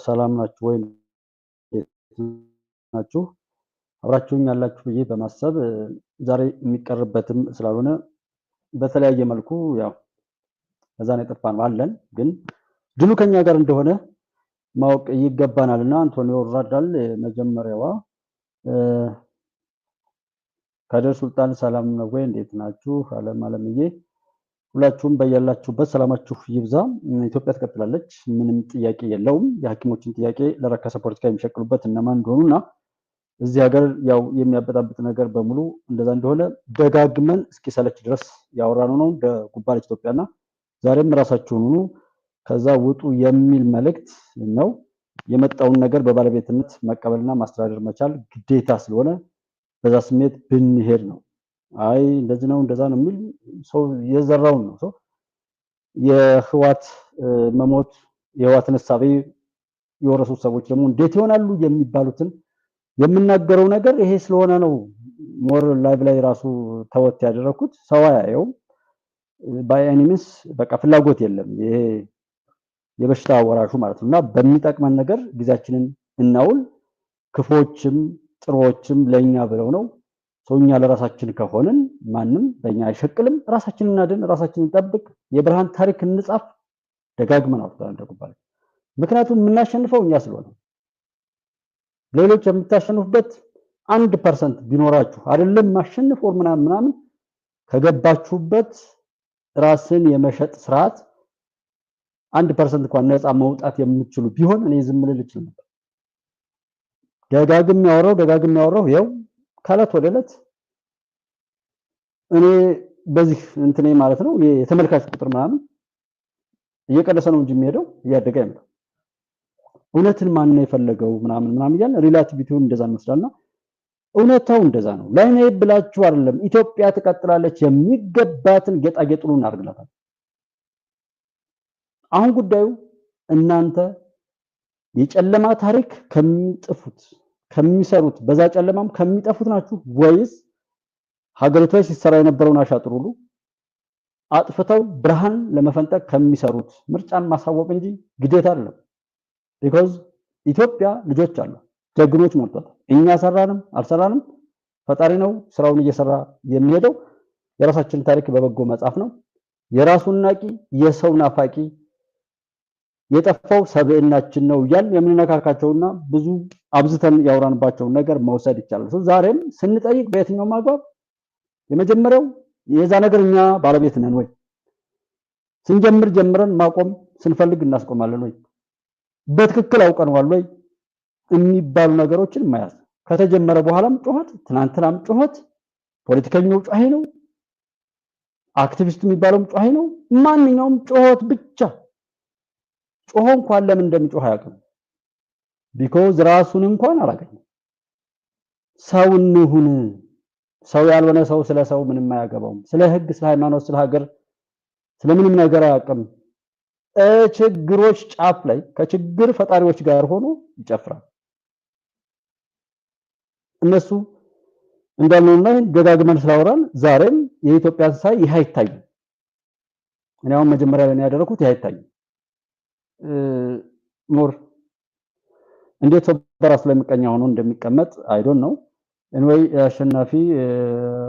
ሰላም ናችሁ ወይ? ናችሁ አብራችሁኝ ያላችሁ ብዬ በማሰብ ዛሬ የሚቀርበትም ስላልሆነ በተለያየ መልኩ ያው ከዛን የጠፋን አለን፣ ግን ድሉ ከኛ ጋር እንደሆነ ማወቅ ይገባናልና አንቶኒዮ ራዳል መጀመሪያዋ ከደር ሱልጣን ሰላም ነው ወይ? እንዴት ናችሁ? አለምዬ ሁላችሁም በያላችሁበት ሰላማችሁ ይብዛ። ኢትዮጵያ ትቀጥላለች፣ ምንም ጥያቄ የለውም። የሐኪሞችን ጥያቄ ለረከሰ ፖለቲካ የሚሸክሉበት እነማን እንደሆኑና እዚህ ሀገር ያው የሚያበጣብጥ ነገር በሙሉ እንደዛ እንደሆነ ደጋግመን እስኪሰለች ድረስ ያወራነው ነው። ጉባለች ኢትዮጵያና ዛሬም ራሳችሁን ሁኑ ከዛ ውጡ የሚል መልእክት ነው። የመጣውን ነገር በባለቤትነት መቀበልና ማስተዳደር መቻል ግዴታ ስለሆነ በዛ ስሜት ብንሄድ ነው። አይ እንደዚህ ነው እንደዛ ነው የሚል ሰው የዘራውን ነው። ሰው የህዋት መሞት የህዋትን ሐሳቤ የወረሱ ሰዎች ደግሞ እንዴት ይሆናሉ የሚባሉትን የምናገረው ነገር ይሄ ስለሆነ ነው። ሞር ላይቭ ላይ ራሱ ተወት ያደረኩት ሰው ያየው ባይ ኤኒሚስ በቃ ፍላጎት የለም። ይሄ የበሽታ ወራሹ ማለት ነውና በሚጠቅመን ነገር ጊዜያችንን እናውል። ክፎችም ጥሩዎችም ለኛ ብለው ነው። ሰውኛ ለራሳችን ከሆነን ማንም በእኛ አይሸቅልም። ራሳችንን እናድን፣ ራሳችንን እንጠብቅ፣ የብርሃን ታሪክ እንጻፍ። ደጋግመን አውጥተናል እንደጉባኤ። ምክንያቱም የምናሸንፈው እኛ ስለሆነ ሌሎች የምታሸንፉበት 1% ቢኖራችሁ አይደለም ማሸነፍ ወር ምናምን ከገባችሁበት ራስን የመሸጥ ስርዓት 1% እንኳን ነፃ መውጣት የምትችሉ ቢሆን እኔ ዝም ልል እችል ነበር። ደጋግም ያወራው ይኸው ካለት ወደ ዕለት እኔ በዚህ እንትኔ ማለት ነው የተመልካች ቁጥር ምናምን እየቀነሰ ነው እንጂ የሚሄደው እያደገ አይመጣም። እውነትን ማን ነው የፈለገው ምናምን እያልን ሪላቲቪቲውን እንደዛ እንመስላልና እውነታው እንደዛ ነው። ላይኔ ብላችሁ አይደለም ኢትዮጵያ ትቀጥላለች፣ የሚገባትን ጌጣጌጡን እናርግላታል። አሁን ጉዳዩ እናንተ የጨለማ ታሪክ ከሚጥፉት ከሚሰሩት በዛ ጨለማም ከሚጠፉት ናችሁ ወይስ ሀገሪቷ ሲሰራ የነበረውን አሻጥር ሁሉ አጥፍተው ብርሃን ለመፈንጠቅ ከሚሰሩት? ምርጫን ማሳወቅ እንጂ ግዴታ አይደለም። ቢኮዝ ኢትዮጵያ ልጆች አሉ፣ ጀግኖች ሞልቷታል። እኛ ሰራንም አልሰራንም ፈጣሪ ነው ስራውን እየሰራ የሚሄደው። የራሳችን ታሪክ በበጎ መጻፍ ነው። የራሱን ናቂ የሰው ናፋቂ የጠፋው ሰብዕናችን ነው እያልን የምንነካካቸውና ብዙ አብዝተን ያወራንባቸውን ነገር መውሰድ ይቻላል። ዛሬም ስንጠይቅ በየትኛው ማግባብ የመጀመሪያው የዛ ነገር እኛ ባለቤት ነን ወይ? ስንጀምር ጀምረን ማቆም ስንፈልግ እናስቆማለን ወይ? በትክክል አውቀነዋል ወይ የሚባሉ ነገሮችን ማያዝ። ከተጀመረ በኋላም ጩኸት፣ ትናንትናም ጩኸት፣ ፖለቲከኛው ጩኸ ነው፣ አክቲቪስት የሚባለውም ጩኸ ነው። ማንኛውም ጩኸት ብቻ ጮሆ እንኳን ለምን እንደሚጮህ አያውቅም። ቢኮዝ ራሱን እንኳን አላገኘም። ሰው እንሁን። ሰው ያልሆነ ሰው ስለ ሰው ምንም አያገባውም። ስለ ህግ፣ ስለ ሃይማኖት፣ ስለ ሀገር ስለምንም ነገር አያውቅም። ችግሮች ጫፍ ላይ ከችግር ፈጣሪዎች ጋር ሆኖ ይጨፍራል። እነሱ እንዳልነውና ደጋግመን ስላወራን ዛሬም የኢትዮጵያን ሳይ ይህ አይታይም። እኔ አሁን መጀመሪያ ላይ ያደረኩት ይህ አይታይም። ሞር እንዴት ሰው በራሱ ላይ ምቀኛ ሆኖ እንደሚቀመጥ አይ ዶንት ኖ። ኤኒዌይ አሸናፊ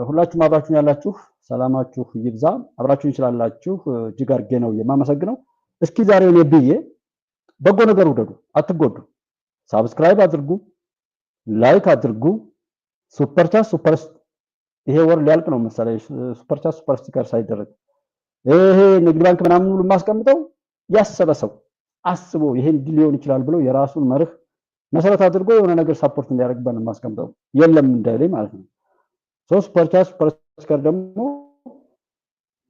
ሁላችሁም አብራችሁን ያላችሁ ሰላማችሁ ይብዛ። አብራችሁን ይችላላችሁ እጅግ አድርጌ ነው የማመሰግነው። እስኪ ዛሬ እኔ ብዬ በጎ ነገር ውደዱ፣ አትጎዱ። ሳብስክራይብ አድርጉ፣ ላይክ አድርጉ። ሱፐርቻት ይሄ ወር ሊያልቅ ነው መሰለኝ። ሱፐርቻት ሱፐር ስቲከር ሳይደረግ ይሄ ንግድ ባንክ ምናምን ሁሉ ማስቀምጠው ያሰበ ሰው አስቦ ይሄን ሊሆን ይችላል ብሎ የራሱን መርህ መሰረት አድርጎ የሆነ ነገር ሰፖርት እንዲያደርግበት ነው ማስቀምጠው የለም እንዳይለኝ ማለት ነው። ሱፐርቻት ሱፐር ስቲከር ደግሞ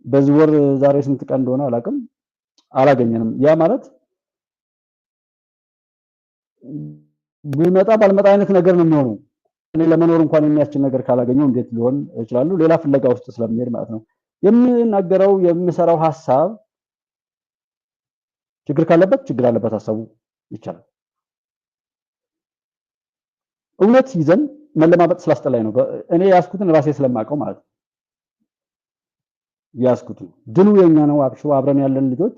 በዚህ ወር ዛሬ ስንት ቀን እንደሆነ አላውቅም አላገኘንም። ያ ማለት ቢመጣ ባልመጣ አይነት ነገር ነው የሚሆነው። እኔ ለመኖር እንኳን የሚያስችል ነገር ካላገኘው እንዴት ሊሆን ይችላል? ሌላ ፍለጋ ውስጥ ስለሚሄድ ማለት ነው። የምናገረው የምሰራው ሐሳብ ችግር ካለበት ችግር አለበት ሐሳቡ ይቻላል። እውነት ይዘን መለማመጥ ስላስጠላኝ ነው። እኔ ያስኩትን ራሴ ስለማውቀው ማለት ነው። ያስኩትን ድሉ የኛ ነው። አብረን ያለን ልጆች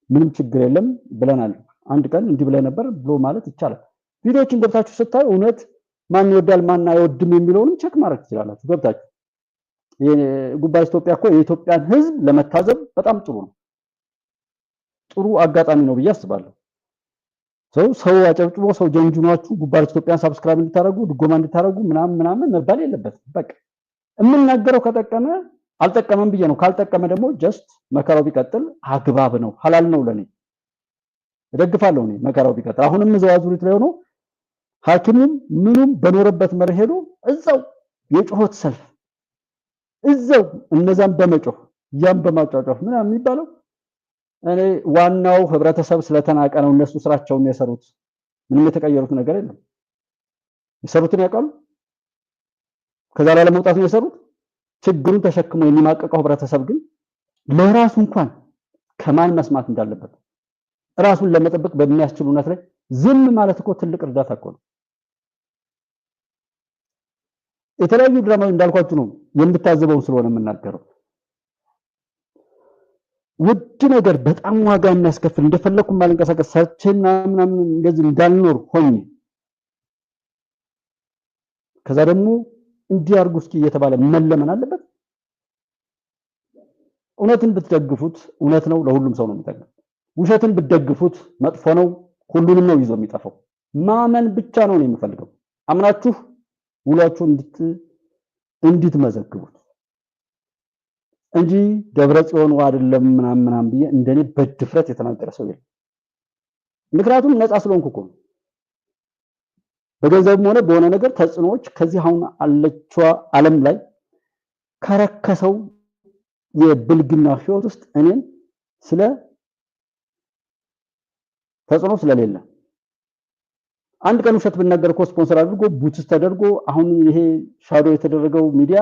ምንም ችግር የለም ብለናል። አንድ ቀን እንዲህ ብለህ ነበር ብሎ ማለት ይቻላል። ቪዲዮዎችን ገብታችሁ ስታዩ እውነት ማን ይወዳል ማን አይወድም የሚለውንም ቼክ ማድረግ ትችላላችሁ ገብታችሁ። ጉባኤ ኢትዮጵያ እኮ የኢትዮጵያን ህዝብ ለመታዘብ በጣም ጥሩ ነው፣ ጥሩ አጋጣሚ ነው ብዬ አስባለሁ። ሰው አጨብጭቦ ሰው ጀንጅኗችሁ ጉባኤ ኢትዮጵያን ሰብስክራይብ እንድታደርጉ ድጎማ እንድታደርጉ ምናምን መባል የለበትም። በቃ የምናገረው ከጠቀመ አልጠቀመም ብዬ ነው። ካልጠቀመ ደግሞ ጀስት መከራው ቢቀጥል አግባብ ነው፣ ሐላል ነው፣ ለኔ እደግፋለሁ። እኔ መከራው ቢቀጥል አሁንም ዘዋዙሪት ላይ ሆኖ ሐኪሙም ምኑም በኖረበት መርህ ሄዶ እዛው የጩኸት ሰልፍ እዛው እነዛም በመጮህ ያም በማጫጫፍ ምናምን የሚባለው እኔ ዋናው ህብረተሰብ ስለተናቀ ነው። እነሱ ስራቸውን የሰሩት ምንም የተቀየሩት ነገር የለም። የሰሩትን ያውቃሉ። ከዛ ላይ ለመውጣት ነው የሰሩት። ችግሩን ተሸክሞ የሚማቀቀው ህብረተሰብ ግን ለራሱ እንኳን ከማን መስማት እንዳለበት ራሱን ለመጠበቅ በሚያስችል እውነት ላይ ዝም ማለት እኮ ትልቅ እርዳታ እኮ ነው። የተለያዩ ድራማዎች እንዳልኳችሁ ነው የምታዘበው ስለሆነ የምናገረው። ውድ ነገር በጣም ዋጋ የሚያስከፍል እንደፈለኩ ማልንቀሳቀስ ሰርቼና ምናምን እንደዚህ እንዳልኖር ሆኜ ከዛ ደግሞ እንዲያርጉ እስኪ እየተባለ መለመን አለበት። እውነትን ብትደግፉት እውነት ነው፣ ለሁሉም ሰው ነው የሚጠቅመው። ውሸትን ብትደግፉት መጥፎ ነው፣ ሁሉንም ነው ይዞ የሚጠፋው። ማመን ብቻ ነው የሚፈልገው። አምናችሁ ውላችሁ እንድትመዘግቡት እንጂ ደብረ ጽዮን አይደለም ምናምን ብዬ እንደኔ በድፍረት የተናገረ ሰው የለም። ምክንያቱም ነፃ ስለሆንኩ እኮ በገንዘብም ሆነ በሆነ ነገር ተጽዕኖዎች ከዚህ አሁን አለችዋ ዓለም ላይ ከረከሰው የብልግና ህይወት ውስጥ እኔን ስለ ተጽዕኖ ስለሌለ አንድ ቀን ውሸት ብናገር እኮ ስፖንሰር አድርጎ ቡትስ ተደርጎ አሁን ይሄ ሻዶ የተደረገው ሚዲያ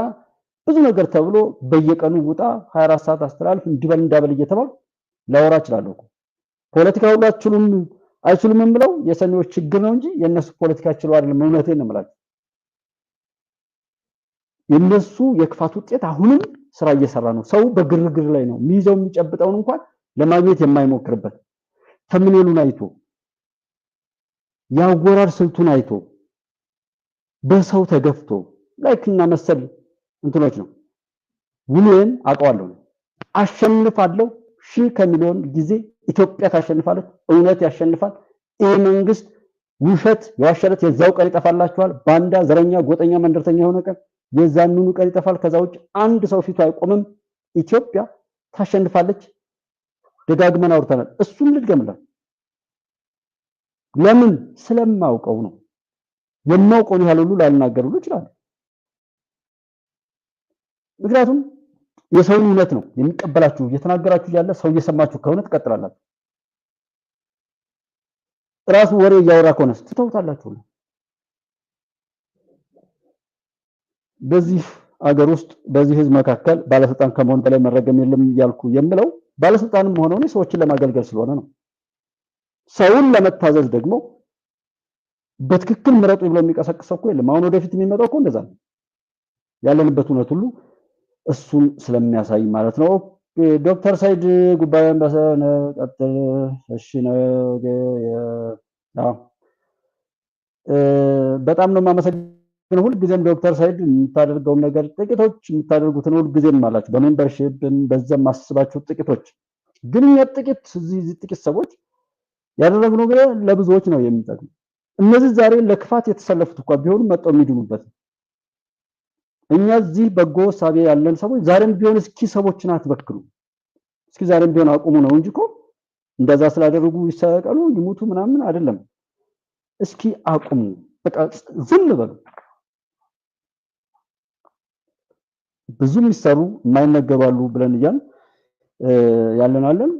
ብዙ ነገር ተብሎ በየቀኑ ውጣ 24 ሰዓት አስተላልፍ እንዲበል እንዳበል እየተባለ ላወራ እችላለሁ እኮ። ፖለቲካ ሁላችሁም አይችሉም የምለው የሰሚዎች ችግር ነው እንጂ የነሱ ፖለቲካ ችሎ አይደለም። እውነቴን ነው የምላችሁ። የነሱ የክፋት ውጤት አሁንም ስራ እየሰራ ነው። ሰው በግርግር ላይ ነው የሚይዘው የሚጨብጠውን እንኳን ለማግኘት የማይሞክርበት ተምኔሉን አይቶ ያወራር ስልቱን አይቶ በሰው ተገፍቶ ላይክና መሰል እንትኖች ነው። ውሎን አውቀዋለሁ። አሸንፋለሁ ሺህ ከሚሊዮን ጊዜ ኢትዮጵያ ታሸንፋለች። እውነት ያሸንፋል። ይሄ መንግስት ውሸት የዋሸለት የዛው ቀን ይጠፋላችኋል። ባንዳ፣ ዘረኛ፣ ጎጠኛ፣ መንደርተኛ የሆነ ቀን የዛንኑ ቀን ይጠፋል። ከዛ ውጭ አንድ ሰው ፊቱ አይቆምም። ኢትዮጵያ ታሸንፋለች። ደጋግመን አውርተናል። እሱን ልድገምላችሁ። ለምን? ስለማውቀው ነው። የማውቀውን ያህል ሁሉ ላልናገር ሁሉ ይችላል። ምክንያቱም የሰውን እውነት ነው የሚቀበላችሁ። እየተናገራችሁ ያለ ሰው እየሰማችሁ ከሆነ ትቀጥላላችሁ። ራሱ ወሬ እያወራ ከሆነ ትተውታላችሁ። በዚህ አገር ውስጥ በዚህ ህዝብ መካከል ባለስልጣን ከመሆን በላይ መረገም የለም እያልኩ የምለው ባለስልጣንም ሆነው ነው ሰዎችን ለማገልገል ስለሆነ ነው። ሰውን ለመታዘዝ ደግሞ በትክክል ምረጡ ብሎ የሚቀሰቅሰው እኮ የለም። አሁን ወደፊት የሚመጣው እኮ እንደዛ ነው። ያለንበት እውነት ሁሉ እሱን ስለሚያሳይ ማለት ነው። ዶክተር ሰይድ ጉባኤን በሰነ ቀጥል። እሺ ነው በጣም ነው የማመሰግነው። ሁልጊዜም ዶክተር ሰይድ የምታደርገው ነገር ጥቂቶች የምታደርጉትን ሁልጊዜም አላችሁ በሜምበርሺፕም በዛም ማስባችሁ ጥቂቶች ግን ጥቂት እዚህ ጥቂት ሰዎች ያደረግነው ነገር ለብዙዎች ነው የሚጠቅመው። እነዚህ ዛሬ ለክፋት የተሰለፉት እንኳን ቢሆኑ መጣው የሚድኑበት እኛ እዚህ በጎ ሳቢ ያለን ሰዎች ዛሬም ቢሆን እስኪ ሰዎችን አትበክሉ፣ እስኪ ዛሬም ቢሆን አቁሙ ነው እንጂ እኮ እንደዛ ስላደረጉ ይሰቀሉ ይሙቱ ምናምን አይደለም። እስኪ አቁሙ፣ በቃ ዝም በሉ። ብዙ የሚሰሩ የማይነገባሉ ብለን ያለን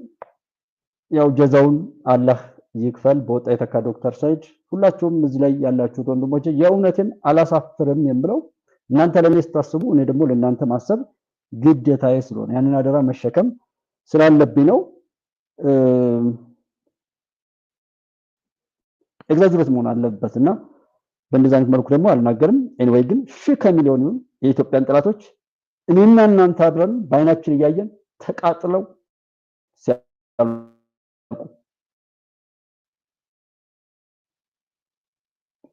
ያው ጀዛውን አላህ ይክፈል። በወጣ የተካ ዶክተር ሰይድ ሁላችሁም እዚህ ላይ ያላችሁት ወንድሞቼ የእውነትን አላሳፍርም የምለው እናንተ ለኔ ስታስቡ እኔ ደግሞ ለእናንተ ማሰብ ግዴታዬ ስለሆነ ያንን አደራ መሸከም ስላለብኝ ነው። ኤግዛጅሬት መሆን አለበትና በእንደዛ አይነት መልኩ ደግሞ አልናገርም። ኤኒዌይ ግን ሺህ ከሚሊዮን የኢትዮጵያን ጠላቶች እኔና እናንተ አድረን በአይናችን እያየን ተቃጥለው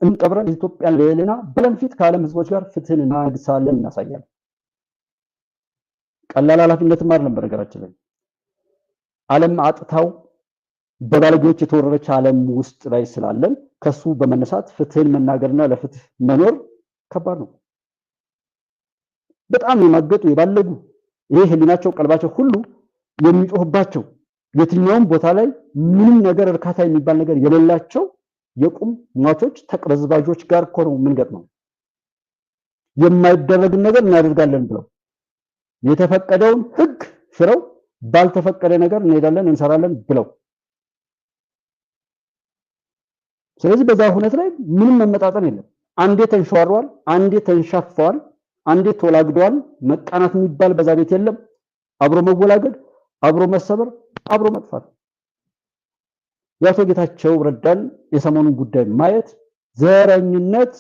እንቀብረን ኢትዮጵያን ለሌላ በለም ፊት ከዓለም ህዝቦች ጋር ፍትህን እናነግሳለን እናሳያለን። ቀላል ኃላፊነትም አይደለም። በነገራችን ላይ ዓለም አጥታው በባለጌዎች የተወረረች ዓለም ውስጥ ላይ ስላለን ከሱ በመነሳት ፍትህን መናገርና ለፍትህ መኖር ከባድ ነው። በጣም የማገጡ የባለጉ ይሄ ህሊናቸው ቀልባቸው ሁሉ የሚጮህባቸው የትኛውም ቦታ ላይ ምንም ነገር እርካታ የሚባል ነገር የሌላቸው የቁም ሟቾች ተቅበዝባዦች ጋር እኮ ነው የምንገጥመው። የማይደረግን ነገር እናደርጋለን ብለው የተፈቀደውን ህግ ሽረው ባልተፈቀደ ነገር እንሄዳለን እንሰራለን ብለው። ስለዚህ በዛ ሁኔታ ላይ ምንም መመጣጠን የለም። አንዴ ተንሸዋሯል፣ አንዴ ተንሻፈዋል፣ አንዴ ተወላግደዋል። መቃናት የሚባል በዛ ቤት የለም። አብሮ መወላገድ፣ አብሮ መሰበር፣ አብሮ መጥፋት። የአቶ ጌታቸው ረዳን የሰሞኑን ጉዳይ ማየት ዘረኝነት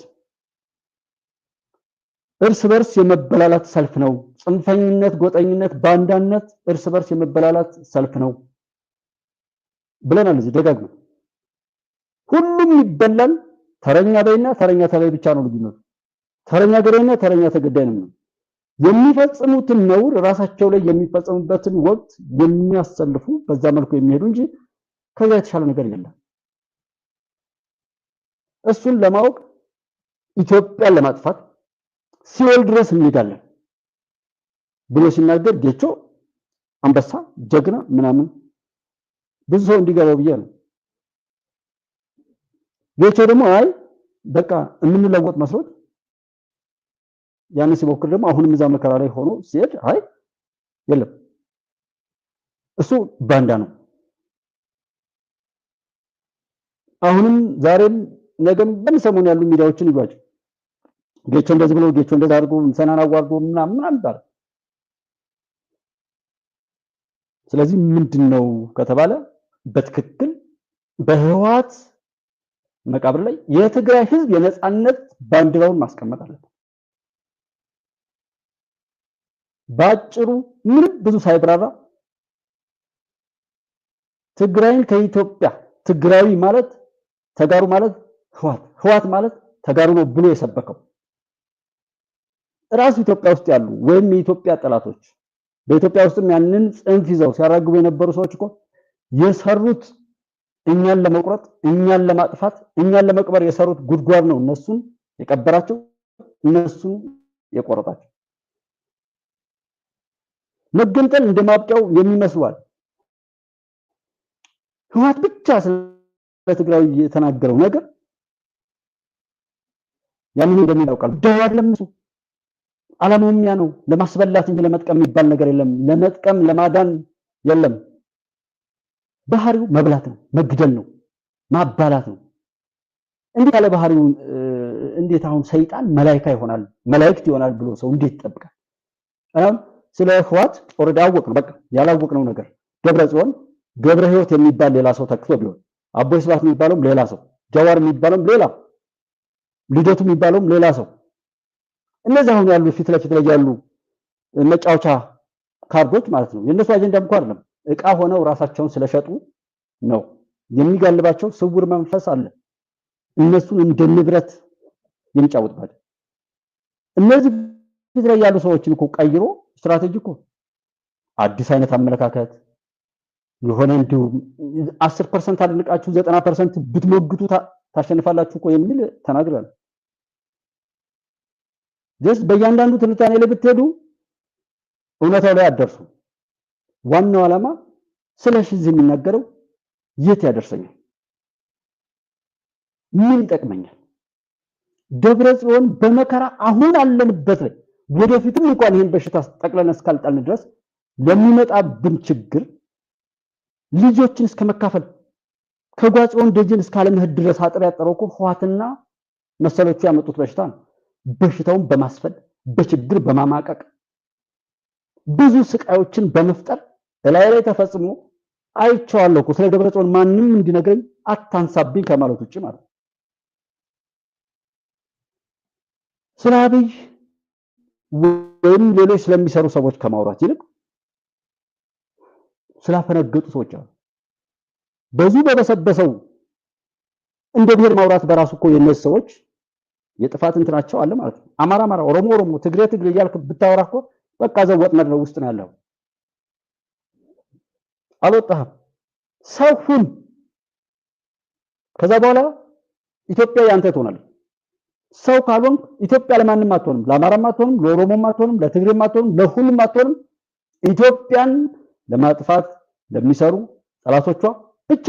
እርስ በርስ የመበላላት ሰልፍ ነው። ጽንፈኝነት፣ ጎጠኝነት፣ ባንዳነት እርስ በርስ የመበላላት ሰልፍ ነው ብለናል። እዚህ ደጋግመን ሁሉም ይበላል። ተረኛ በይና ተረኛ ተበይ ብቻ ነው ልዩነቱ። ተረኛ ገዳይና ተረኛ ተገዳይ ነው። የሚፈጽሙትን ነውር ራሳቸው ላይ የሚፈጽሙበትን ወቅት የሚያሰልፉ በዛ መልኩ የሚሄዱ እንጂ ከዛ የተሻለ ነገር የለም። እሱን ለማወቅ ኢትዮጵያን ለማጥፋት ሲኦል ድረስ እንሄዳለን ብሎ ሲናገር ጌቾ አንበሳ ጀግና ምናምን ብዙ ሰው እንዲገባው ብዬ ነው። ጌቾ ደግሞ አይ በቃ የምንለወጥ መስሎት ያን ሲሞክር ደግሞ አሁንም እዛ መከራ ላይ ሆኖ ሲሄድ አይ የለም እሱ ባንዳ ነው። አሁንም ዛሬም ነገም በሰሞኑ ያሉ ሚዲያዎችን ይጓጭ ጌቾ እንደዚህ ብሎ ጌቾ እንደዛ አድርጎ ሰናን አዋርዶ ምናምን ባል። ስለዚህ ምንድነው ከተባለ በትክክል በህወሓት መቃብር ላይ የትግራይ ህዝብ የነጻነት ባንዲራውን ማስቀመጥ አለበት። ባጭሩ ምንም ብዙ ሳይብራራ ትግራይን ከኢትዮጵያ ትግራዊ ማለት ተጋሩ ማለት ህወሓት ማለት ተጋሩ ነው ብሎ የሰበከው ራሱ ኢትዮጵያ ውስጥ ያሉ ወይም የኢትዮጵያ ጠላቶች በኢትዮጵያ ውስጥም ያንን ጽንፍ ይዘው ሲያራግቡ የነበሩ ሰዎች እኮ የሰሩት እኛን ለመቁረጥ እኛን ለማጥፋት እኛን ለመቅበር የሰሩት ጉድጓድ ነው። እነሱን የቀበራቸው እነሱን የቆረጣቸው መገንጠል እንደማብቂያው የሚመስሏል። ህወሓት ብቻ ስለ ትግራይ የተናገረው ነገር ያንን እንደሚያውቃል ደዋለምሱ ዓላማውም ያ ነው። ለማስበላት እንጂ ለመጥቀም የሚባል ነገር የለም። ለመጥቀም ለማዳን የለም። ባህሪው መብላት ነው፣ መግደል ነው፣ ማባላት ነው። እንዴት ያለ ባህሪው እንዴት አሁን ሰይጣን መላእክት ይሆናል መላእክት ይሆናል ብሎ ሰው እንዴት ይጠብቃል? ስለ ህወሓት ኦሬዲ አወቅነው። በቃ ያላወቅነው ነገር ደብረጽዮን ገብረ ህይወት የሚባል ሌላ ሰው ተክቶ ቢሆን አቦይ ስብሐት የሚባለውም ሌላ ሰው ጃዋር የሚባለውም ሌላ ልደቱ የሚባለውም ሌላ ሰው እነዚህ አሁን ያሉ ፊት ለፊት ላይ ያሉ መጫወቻ ካርዶች ማለት ነው። የነሱ አጀንዳ እንኳን አይደለም። እቃ ሆነው ራሳቸውን ስለሸጡ ነው የሚጋልባቸው ስውር መንፈስ አለ። እነሱን እንደ ንብረት የሚጫወትባቸው እነዚህ ፊት ላይ ያሉ ሰዎችን እኮ ቀይሮ ስትራቴጂ እኮ አዲስ አይነት አመለካከት የሆነ እንዲሁ 10% አድንቃችሁ 90% ብትሞግቱ ታሸንፋላችሁ እኮ የሚል ተናግሯል። ጀስት በእያንዳንዱ ትንታኔ ላይ ብትሄዱ እውነታው ላይ አደርሱ። ዋናው ዓላማ ስለሽ እዚህ የሚናገረው የት ያደርሰኛል? ምን ይጠቅመኛል? ደብረጽዮን በመከራ አሁን አለንበት ላይ ወደፊትም እንኳን ይሄን በሽታ ጠቅለና እስካልጣልን ድረስ ለሚመጣብን ችግር ልጆችን እስከመካፈል ከጓጽዮን ደጅን እስካለመሄድ ድረስ አጥር ያጠረው እኮ ህወሓትና መሰሎቹ ያመጡት በሽታ ነው። በሽታውን በማስፈል በችግር በማማቀቅ ብዙ ስቃዮችን በመፍጠር ላይ ተፈጽሞ አይቼዋለሁ እኮ። ስለ ደብረጽዮን ማንም እንዲነግረኝ አታንሳብኝ ከማለት ውጪ ማለት ስለ አብይ ወይም ሌሎች ስለሚሰሩ ሰዎች ከማውራት ይልቅ ስላፈነገጡ ሰዎች አሉ። በዙ በበሰበሰው እንደ ብሔር ማውራት በራሱ እኮ የነዚህ ሰዎች የጥፋት እንትናቸው አለ ማለት ነው። አማራ ኦሮሞ ትግሬ እያልክ ብታወራ እኮ በቃ ዘው ወጥመድ ነው ውስጥ ነው ያለው። አልወጣህም። ሰው ሁን። ከዛ በኋላ ኢትዮጵያ ያንተ ትሆናለች። ሰው ካልሆንክ ኢትዮጵያ ለማንም አትሆንም። ለአማራም አትሆንም፣ ለኦሮሞም አትሆንም፣ ለትግሬም አትሆንም፣ ለሁሉም አትሆንም። ኢትዮጵያን ለማጥፋት ለሚሰሩ ጠላቶቿ ብቻ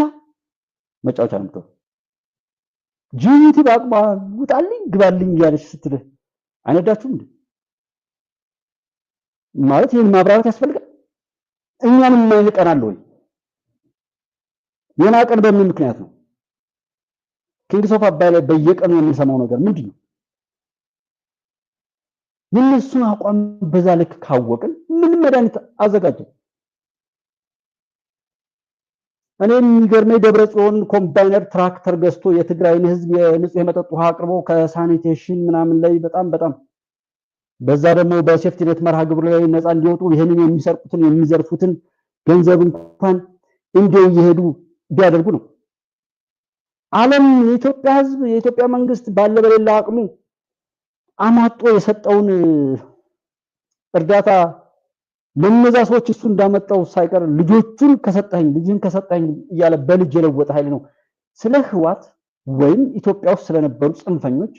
መጫወቻ ነው የምትሆነው። ጂቲ በአቅሟ ውጣልኝ ግባልኝ እያለች ስትልህ አይነዳችሁም እንዴ? ማለት ይህን ማብራራት ያስፈልጋል። እኛንም የማይንቀናል ወይ? የናቀን በምን ምክንያት ነው? ኪንግስ ኦፍ አባይ ላይ በየቀኑ የምንሰማው ነገር ምንድን ነው? የእነሱን አቋም በዛ ልክ ካወቅን ምን መድኃኒት አዘጋጀን? እኔ የሚገርመኝ ደብረጽዮን ኮምባይነር ትራክተር ገዝቶ የትግራይን ህዝብ የንጹህ የመጠጥ ውሃ አቅርቦ ከሳኒቴሽን ምናምን ላይ በጣም በዛ ደግሞ በሴፍቲ ኔት መርሃ ግብር ላይ ነፃ እንዲወጡ ይሄንን የሚሰርቁትን የሚዘርፉትን ገንዘብ እንኳን እንዲው እየሄዱ ቢያደርጉ ነው። ዓለም የኢትዮጵያ ህዝብ የኢትዮጵያ መንግስት ባለ በሌላ አቅሙ አማጦ የሰጠውን እርዳታ ለነዛ ሰዎች እሱ እንዳመጣው ሳይቀር ልጅህን ከሰጠኝ እያለ በልጅ የለወጠ ኃይል ነው። ስለ ህዋት ወይም ኢትዮጵያ ውስጥ ስለነበሩ ጽንፈኞች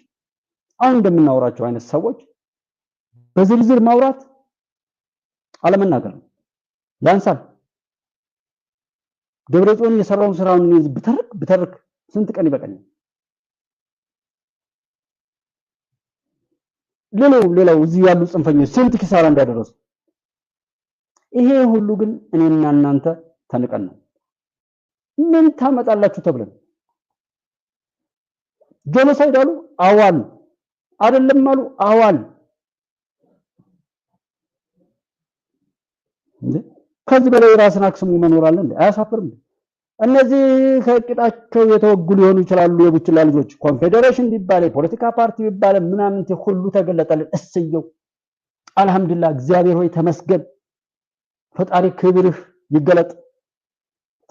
አሁን እንደምናወራቸው አይነት ሰዎች በዝርዝር ማውራት አለመናገር ነው። ያንሳል። ደብረጽዮን የሰራውን ስራውን ብተርክ ስንት ቀን ይበቃኛል? ሌላው እዚህ ያሉ ጽንፈኞች ስንት ኪሳራ እንዳደረሱ ይሄ ሁሉ ግን እኔና እናንተ ተንቀን ነው። ምን ታመጣላችሁ ተብለን ጄኖሳይድ አሉ አዋል አይደለም አሉ አዋል ከዚህ በላይ ራስን አክስሙ መኖር አለ እንዴ? አያሳፍርም? እነዚህ ከቂጣቸው የተወጉ ሊሆኑ ይችላሉ የቡችላ ልጆች። ኮንፌዴሬሽን ቢባል የፖለቲካ ፓርቲ ቢባል ምናምን ሁሉ ተገለጠልን። እስየው አልহামዱሊላህ እግዚአብሔር ሆይ ተመስገን፣ ፈጣሪ ክብርህ ይገለጥ።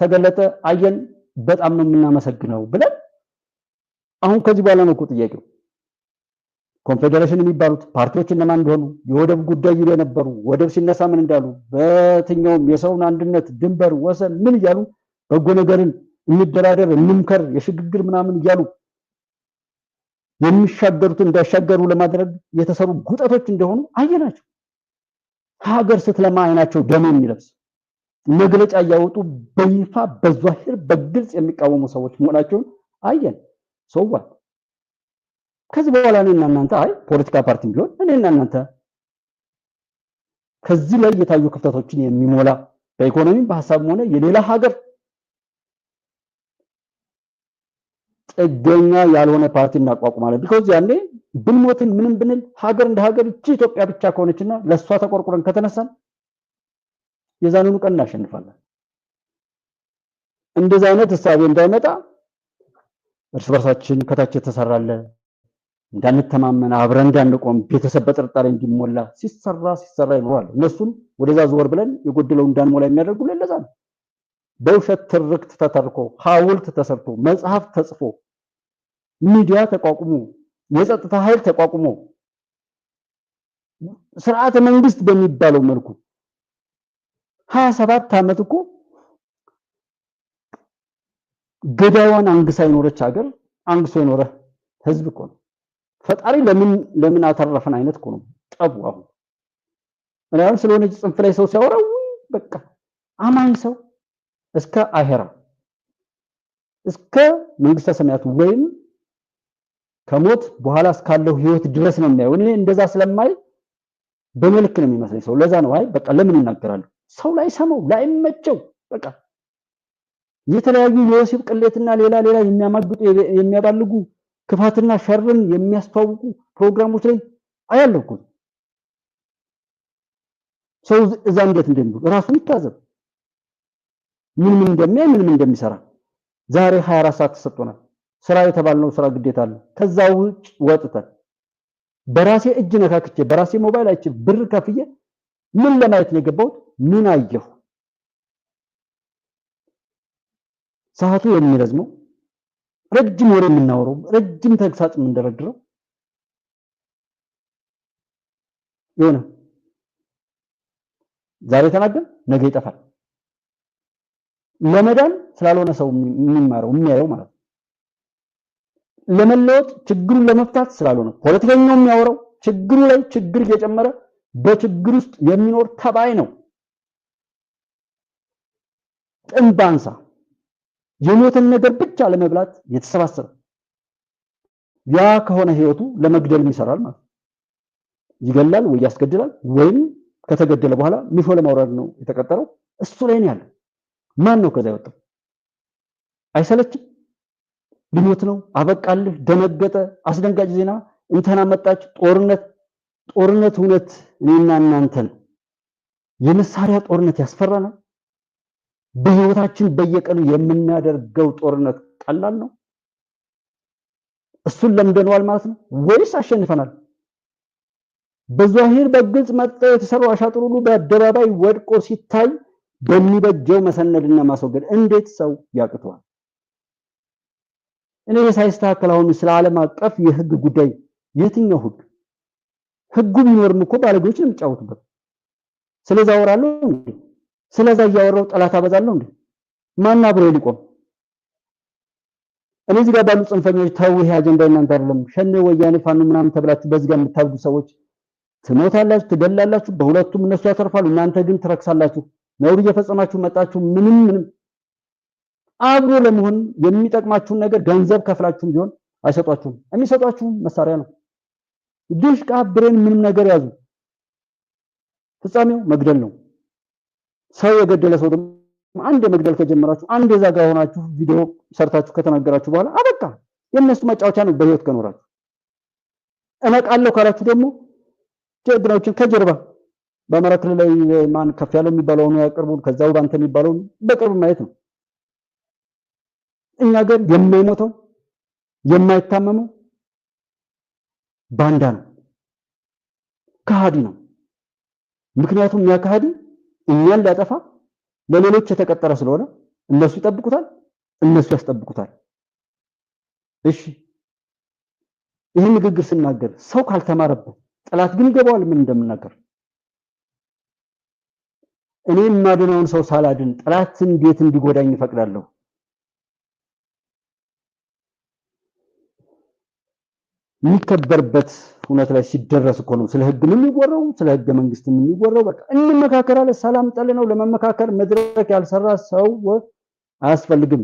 ተገለጠ አየን፣ በጣም ነው የምናመሰግነው ብለን አሁን ከዚህ በኋላ ነው እኮ ጥያቄው ኮንፌዴሬሽን የሚባሉት ፓርቲዎች እነማን እንደሆኑ የወደብ ጉዳይ ይሉ የነበሩ ወደብ ሲነሳ ምን እንዳሉ በትኛውም የሰውን አንድነት ድንበር ወሰን ምን እያሉ በጎ ነገርን እንደራደር እንምከር የሽግግር ምናምን እያሉ የሚሻገሩት እንዳሻገሩ ለማድረግ የተሰሩ ጉጠቶች እንደሆኑ አየናቸው። ሀገር ስትለማ አይናቸው ደም የሚለብስ መግለጫ ያወጡ በይፋ በዛሂር በግልጽ የሚቃወሙ ሰዎች መሆናቸውን አየን። ሰውዋ ከዚህ በኋላ እኔና እናንተ ፖለቲካ ፓርቲም ቢሆን እኔና እናንተ ከዚህ ላይ የታዩ ክፍተቶችን የሚሞላ በኢኮኖሚ በሐሳብም ሆነ የሌላ ሀገር ጥገኛ ያልሆነ ፓርቲ እናቋቁማለን። ቢኮዝ ያኔ ብንሞትን ምንም ብንል ሀገር እንደ ሀገር እቺ ኢትዮጵያ ብቻ ከሆነችና ለሷ ተቆርቁረን ከተነሳን የዛኑኑ ቀን እናሸንፋለን። እንደዛ አይነት እሳቤ እንዳይመጣ እርስ በርሳችን ከታች የተሰራለ እንዳንተማመን አብረን እንዳንቆም ቤተሰብ በጥርጣሬ እንዲሞላ ሲሰራ ይኖራል። እነሱን ወደዛ ዞር ብለን የጎደለው እንዳንሞላ የሚያደርጉ ለዛ ነው። በውሸት ትርክት ተተርኮ ሐውልት ተሰርቶ መጽሐፍ ተጽፎ ሚዲያ ተቋቁሞ የጸጥታ ኃይል ተቋቁሞ ስርዓተ መንግስት በሚባለው መልኩ 27 ዓመት እኮ ገዳዋን አንግሳ የኖረች ሀገር አንግሶ የኖረ ህዝብ እኮ ነው። ፈጣሪ ለምን አተረፈን አይነት እኮ ነው ጠቡ። አሁን ምናምን ስለሆነ ጽንፍ ላይ ሰው ሲያወራው በቃ አማኝ ሰው እስከ አሄራ እስከ መንግስተ ሰማያት ወይም ከሞት በኋላ እስካለው ህይወት ድረስ ነው የሚያየው። እኔ እንደዛ ስለማይ በመልክ ነው የሚመስለኝ ሰው። ለዛ ነው በቃ ለምን ይናገራሉ? ሰው ላይ ሰማው ላይ መጨው በቃ የተለያዩ የወሲብ ቅሌትና ሌላ የሚያማግጡ የሚያባልጉ ክፋትና ሸርን የሚያስተዋውቁ ፕሮግራሞች ላይ አያለኩ። ሰው እዛ እንዴት እንደሚሉ ራሱን ይታዘብ። ምን እንደሚያይ ምን እንደሚሰራ ዛሬ 24 ሰዓት ተሰጥቶናል። ስራ የተባልነው ስራ ግዴታ አለ። ከዛ ውጭ ወጥተን በራሴ እጅ ነካክቼ በራሴ ሞባይል አይቼ ብር ከፍዬ ምን ለማየት ነው የገባሁት? ምን አየሁ? ሰዓቱ የሚረዝመው ረጅም ወሬ የምናወራው ረጅም ተግሳጽ የምንደረድረው የሆነ ዛሬ ተናገር ነገ ይጠፋል። ለመዳን ስላልሆነ ሰው የሚማረው የሚያየው ማለት ነው። ለመለወጥ ችግሩን ለመፍታት ስላልሆነ ፖለቲከኛው የሚያወራው ችግሩ ላይ ችግር እየጨመረ በችግር ውስጥ የሚኖር ተባይ ነው። ጥንባንሳ የሞተን ነገር ብቻ ለመብላት የተሰባሰበ ያ ከሆነ ህይወቱ ለመግደል ይሰራል ማለት ይገላል ወይ ያስገድላል ወይም ከተገደለ በኋላ ሚሾ ለማውረድ ነው የተቀጠረው። እሱ ላይ ነው ያለው። ማን ነው ከዛ ይወጣው? አይሰለችም? ሊሞት ነው አበቃልህ፣ ደነገጠ፣ አስደንጋጭ ዜና እንተና መጣች፣ ጦርነት እውነት እኔና እናንተን የመሳሪያ ጦርነት ያስፈራናል? በህይወታችን በየቀኑ የምናደርገው ጦርነት ቀላል ነው? እሱን ለምደነዋል ማለት ነው ወይስ አሸንፈናል? በዛሂር በግልጽ መጥተው የተሰሩ አሻጥር ሁሉ በአደባባይ ወድቆ ሲታይ በሚበጀው መሰነድና ማስወገድ እንዴት ሰው ያቅተዋል? እኔ ሳይስተካከል አሁን ስለ ዓለም አቀፍ የህግ ጉዳይ የትኛው ህጉ ቢኖርም እኮ ባለጌዎች ነው የሚጫወቱበት። ስለዛ አወራለሁ እንዴ? ስለዛ እያወራው ጠላት አበዛለሁ እንዴ? ማን አብሮ ሊቆም? እኔ እዚህ ጋር ባሉ ጽንፈኞች ተው፣ ይሄ አጀንዳ እናንተ አይደለም፣ ሸኔ ወያኔ ፋኖ ምናምን ተብላችሁ በዚህ ጋር የምታብዱ ሰዎች ትሞታላችሁ፣ ትገላላችሁ። በሁለቱም እነሱ ያተርፋሉ፣ እናንተ ግን ትረክሳላችሁ። ነውር እየፈጸማችሁ መጣችሁ። ምንም አብሮ ለመሆን የሚጠቅማችሁን ነገር ገንዘብ ከፍላችሁም ቢሆን አይሰጧችሁም። የሚሰጧችሁ መሳሪያ ነው። ዲሽቃ ብሬን ምንም ነገር ያዙ፣ ፍጻሜው መግደል ነው። ሰው የገደለ ሰው ደግሞ አንድ መግደል ከጀመራችሁ አንድ የዛ ጋር ሆናችሁ ቪዲዮ ሰርታችሁ ከተናገራችሁ በኋላ አበቃ። የነሱ መጫወቻ ነው በህይወት ከኖራችሁ። እነቃለሁ ካላችሁ ደግሞ ጀግናዎችን ከጀርባ በአማራ ክልል ላይ ማን ከፍ ያለው የሚባለው ነው ያቀርቡን፣ ከዛው ባንተ የሚባለው በቅርብ ማየት ነው። እኛ ግን የማይሞተው የማይታመመው ባንዳ ነው፣ ከሃዲ ነው። ምክንያቱም ያ ከሃዲ እኛን ሊያጠፋ ለሌሎች የተቀጠረ ስለሆነ እነሱ ይጠብቁታል፣ እነሱ ያስጠብቁታል። እሺ ይሄን ንግግር ስናገር ሰው ካልተማረበት ጠላት ግን ይገባዋል ምን እንደምናገር። እኔ የማድነውን ሰው ሳላድን ጠላት እንዴት እንዲጎዳኝ እፈቅዳለሁ? የሚከበርበት እውነት ላይ ሲደረስ እኮ ነው ስለ ህግ የሚወራው፣ ስለ ህገ መንግስት የሚወራው። በቃ እንመካከራለን። ሰላም ጠል ነው። ለመመካከር መድረክ ያልሰራ ሰው አያስፈልግም።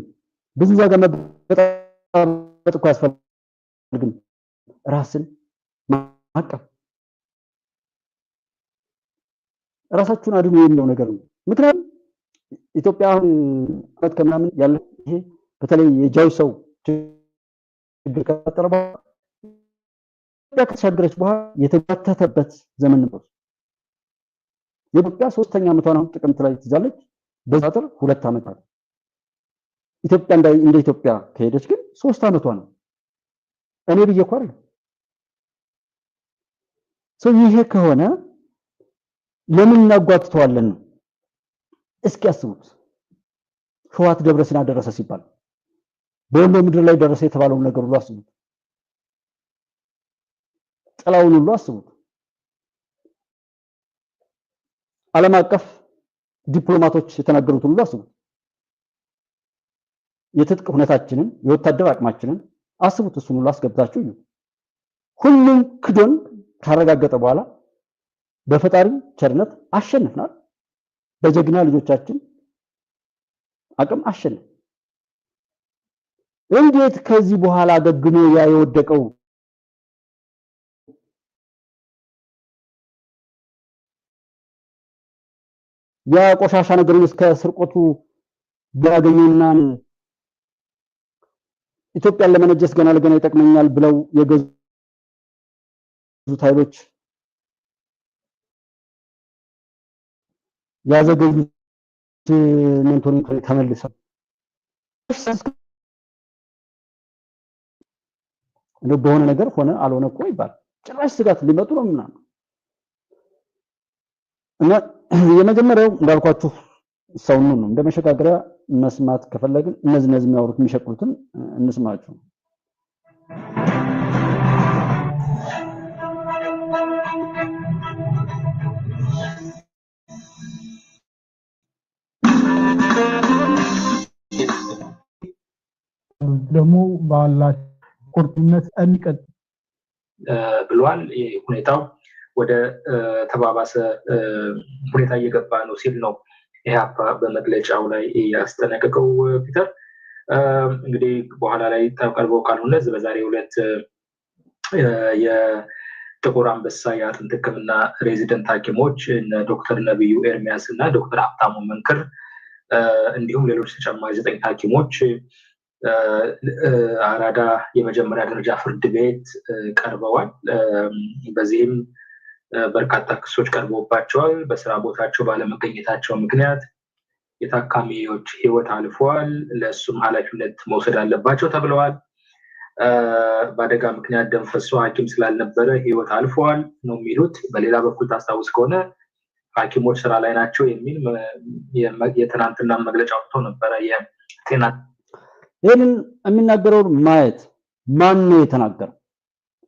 ብዙ ዛጋ መበጣበጥ እኮ አያስፈልግም። ራስን ማቀፍ ራሳችሁን አድኑ የሚለው ነገር ነው። ምክንያቱም ኢትዮጵያ አሁን አመት ከምናምን ያለ ይሄ በተለይ የጃዊ ሰው ችግር ከፈጠረ በኋላ ከተሻገረች በኋላ የተጋተተበት ዘመን ነበር። የኢትዮጵያ 3ኛ ዓመቷን አሁን ጥቅምት ላይ ትይዛለች። በዛጥር 2 ዓመት አለ። ኢትዮጵያ እንደ ኢትዮጵያ ከሄደች ግን 3 ዓመቷ ነው። እኔ ብዬ እኮ አይደል ሰው ይሄ ከሆነ ለምን እናጓትተዋለን ነው? እስኪ አስቡት። ህወሓት ደብረሲና ደረሰ ሲባል በወሎ ምድር ላይ ደረሰ የተባለው ነገር ሁሉ አስቡት። ጥላውን ሁሉ አስቡት። ዓለም አቀፍ ዲፕሎማቶች የተናገሩት ሁሉ አስቡት። የትጥቅ ሁኔታችንን የወታደር አቅማችንን አስቡት። እሱን ሁሉ አስገብታችሁ እዩ። ሁሉም ክዶን ካረጋገጠ በኋላ በፈጣሪ ቸርነት አሸንፈናል። በጀግና ልጆቻችን አቅም አሸንፈን እንዴት ከዚህ በኋላ ደግሞ ያ የወደቀው ያ ቆሻሻ ነገርን እስከ ስርቆቱ ያገኙና ኢትዮጵያን ለመነጀስ ገና ለገና ይጠቅመኛል ብለው የገዙት ኃይሎች ያዘገዩት መንቶን ተመልሰው በሆነ ነገር ሆነ አልሆነ እኮ ይባል ጭራሽ ስጋት ሊመጡ ነው ምናምን እና የመጀመሪያው እንዳልኳችሁ ሰውን ነው እንደመሸጋገሪያ መስማት ከፈለግን እነዚህ የሚያወሩት የሚሸቅሉትን እንስማቸው። ደግሞ ባላቸው ቁርጥነት እንቀጥ ብሏል። ሁኔታው ወደ ተባባሰ ሁኔታ እየገባ ነው ሲል ነው ኢህአፓ በመግለጫው ላይ ያስጠነቀቀው። ፒተር እንግዲህ በኋላ ላይ ቀርበው ካልሆነ በዛሬው ዕለት የጥቁር አንበሳ የአጥንት ሕክምና ሬዚደንት ሐኪሞች ዶክተር ነብዩ ኤርሚያስ እና ዶክተር ሀብታሙ መንክር እንዲሁም ሌሎች ተጨማሪ 9 ሐኪሞች አራዳ የመጀመሪያ ደረጃ ፍርድ ቤት ቀርበዋል። በዚህም በርካታ ክሶች ቀርቦባቸዋል። በስራ ቦታቸው ባለመገኘታቸው ምክንያት የታካሚዎች ህይወት አልፏል፣ ለሱም ኃላፊነት መውሰድ አለባቸው ተብለዋል። በአደጋ ምክንያት ደም ፈሶ ሐኪም ስላልነበረ ህይወት አልፏል ነው የሚሉት። በሌላ በኩል ታስታውስ ከሆነ ሐኪሞች ስራ ላይ ናቸው የሚል የትናንትና መግለጫ ወጥቶ ነበረ። የጤና ይህንን የሚናገረውን ማየት ማን ነው የተናገረው?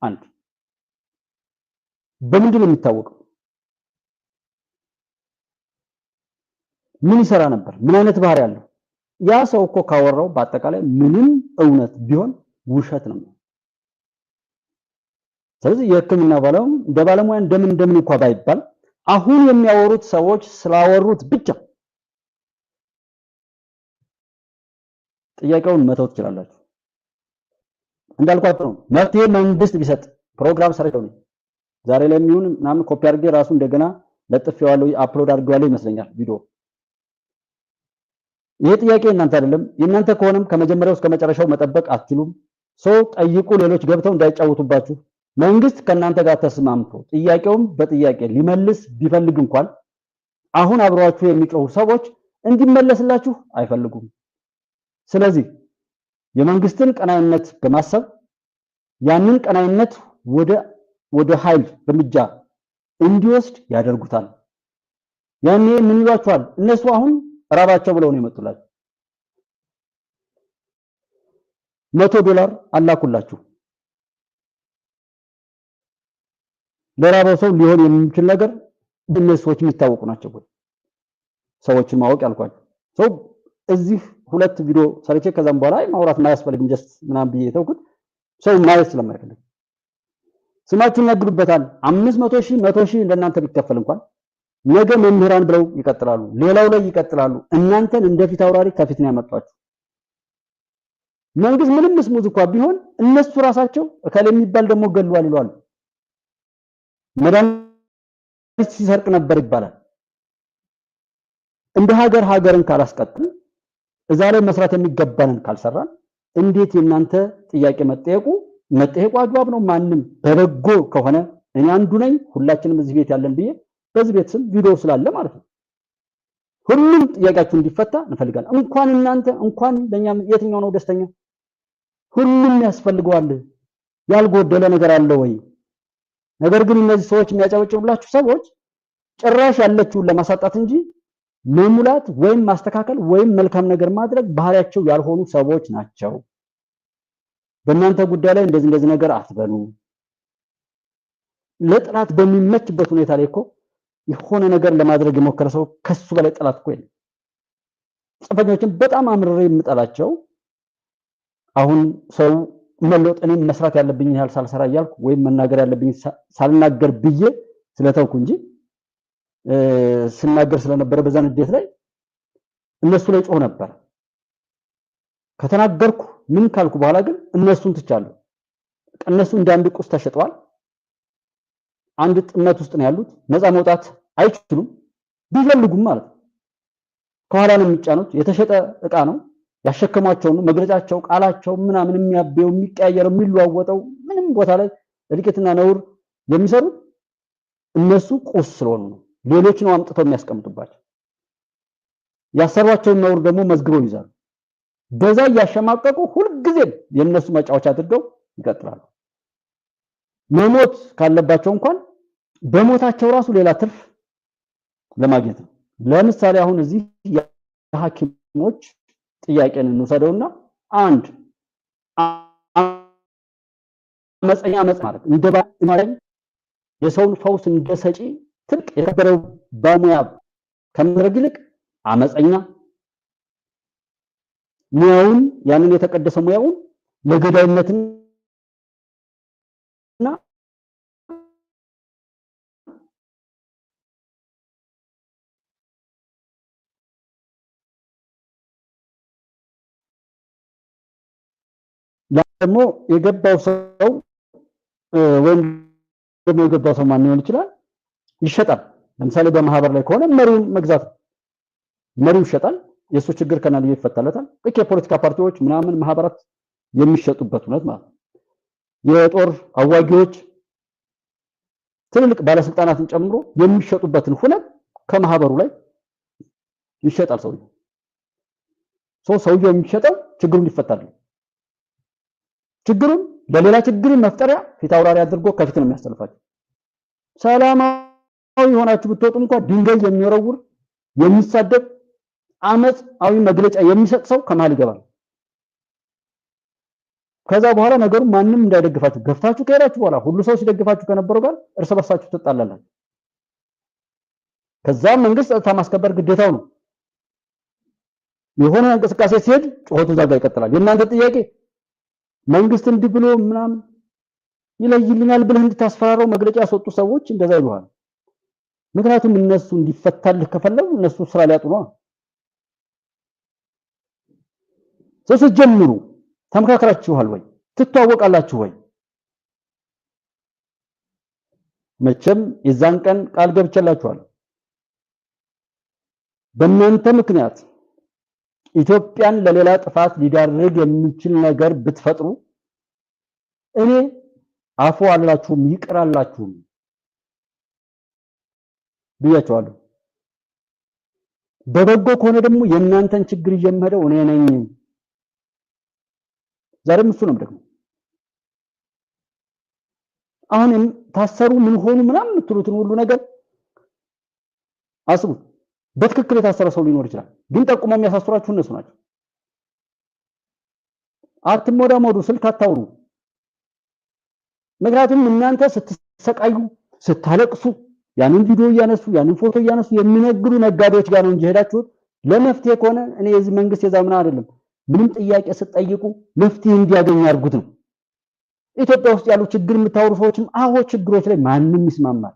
አንድ በምንድን ነው የሚታወቀው? ምን ይሰራ ነበር? ምን አይነት ባህሪ ያለው? ያ ሰው እኮ ካወራው በአጠቃላይ ምንም እውነት ቢሆን ውሸት ነው። ስለዚህ የህክምና ባለሙያ እንደ ባለሙያ እንደምን እንኳን ባይባል አሁን የሚያወሩት ሰዎች ስላወሩት ብቻ ጥያቄውን መተው ትችላላችሁ። እንዳልኳችሁ ነው። መፍትሄ መንግስት ቢሰጥ ፕሮግራም ሰርተው ነው ዛሬ ላይ የሚሆን ምናምን ኮፒ አድርጌ ራሱ እንደገና ለጥፌዋለሁ አፕሎድ አድርጌዋለሁ ይመስለኛል ቪዲዮ። ይሄ ጥያቄ እናንተ አይደለም። የእናንተ ከሆነም ከመጀመሪያው እስከ መጨረሻው መጠበቅ አትችሉም። ሰው ጠይቁ፣ ሌሎች ገብተው እንዳይጫወቱባችሁ። መንግስት ከእናንተ ጋር ተስማምቶ ጥያቄውን በጥያቄ ሊመልስ ቢፈልግ እንኳን አሁን አብረዋችሁ የሚጮሁ ሰዎች እንዲመለስላችሁ አይፈልጉም። ስለዚህ የመንግስትን ቀናይነት በማሰብ ያንን ቀናይነት ወደ ኃይል እርምጃ እንዲወስድ ያደርጉታል። ያኔ ምን ይሏቸዋል? እነሱ አሁን ራባቸው ብለው ነው የመጡላችሁ። $100 አላኩላችሁ። ለራበው ሰው ሊሆን የሚችል ነገር እነሱ ሰዎች የሚታወቁ ናቸው። ሰዎችን ማወቅ ያልኳቸው ሰው እዚህ 2 ቪዲዮ ሰርቼ ከዛም በኋላ ማውራት ማያስፈልግም ጀስት ምናምን ብዬ ተውኩት። ሰው ማየት ስለማይፈልግ ስማችሁን ያግዱበታል። 500,000 100,000 ለእናንተ ቢከፈል እንኳን ነገ መምህራን ብለው ይቀጥላሉ፣ ሌላው ላይ ይቀጥላሉ። እናንተን እንደፊት አውራሪ ከፊት ነው ያመጣችሁ። መንግስት ምንም ስሙዝ እንኳን ቢሆን እነሱ ራሳቸው እከለ የሚባል ደግሞ ገሏል ይሏል። መድኃኒት ሲሰርቅ ነበር ይባላል። እንደ ሀገርን ካላስቀጥል እዛ ላይ መስራት የሚገባንን ካልሰራን እንዴት የእናንተ ጥያቄ መጠየቁ አግባብ ነው? ማንም በበጎ ከሆነ እኔ አንዱ ነኝ፣ ሁላችንም እዚህ ቤት ያለን ብዬ በዚህ ቤት ስም ቪዲዮ ስላለ ማለት ነው ሁሉም ጥያቄያችሁ እንዲፈታ እንፈልጋለን። እንኳን እናንተ እንኳን ለኛ የትኛው ነው ደስተኛ? ሁሉም ያስፈልገዋል። ያልጎደለ ነገር አለ ወይ? ነገር ግን እነዚህ ሰዎች የሚያጨበጭቡላችሁ ሰዎች ጭራሽ ያለችውን ለማሳጣት እንጂ መሙላት ወይም ማስተካከል ወይም መልካም ነገር ማድረግ ባህሪያቸው ያልሆኑ ሰዎች ናቸው። በእናንተ ጉዳይ ላይ እንደዚህ ነገር አትበሉ። ለጥላት በሚመችበት ሁኔታ ላይ እኮ የሆነ ነገር ለማድረግ የሞከረ ሰው ከሱ በላይ ጥላት እኮ የለም። ጽንፈኞችን በጣም አምርሬ የምጠላቸው አሁን ሰው መለወጥ እኔም መስራት ያለብኝ ያህል ሳልሰራ እያልኩ ወይም መናገር ያለብኝ ሳልናገር ብዬ ስለተውኩ እንጂ ስናገር ስለነበረ በዛን ንዴት ላይ እነሱ ላይ ጮህ ነበር። ከተናገርኩ ምን ካልኩ በኋላ ግን እነሱን ትቻለሁ። እነሱ እንዳንድ ቁስ ተሸጠዋል። አንድ ጥመት ውስጥ ነው ያሉት። ነፃ መውጣት አይችሉም ቢፈልጉም ማለት ነው። ከኋላ ነው የሚጫኑት። የተሸጠ ዕቃ ነው ያሸከማቸው ነው። መግለጫቸው፣ ቃላቸው ምናምን የሚያበው የሚቀያየረው የሚለዋወጠው ምንም ቦታ ላይ እልቂትና ነውር የሚሰሩት እነሱ ቁስ ስለሆኑ ነው። ሌሎች ነው አምጥተው የሚያስቀምጡባቸው። ያሰሯቸውን ነውር ደግሞ መዝግበው ይዛሉ። በዛ ያሸማቀቁ ሁልጊዜም የነሱ መጫወቻ አድርገው ይቀጥላሉ። መሞት ካለባቸው እንኳን በሞታቸው ራሱ ሌላ ትርፍ ለማግኘት ነው። ለምሳሌ አሁን እዚህ የሐኪሞች ጥያቄን እንውሰደውና አንድ አመፀኛ ማለት እንደባይ የሰውን ፈውስ እንደሰጪ ትልቅ የከበረው ባሙያ ከመድረግ ይልቅ አመፀኛ ሙያውን ያንን የተቀደሰ ሙያውን ለገዳይነትና ደግሞ የገባው ሰው ወይም ደግሞ የገባው ሰው ማን ሊሆን ይችላል ይሸጣል። ለምሳሌ በማህበር ላይ ከሆነ መሪውን መግዛት መሪው ይሸጣል። የሱ ችግር ከናል ይፈታለታል። ልክ የፖለቲካ ፓርቲዎች ምናምን ማህበራት የሚሸጡበት ሁኔታ ማለት ነው። የጦር አዋጊዎች ትልልቅ ባለስልጣናትን ጨምሮ የሚሸጡበትን ሁኔታ ከማህበሩ ላይ ይሸጣል። ሰውየው የሚሸጠው ችግሩን ይፈታል። ችግሩን ለሌላ ችግር መፍጠሪያ ፊት አውራሪ አድርጎ ከፊት ነው የሚያስተላልፋቸው። ሰላማዊ ሆናችሁ ብትወጡ እንኳን ድንጋይ የሚወረውር የሚሳደብ አመፃዊ መግለጫ የሚሰጥ ሰው ከመሃል ይገባል። ከዛ በኋላ ነገሩ ማንም እንዳይደግፋችሁ ገፍታችሁ ከሄዳችሁ በኋላ ሁሉ ሰው ሲደግፋችሁ ከነበረው ጋር እርስ በርሳችሁ ትጣላላችሁ። ከዛ መንግስት ጸጥታ ማስከበር ግዴታው ነው። የሆነ እንቅስቃሴ ሲሄድ ጩኸቱ ዛጋ ይቀጥላል። የእናንተ ጥያቄ መንግስት እንዲህ ብሎ ምናምን ይለይልኛል ብለህ እንድታስፈራረው መግለጫ ያስወጡ ሰዎች እንደዛ ይሉሃል። ምክንያቱም እነሱ እንዲፈታልህ ከፈለጉ እነሱ ስራ ሊያጡ ነው። ስትጀምሩ ተመካከራችኋል ወይ? ትተዋወቃላችሁ ወይ? መቼም የዛን ቀን ቃል ገብቻላችኋለሁ። በእናንተ ምክንያት ኢትዮጵያን ለሌላ ጥፋት ሊዳርግ የሚችል ነገር ብትፈጥሩ እኔ አፉ አላችሁም ይቅራላችሁም ብያችኋለሁ። በበጎ ከሆነ ደግሞ የእናንተን ችግር እየመደው እኔ ነኝ። ዛሬም እሱ ነው ደግሞ አሁንም ታሰሩ ምን ሆኑ ምናምን የምትሉትን ሁሉ ነገር አስቡ። በትክክል የታሰረ ሰው ሊኖር ይችላል፣ ግን ጠቁመው የሚያሳስሯችሁ እነሱ ናቸው። አትሞዳሞዱ፣ ስልክ አታውሩ። ምክንያቱም እናንተ ስትሰቃዩ ስታለቅሱ ያንን ቪዲዮ እያነሱ ያንን ፎቶ እያነሱ የሚነግሩ ነጋዴዎች ጋር ነው እንጂ ሄዳችሁት ለመፍትሄ ከሆነ እኔ የዚህ መንግስት የዛምና አይደለም። ምንም ጥያቄ ስትጠይቁ መፍትሄ እንዲያገኝ አድርጉት ነው። ኢትዮጵያ ውስጥ ያሉ ችግር የምታወሩ ሰዎችም አዎ ችግሮች ላይ ማንም ይስማማል።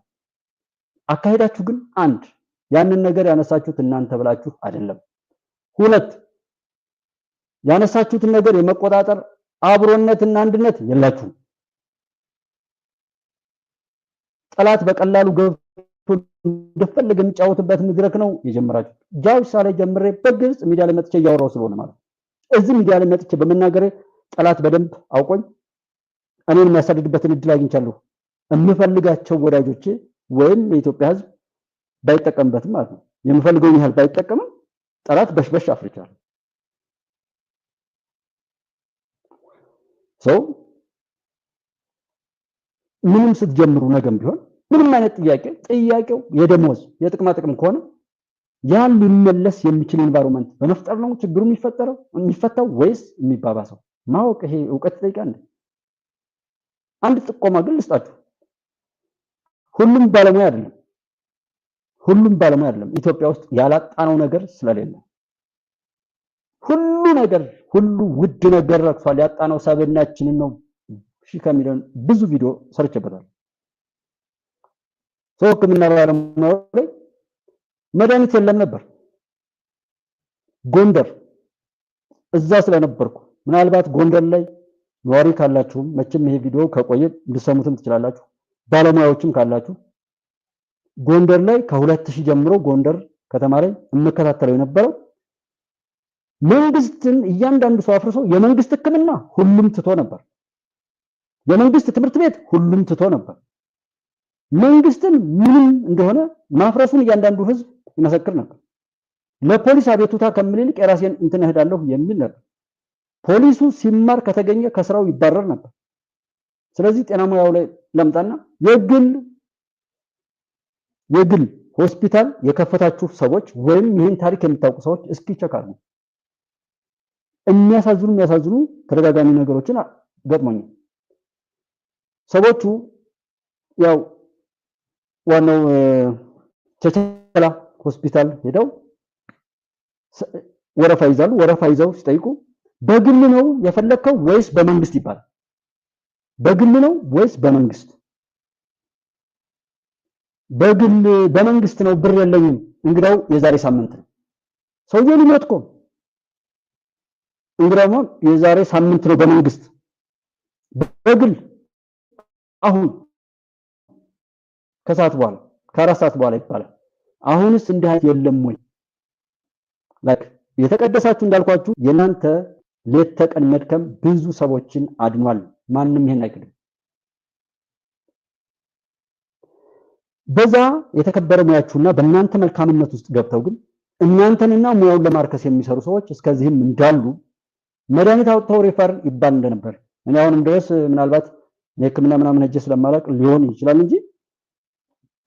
አካሄዳችሁ ግን አንድ ያንን ነገር ያነሳችሁት እናንተ ብላችሁ አይደለም። ሁለት ያነሳችሁትን ነገር የመቆጣጠር አብሮነትና አንድነት የላችሁም። ጠላት በቀላሉ ገብቶ እንደፈለገ የሚጫወትበት መድረክ ነው የጀመራችሁ። ጃውሳ ላይ ጀምሬ በግልጽ ሚዲያ ላይ መጥቼ እያወራሁ ስለሆነ ማለት እዚህ ሚዲያ ላይ መጥቼ በመናገሬ ጠላት በደንብ አውቆኝ እኔን የሚያሳድድበትን እድል አግኝቻለሁ። የምፈልጋቸው ወዳጆቼ ወይም የኢትዮጵያ ሕዝብ ባይጠቀምበትም ማለት ነው የምፈልገውን ያህል ባይጠቀምም ጠላት በሽበሽ አፍርቻለሁ። ሰው ምንም ስትጀምሩ ነገም ቢሆን ምንም አይነት ጥያቄው የደሞዝ የጥቅማ ጥቅም ከሆነ ያን ሊመለስ የሚችል ኢንቫይሮንመንት በመፍጠር ነው ችግሩ የሚፈታው ወይስ የሚባባሰው? ማወቅ ይሄ ዕውቀት ይጠይቃል። አንድ ጥቆማ ግን ልስጣችሁ። ሁሉም ባለሙያ አይደለም ኢትዮጵያ ውስጥ ያላጣነው ነገር ስለሌለ ሁሉ ውድ ነገር ረክሷል። ያጣነው ሰብዕናችንን ነው። ከሚለን ብዙ ቪዲዮ ሰርቼበታል። ሰው ሕክምና ባለሙያ ላይ መድኃኒት የለም ነበር። ጎንደር እዛ ስለነበርኩ ምናልባት ጎንደር ላይ ነዋሪ ካላችሁ መቼም ይሄ ቪዲዮ ከቆየ እንድሰሙትም ትችላላችሁ። ባለሙያዎችም ካላችሁ ጎንደር ላይ ከ2000 ጀምሮ ጎንደር ከተማ ላይ እንከታተለው የነበረው መንግስትን እያንዳንዱ ሰው አፍርሶ የመንግስት ሕክምና ሁሉም ትቶ ነበር። የመንግስት ትምህርት ቤት ሁሉም ትቶ ነበር። መንግስትን ምንም እንደሆነ ማፍረሱን እያንዳንዱ ህዝብ ይመሰክር ነበር። ለፖሊስ አቤቱታ ከምልልቅ የራሴን እንትን እሄዳለሁ የሚል ነበር። ፖሊሱ ሲማር ከተገኘ ከስራው ይባረር ነበር። ስለዚህ ጤና ሙያው ላይ ለምጣና የግል ሆስፒታል የከፈታችሁ ሰዎች ወይም ይህን ታሪክ የምታውቁ ሰዎች እስኪ ቸክ አድርጉ። የሚያሳዝኑ ተደጋጋሚ ነገሮችን ገጥሞኛል። ሰዎቹ ያው ዋናው ቸቸላ ሆስፒታል ሄደው ወረፋ ይዛሉ። ወረፋ ይዘው ሲጠይቁ በግል ነው የፈለከው ወይስ በመንግስት ይባላል። በግል ነው ወይስ በመንግስት? በግል በመንግስት ነው ብር የለኝም። እንግዳው የዛሬ ሳምንት ነው ሰውየው ሊሞት እኮ እንግዳው የዛሬ ሳምንት ነው በመንግስት በግል አሁን ከሰዓት በኋላ ከአራት ሰዓት በኋላ ይባላል። አሁንስ እንዲህ አይነት የለም ወይ? ላይክ የተቀደሳችሁ እንዳልኳችሁ የናንተ ሌት ተቀን መድከም ብዙ ሰዎችን አድኗል። ማንም ይሄን አይክድም። በዛ የተከበረ ሙያችሁና በእናንተ መልካምነት ውስጥ ገብተው ግን እናንተንና ሙያውን ለማርከስ የሚሰሩ ሰዎች እስከዚህም እንዳሉ መድኃኒት አውጥተው ሪፈር ይባል እንደነበር እኔ አሁንም ድረስ ምናልባት የሕክምና ምናምን ሄጄ ስለማላቅ ሊሆን ይችላል እንጂ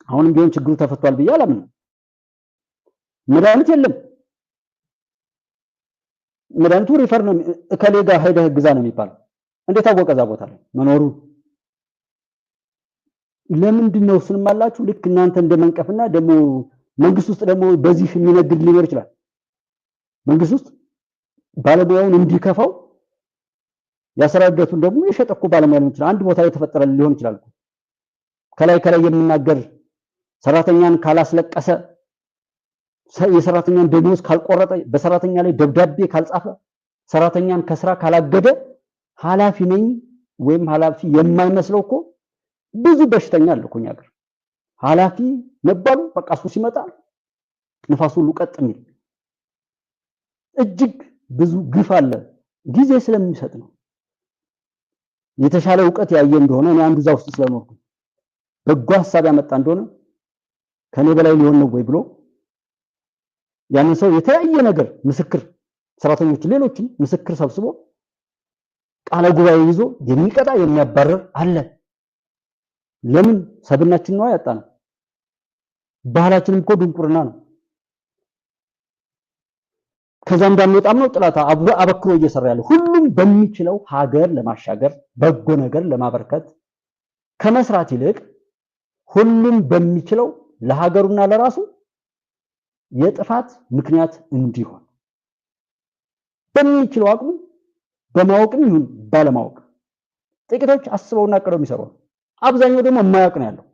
አሁንም ቢሆን ችግሩ ተፈቷል ብዬ አላምንም። መድኃኒት የለም። መድኃኒቱ ሪፈር ነው እከሌ ጋር ሄደህ ግዛ ነው የሚባለው። እንዴት አወቀ እዛ ቦታ ላይ መኖሩ? ለምንድን ነው እሱንም አላችሁ? ልክ እናንተ እንደመንቀፍና ደግሞ መንግስት ውስጥ ደግሞ በዚህ የሚነግድ ሊኖር ይችላል። መንግስት ውስጥ ባለሙያውን እንዲከፋው ያሰራደቱን ደግሞ የሸጠኩ ባለሙያ ሊሆን ይችላል። አንድ ቦታ ላይ ተፈጠረ ሊሆን ይችላል። ከላይ የምናገር ሰራተኛን ካላስለቀሰ፣ የሰራተኛን ደሞዝ ካልቆረጠ፣ በሰራተኛ ላይ ደብዳቤ ካልጻፈ፣ ሰራተኛን ከስራ ካላገደ ኃላፊ ነኝ ወይም ኃላፊ የማይመስለው እኮ ብዙ በሽተኛ አለ እኮ እኛ ሀገር። ኃላፊ መባሉ በቃ እሱ ሲመጣ ንፋሱ ሁሉ ቀጥ የሚል እጅግ ብዙ ግፍ አለ። ጊዜ ስለሚሰጥ ነው። የተሻለ ዕውቀት ያየ እንደሆነ እኔ አንዱ እዛ ውስጥ ስለኖርኩ በጎ ሐሳብ ያመጣ እንደሆነ ከኔ በላይ ሊሆን ነው ወይ ብሎ ያንን ሰው የተለያየ ነገር ምስክር ሰራተኞች ሌሎችም ምስክር ሰብስቦ ቃለ ጉባኤ ይዞ የሚቀጣ የሚያባረር አለ። ለምን? ሰብናችን ነው ያጣነው። ባህላችንም እኮ ድንቁርና ነው። ከዛ እንዳንወጣም ነው ጥላታ አበክሮ እየሰራ ያለው። ሁሉም በሚችለው ሀገር ለማሻገር በጎ ነገር ለማበርከት ከመስራት ይልቅ ሁሉም በሚችለው ለሀገሩና ለራሱ የጥፋት ምክንያት እንዲሆን በሚችለው አቅሙ በማወቅም ይሁን ባለማወቅ ጥቂቶች አስበውና አቅደው የሚሰሩ፣ አብዛኛው ደግሞ የማያውቅ ነው ያለው።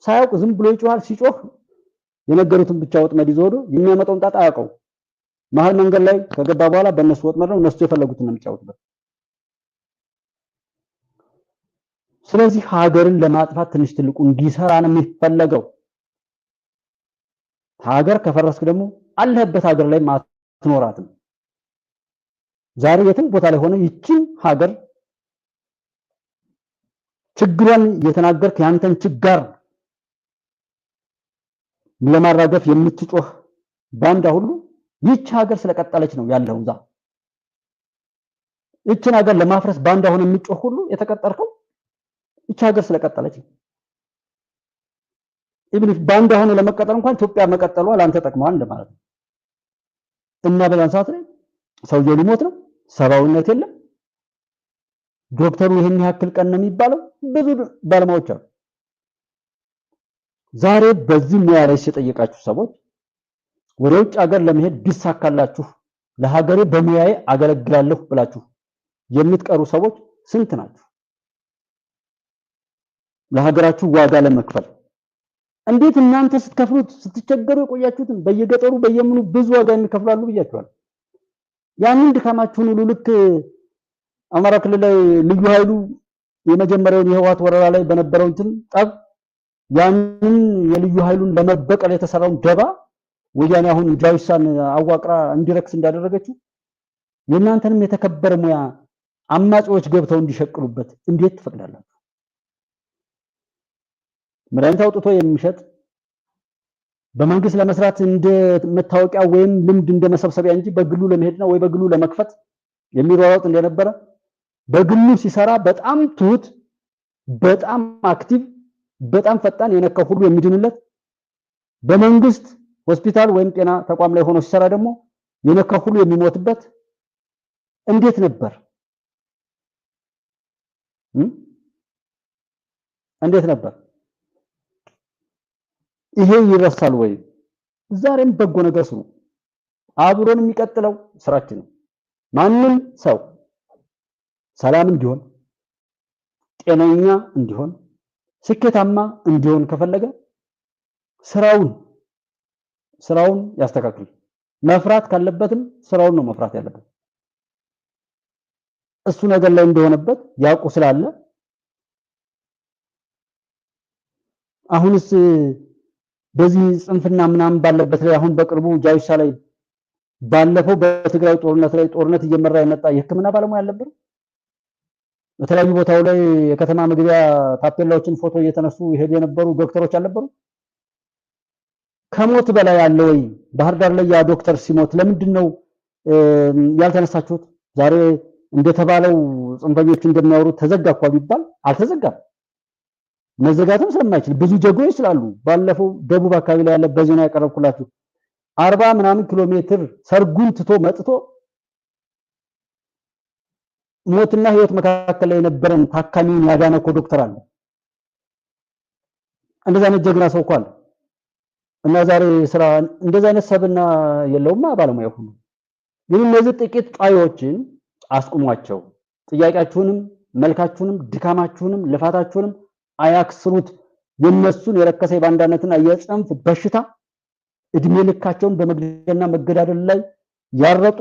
ሳያውቅ ዝም ብሎ ይጮሃል። ሲጮህ የነገሩትን ብቻ ወጥመድ ይዞ የሚያመጣውን ጣጣ አያውቀው። መሀል መንገድ ላይ ከገባ በኋላ በእነሱ ወጥመድ ነው እነሱ የፈለጉትን ነው የሚጫወቱበት። ስለዚህ ሀገርን ለማጥፋት ትንሽ ትልቁ እንዲሰራ ነው የሚፈለገው። ሀገር ከፈረስክ ደግሞ አለህበት ሀገር ላይ ማትኖራትም። ዛሬ የትም ቦታ ላይ ሆነ ይቺን ሀገር ችግሯን እየተናገርክ ያንተን ችጋር ለማራገፍ የምትጮህ ባንዳ ሁሉ ይቺ ሀገር ስለቀጠለች ነው ያለው። ዛ ይቺን ሀገር ለማፍረስ ባንዳ ሆነ የሚጮህ ሁሉ የተቀጠርከው ይቺ ሀገር ስለቀጠለች ነው። ኢብን ባንዳ ሆነ ለመቀጠል እንኳን ኢትዮጵያ መቀጠሏ ላንተ ጠቅመዋል እንደማለት ነው። እና በዛን ሰዓት ላይ ሰውየው ሊሞት ነው፣ ሰብአዊነት የለም። ዶክተሩ ይሄን ያክል ቀን ነው የሚባለው። ብዙ ባለሙያዎች አሉ። ዛሬ በዚህ ሙያ ላይ ሲጠይቃችሁ ሰዎች ወደ ውጭ ሀገር ለመሄድ ቢሳካላችሁ ለሀገሬ በሙያዬ አገለግላለሁ ብላችሁ የምትቀሩ ሰዎች ስንት ናችሁ? ለሀገራችሁ ዋጋ ለመክፈል እንዴት እናንተ ስትከፍሉት ስትቸገሩ የቆያችሁትን በየገጠሩ በየምኑ ብዙ ዋጋ የሚከፍላሉ ብያችኋል። ያንን ድካማችሁን ሁሉ ልክ አማራ ክልል ላይ ልዩ ኃይሉ የመጀመሪያውን የህወሓት ወረራ ላይ በነበረው እንትን ጠብ ያንን የልዩ ኃይሉን ለመበቀል የተሰራውን ደባ ወያኔ አሁን ጃዊሳን አዋቅራ እንዲረክስ እንዳደረገችው የእናንተንም የተከበረ ሙያ አማጺዎች ገብተው እንዲሸቅሉበት እንዴት ትፈቅዳላችሁ? መድኃኒት አውጥቶ የሚሸጥ በመንግስት ለመስራት እንደ መታወቂያ ወይም ልምድ እንደ መሰብሰቢያ እንጂ በግሉ ለመሄድና ወይ በግሉ ለመክፈት የሚሯሯጥ እንደነበረ በግሉ ሲሰራ በጣም ትሁት፣ በጣም አክቲቭ፣ በጣም ፈጣን የነካው ሁሉ የሚድንለት በመንግስት ሆስፒታል ወይም ጤና ተቋም ላይ ሆኖ ሲሰራ ደግሞ የነካው ሁሉ የሚሞትበት እንዴት ነበር? እንዴት ነበር? ይሄ ይረሳል ወይ? ዛሬም በጎ ነገር ስሩ። አብሮን የሚቀጥለው ስራችን ነው። ማንም ሰው ሰላም እንዲሆን፣ ጤነኛ እንዲሆን፣ ስኬታማ እንዲሆን ከፈለገ ስራውን ያስተካክል። መፍራት ካለበትም ስራውን ነው መፍራት ያለበት። እሱ ነገር ላይ እንደሆነበት ያውቁ ስላለ አሁንስ በዚህ ጽንፍና ምናምን ባለበት ላይ አሁን በቅርቡ ጃይሻ ላይ ባለፈው በትግራይ ጦርነት እየመራ የመጣ የሕክምና ባለሙያ አልነበር? በተለያዩ ቦታው ላይ የከተማ መግቢያ ታፔላዎችን ፎቶ እየተነሱ ይሄዱ የነበሩ ዶክተሮች አልነበሩ? ከሞት በላይ አለ ወይ? ባህር ዳር ላይ ያ ዶክተር ሲሞት ለምንድን ነው ያልተነሳችሁት? ዛሬ እንደተባለው ጽንፈኞች እንደሚያወሩት ተዘጋ እኮ ቢባል አልተዘጋም። መዘጋትም ስለማይችል ብዙ ጀግኖች ስላሉ ባለፈው ደቡብ አካባቢ ላይ ያለ በዜና ያቀረብኩላችሁ 40 ምናምን ኪሎ ሜትር ሰርጉን ትቶ መጥቶ ሞትና ህይወት መካከል ላይ የነበረን ታካሚውን ያዳነ እኮ ዶክተር አለ። እንደዛ አይነት ጀግና ሰው እኮ አለ። እና ዛሬ ስራ እንደዛ አይነት ሰብና የለውማ ባለሙያ ሁሉ። ግን እነዚህ ጥቂት ጣዮችን አስቁሟቸው። ጥያቄያችሁንም መልካችሁንም ድካማችሁንም ልፋታችሁንም አያክስሩት። የነሱን የረከሰ ባንዳነትና የጽንፍ በሽታ እድሜ ልካቸውን በመግደልና መገዳደል ላይ ያረጡ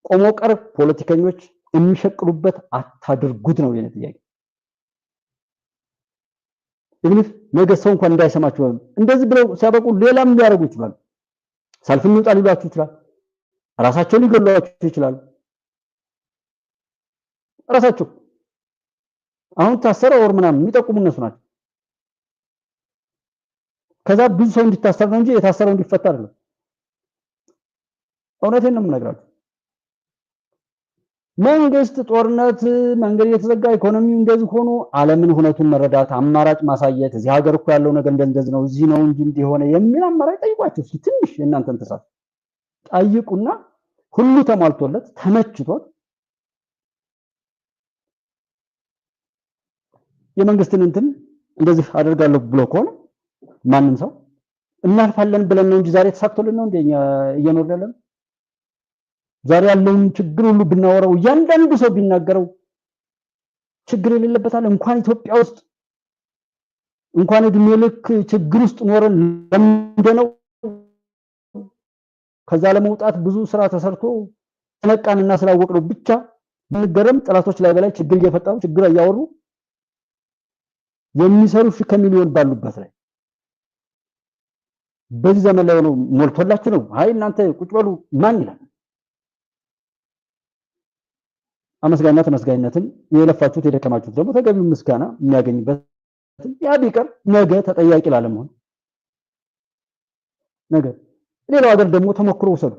ቆሞ ቀር ፖለቲከኞች የሚሸቅሉበት አታድርጉት ነው የኔ ጥያቄ። እንግዲህ ነገ ሰው እንኳን እንዳይሰማችሁ እንደዚህ ብለው ሲያበቁ ሌላም ሊያደርጉ ይችላሉ። ሰልፍ እንውጣ ሊሏችሁ ይችላል። ራሳቸውን ሊገሏችሁ ይችላሉ። ራሳቸው አሁን ታሰረ ወር ምናምን የሚጠቁሙ እነሱ ናቸው። ከዛ ብዙ ሰው እንዲታሰር ነው እንጂ የታሰረው እንዲፈታ አይደለም። እውነቴን ነው የምነግራችሁ። መንግስት ጦርነት መንገድ የተዘጋ ኢኮኖሚው እንደዚህ ሆኖ ዓለምን ሁነቱን መረዳት አማራጭ ማሳየት እዚህ ሀገር እኮ ያለው ነገር እንደዚህ ነው እዚህ ነው እንጂ እንዲሆነ የሚል አማራጭ ጠይቋቸው። እስኪ ትንሽ እናንተን ተሳት ጠይቁና ሁሉ ተሟልቶለት ተመችቶት የመንግስትን እንትን እንደዚህ አደርጋለሁ ብሎ ከሆነ ማንም ሰው እናልፋለን ብለን ነው እንጂ ዛሬ ተሳክቶልን ነው እንደኛ እየኖርን ያለን። ዛሬ ያለውን ችግር ሁሉ ብናወራው እያንዳንዱ ሰው ቢናገረው ችግር የሌለበታል። እንኳን ኢትዮጵያ ውስጥ እንኳን እድሜ ልክ ችግር ውስጥ ኖረን ለምንድነው ከዛ ለመውጣት ብዙ ስራ ተሰርቶ ተነቃንና ስላወቅነው ብቻ ብንገረም ጠላቶች ላይ በላይ ችግር እየፈጠሩ ችግር እያወሩ የሚሰሩ ከሚሊዮን ባሉበት ላይ በዚህ ዘመን ላይ ነው ሞልቶላችሁ ነው። አይ እናንተ ቁጭ በሉ ማን ይላል? አመስጋኝና ተመስጋኝነትን የለፋችሁት የደከማችሁት ደግሞ ተገቢው ምስጋና የሚያገኝበት ያ ቢቀር ነገ ተጠያቂ ላለመሆን ነገ ሌላው ሀገር ደግሞ ተሞክሮ ወሰዱ።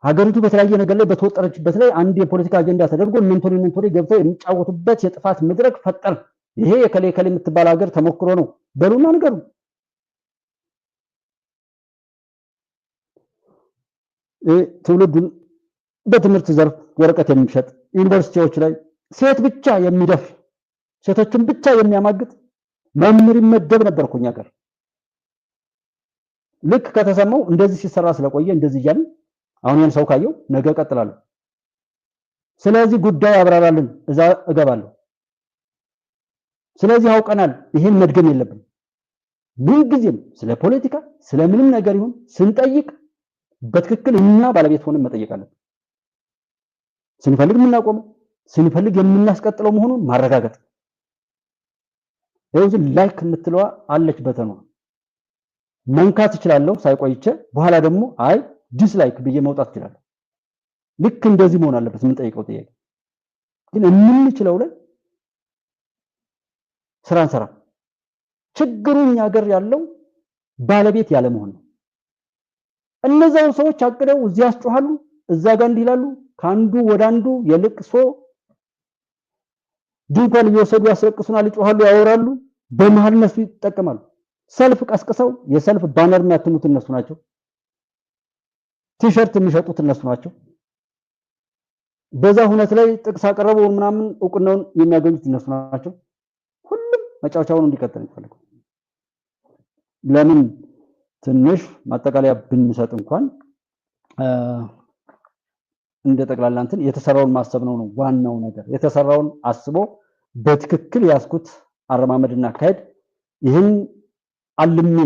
ሀገሪቱ በተለያየ ነገር ላይ በተወጠረችበት ላይ አንድ የፖለቲካ አጀንዳ ተደርጎ መንቶሪ ገብተው የሚጫወቱበት የጥፋት መድረክ ፈጠር። ይሄ የከሌ የምትባል ሀገር ተሞክሮ ነው በሉና ንገሩ። ትውልዱን በትምህርት ዘርፍ ወረቀት የሚሸጥ ዩኒቨርሲቲዎች ላይ ሴት ብቻ የሚደፍ ሴቶችን ብቻ የሚያማግጥ መምህር ይመደብ ነበርኩ እኛ ጋር። ልክ ከተሰማው እንደዚህ ሲሰራ ስለቆየ እንደዚህ እያልን አሁን ያን ሰው ካየው ነገ እቀጥላለሁ። ስለዚህ ጉዳይ አብራራልን እዛ እገባለሁ። ስለዚህ አውቀናል። ይሄን መድገም የለብንም። ምን ጊዜም ስለ ፖለቲካ ስለምንም ነገር ይሁን ስንጠይቅ በትክክል እኛ ባለቤት ሆነን መጠየቅ አለብን። ስንፈልግ የምናቆመው ስንፈልግ የምናስቀጥለው መሆኑን ማረጋገጥ። ይኸው ላይክ የምትለዋ አለች በተኗ መንካት እችላለሁ ሳይቆይቼ በኋላ ደግሞ አይ ዲስላይክ ብዬ መውጣት እችላለሁ። ልክ እንደዚህ መሆን አለበት የምንጠይቀው ጥያቄ። ግን የምንችለው ላይ ስራ እንሰራ። ችግሩ እኛ ሀገር ያለው ባለቤት ያለ መሆን ነው። እነዛው ሰዎች አቅደው እዚህ ያስጮሃሉ፣ እዛ ጋር እንዲህ ይላሉ። ካንዱ ወደ አንዱ የልቅሶ ድንኳን እየወሰዱ ያስለቅሱናል፣ ይጮሃሉ፣ ያወራሉ። በመሃል እነሱ ይጠቀማሉ። ሰልፍ ቀስቅሰው የሰልፍ ባነር የሚያትሙት እነሱ ናቸው። ቲሸርት የሚሸጡት እነሱ ናቸው። በዛ ሁነት ላይ ጥቅስ አቀረበው ምናምን እውቅናውን የሚያገኙት እነሱ ናቸው። ሁሉም መጫወቻውን እንዲቀጥል ይፈልጋል። ለምን ትንሽ ማጠቃለያ ብንሰጥ እንኳን እንደ ጠቅላላ እንትን የተሰራውን ማሰብ ነው ዋናው ነገር። የተሰራውን አስቦ በትክክል ያስኩት አረማመድና አካሄድ ይህን አልሜ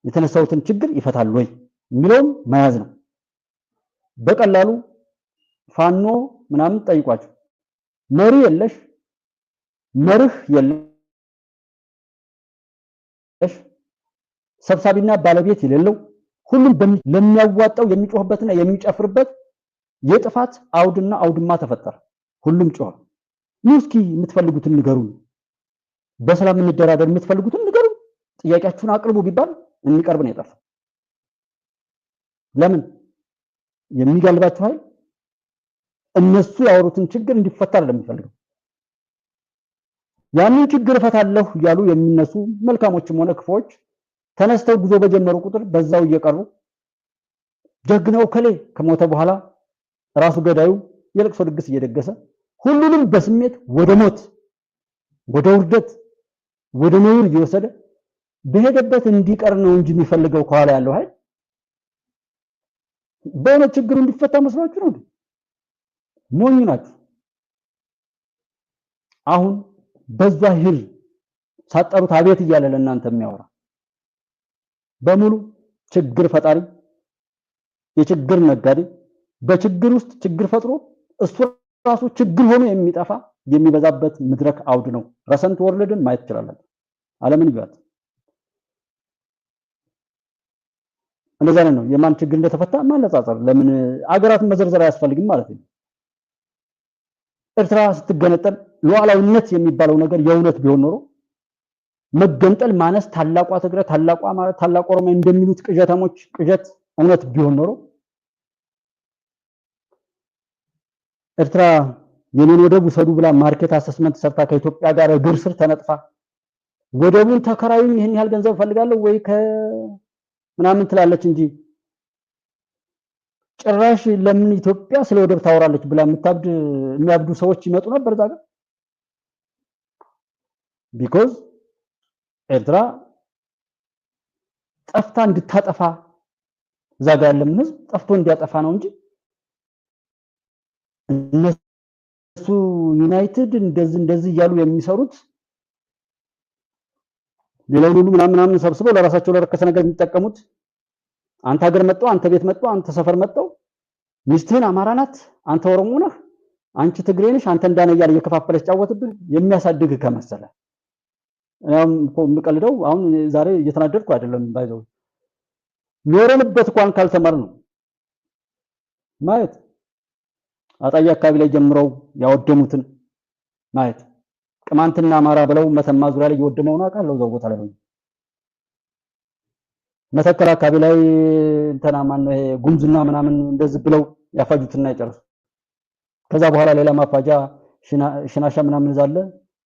የተነሳውትን ችግር ይፈታል ወይ የሚለውን መያዝ ነው። በቀላሉ ፋኖ ምናምን ጠይቋቸው መሪ የለሽ መርህ የለሽ ሰብሳቢና ባለቤት የሌለው ሁሉም ለሚያዋጣው የሚጮህበትና የሚጨፍርበት የጥፋት አውድና አውድማ ተፈጠረ። ሁሉም ጮኸ። እስኪ የምትፈልጉትን ንገሩን፣ በሰላም እንደራደር፣ የምትፈልጉትን ንገሩን፣ ጥያቄያችሁን አቅርቡ ቢባል የሚቀርብ ነው የጠፋው። ለምን? የሚጋልባቸው ኃይል እነሱ ያወሩትን ችግር እንዲፈታ ለሚፈልገው ያንን ችግር እፈታለሁ ያሉ የሚነሱ መልካሞችም ሆነ ክፎች ተነስተው ጉዞ በጀመሩ ቁጥር በዛው እየቀሩ ጀግናው ከሌ ከሞተ በኋላ ራሱ ገዳዩ የለቅሶ ድግስ እየደገሰ ሁሉንም በስሜት ወደ ሞት፣ ወደ ውርደት፣ ወደ ነውር እየወሰደ በሄደበት እንዲቀር ነው እንጂ የሚፈልገው ከኋላ ያለው ኃይል በእውነት ችግሩ እንዲፈታ መስሏችሁ ነው? ሞኝ ናችሁ። አሁን በዛ ህል ሳጠሩት አቤት እያለ ለእናንተ የሚያወራ በሙሉ ችግር ፈጣሪ፣ የችግር ነጋዴ፣ በችግር ውስጥ ችግር ፈጥሮ እሱ ራሱ ችግር ሆኖ የሚጠፋ የሚበዛበት መድረክ አውድ ነው። ረሰንት ወርልድን ማየት ትችላላችሁ። ዓለምን ይያት እንደዛ ነው። የማን ችግር እንደተፈታ ማነጻጸር ለምን አገራትን መዘርዘር አያስፈልግም ማለት ነው። ኤርትራ ስትገነጠል ሉዓላዊነት የሚባለው ነገር የእውነት ቢሆን ኖሮ መገንጠል ማነስ ታላቋ ትግራይ ታላቋ ማለት ታላቋ ኦሮሚያ እንደሚሉት ቅዠታሞች ቅዠት እውነት ቢሆን ኖሮ ኤርትራ የኔን ወደብ ውሰዱ ብላ ማርኬት አሰስመንት ሰርታ ከኢትዮጵያ ጋር እግር ስር ተነጥፋ ወደቡን ተከራዩኝ ይሄን ያህል ገንዘብ ፈልጋለሁ ወይ ምናምን ትላለች እንጂ ጭራሽ ለምን ኢትዮጵያ ስለ ወደብ ታወራለች ብላ የሚያብዱ ሰዎች ይመጡ ነበር ዛጋ ቢኮዝ ኤርትራ ጠፍታ እንድታጠፋ ዛጋ ያለም ህዝብ ጠፍቶ እንዲያጠፋ ነው እንጂ እነሱ ዩናይትድ እንደዚህ ያሉ የሚሰሩት ሌላው ሁሉ ምናምን ሰብስበው ለራሳቸው ለረከሰ ነገር የሚጠቀሙት አንተ ሀገር መጣው፣ አንተ ቤት መጣው፣ አንተ ሰፈር መጣው፣ ሚስትህን አማራ ናት፣ አንተ ኦሮሞ ነህ፣ አንቺ ትግሬ ነሽ፣ አንተ እንዳነ እያለ እየከፋፈለች ጫወትብህ የሚያሳድግ ከመሰለ የምቀልደው አሁን ዛሬ እየተናደድኩ አይደለም ባይዘው ኖረንበት እንኳን ካልተማር ነው ማየት አጣያ አካባቢ ላይ ጀምረው ያወደሙትን ማየት ቅማንትና አማራ ብለው መተማ ዙሪያ ላይ እየወደመው ነው አቃለው ዘው ቦታ ላይ ነው መተከል አካባቢ ላይ እንተና ማን ነው ይሄ ጉምዝና ምናምን እንደዚህ ብለው ያፋጁትና ይጨርሱ ከዛ በኋላ ሌላ ማፋጃ ሽናሻ ምናምን ዛለ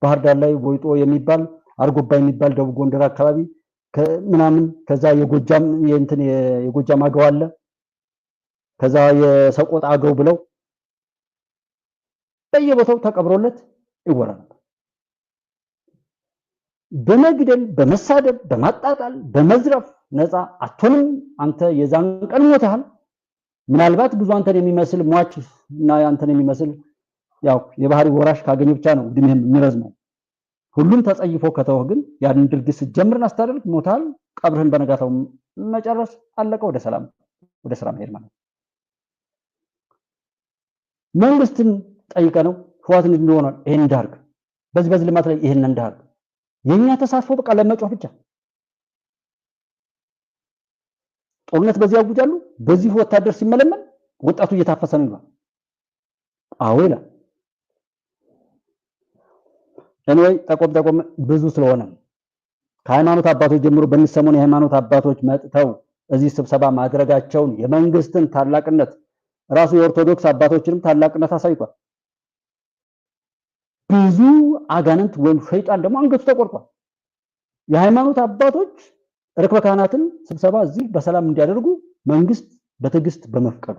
ባህር ዳር ላይ ቦይጦ የሚባል አርጎባ የሚባል ደቡብ ጎንደር አካባቢ ምናምን ከዛ የጎጃም የጎጃም አገው አለ ከዛ የሰቆጣ አገው ብለው በየቦታው ተቀብሮለት ይወራል። በመግደል በመሳደብ በማጣጣል በመዝረፍ ነፃ አትሆንም። አንተ የዛን ቀን ሞተሃል። ምናልባት ብዙ አንተን የሚመስል ሟች እና አንተን የሚመስል ያው የባህሪ ወራሽ ካገኘ ብቻ ነው እድሜህም የሚረዝመው። ሁሉም ተጸይፎ ከተወህ ግን ያን ድርጊት ጀምርን አስተዳደር ሞታል። ቀብርህን በነጋታው መጨረስ አለቀ። ወደ ስራ መሄድ ማለት መንግስትን ጠይቀ ነው ህዋትን እንደሆነ ይሄን እንዳርግ በዚህ ልማት ላይ ይሄን እንዳርግ የኛ ተሳትፎ በቃ ለመጮህ ብቻ ጦርነት በዚህ ያውጃሉ። በዚህ ወታደር ሲመለመል ወጣቱ እየታፈሰ ነው። አወላ አንወይ ተቆም ብዙ ስለሆነ ከሃይማኖት አባቶች ጀምሮ በሚሰሙን የሃይማኖት አባቶች መጥተው እዚህ ስብሰባ ማድረጋቸውን የመንግስትን ታላቅነት ራሱ የኦርቶዶክስ አባቶችንም ታላቅነት አሳይቷል። ብዙ አጋንንት ወይም ሸይጣን ደግሞ አንገቱ ተቆርጧል። የሃይማኖት አባቶች ርክበ ካህናትን ስብሰባ እዚህ በሰላም እንዲያደርጉ መንግስት በትዕግስት በመፍቀዱ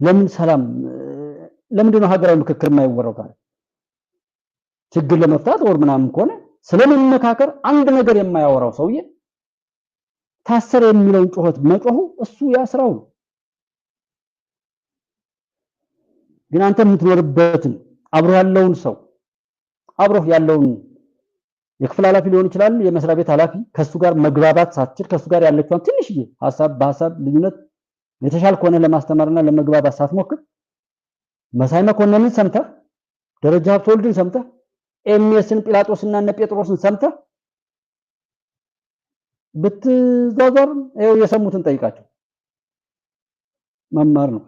ለምን ሰላም ለምንድነው ሀገራዊ ምክክር የማይወራው ታዲያ? ችግር ለመፍታት ወር ምናምን ከሆነ ስለመመካከር አንድ ነገር የማያወራው ሰውዬ ታሰረ የሚለውን ጩኸት መጮሁ እሱ ያስራው ነው። ግን አንተ የምትኖርበትን አብሮ ያለውን ሰው አብሮ ያለውን የክፍል ኃላፊ ሊሆን ይችላል፣ የመስሪያ ቤት ኃላፊ ከሱ ጋር መግባባት ሳትችል ከሱ ጋር ያለችውን ትንሽዬ በሐሳብ ልዩነት የተሻለ ከሆነ ለማስተማርና ለመግባባት ሳትሞክር መሳይ መኮንንን ሰምተህ ደረጃ ሀብተወልድን ሰምተህ ኤምኤስን ጲላጦስና እነ ጴጥሮስን ሰምተህ ብትዟዟር ይኸው የሰሙትን ጠይቃቸው መማር ነው።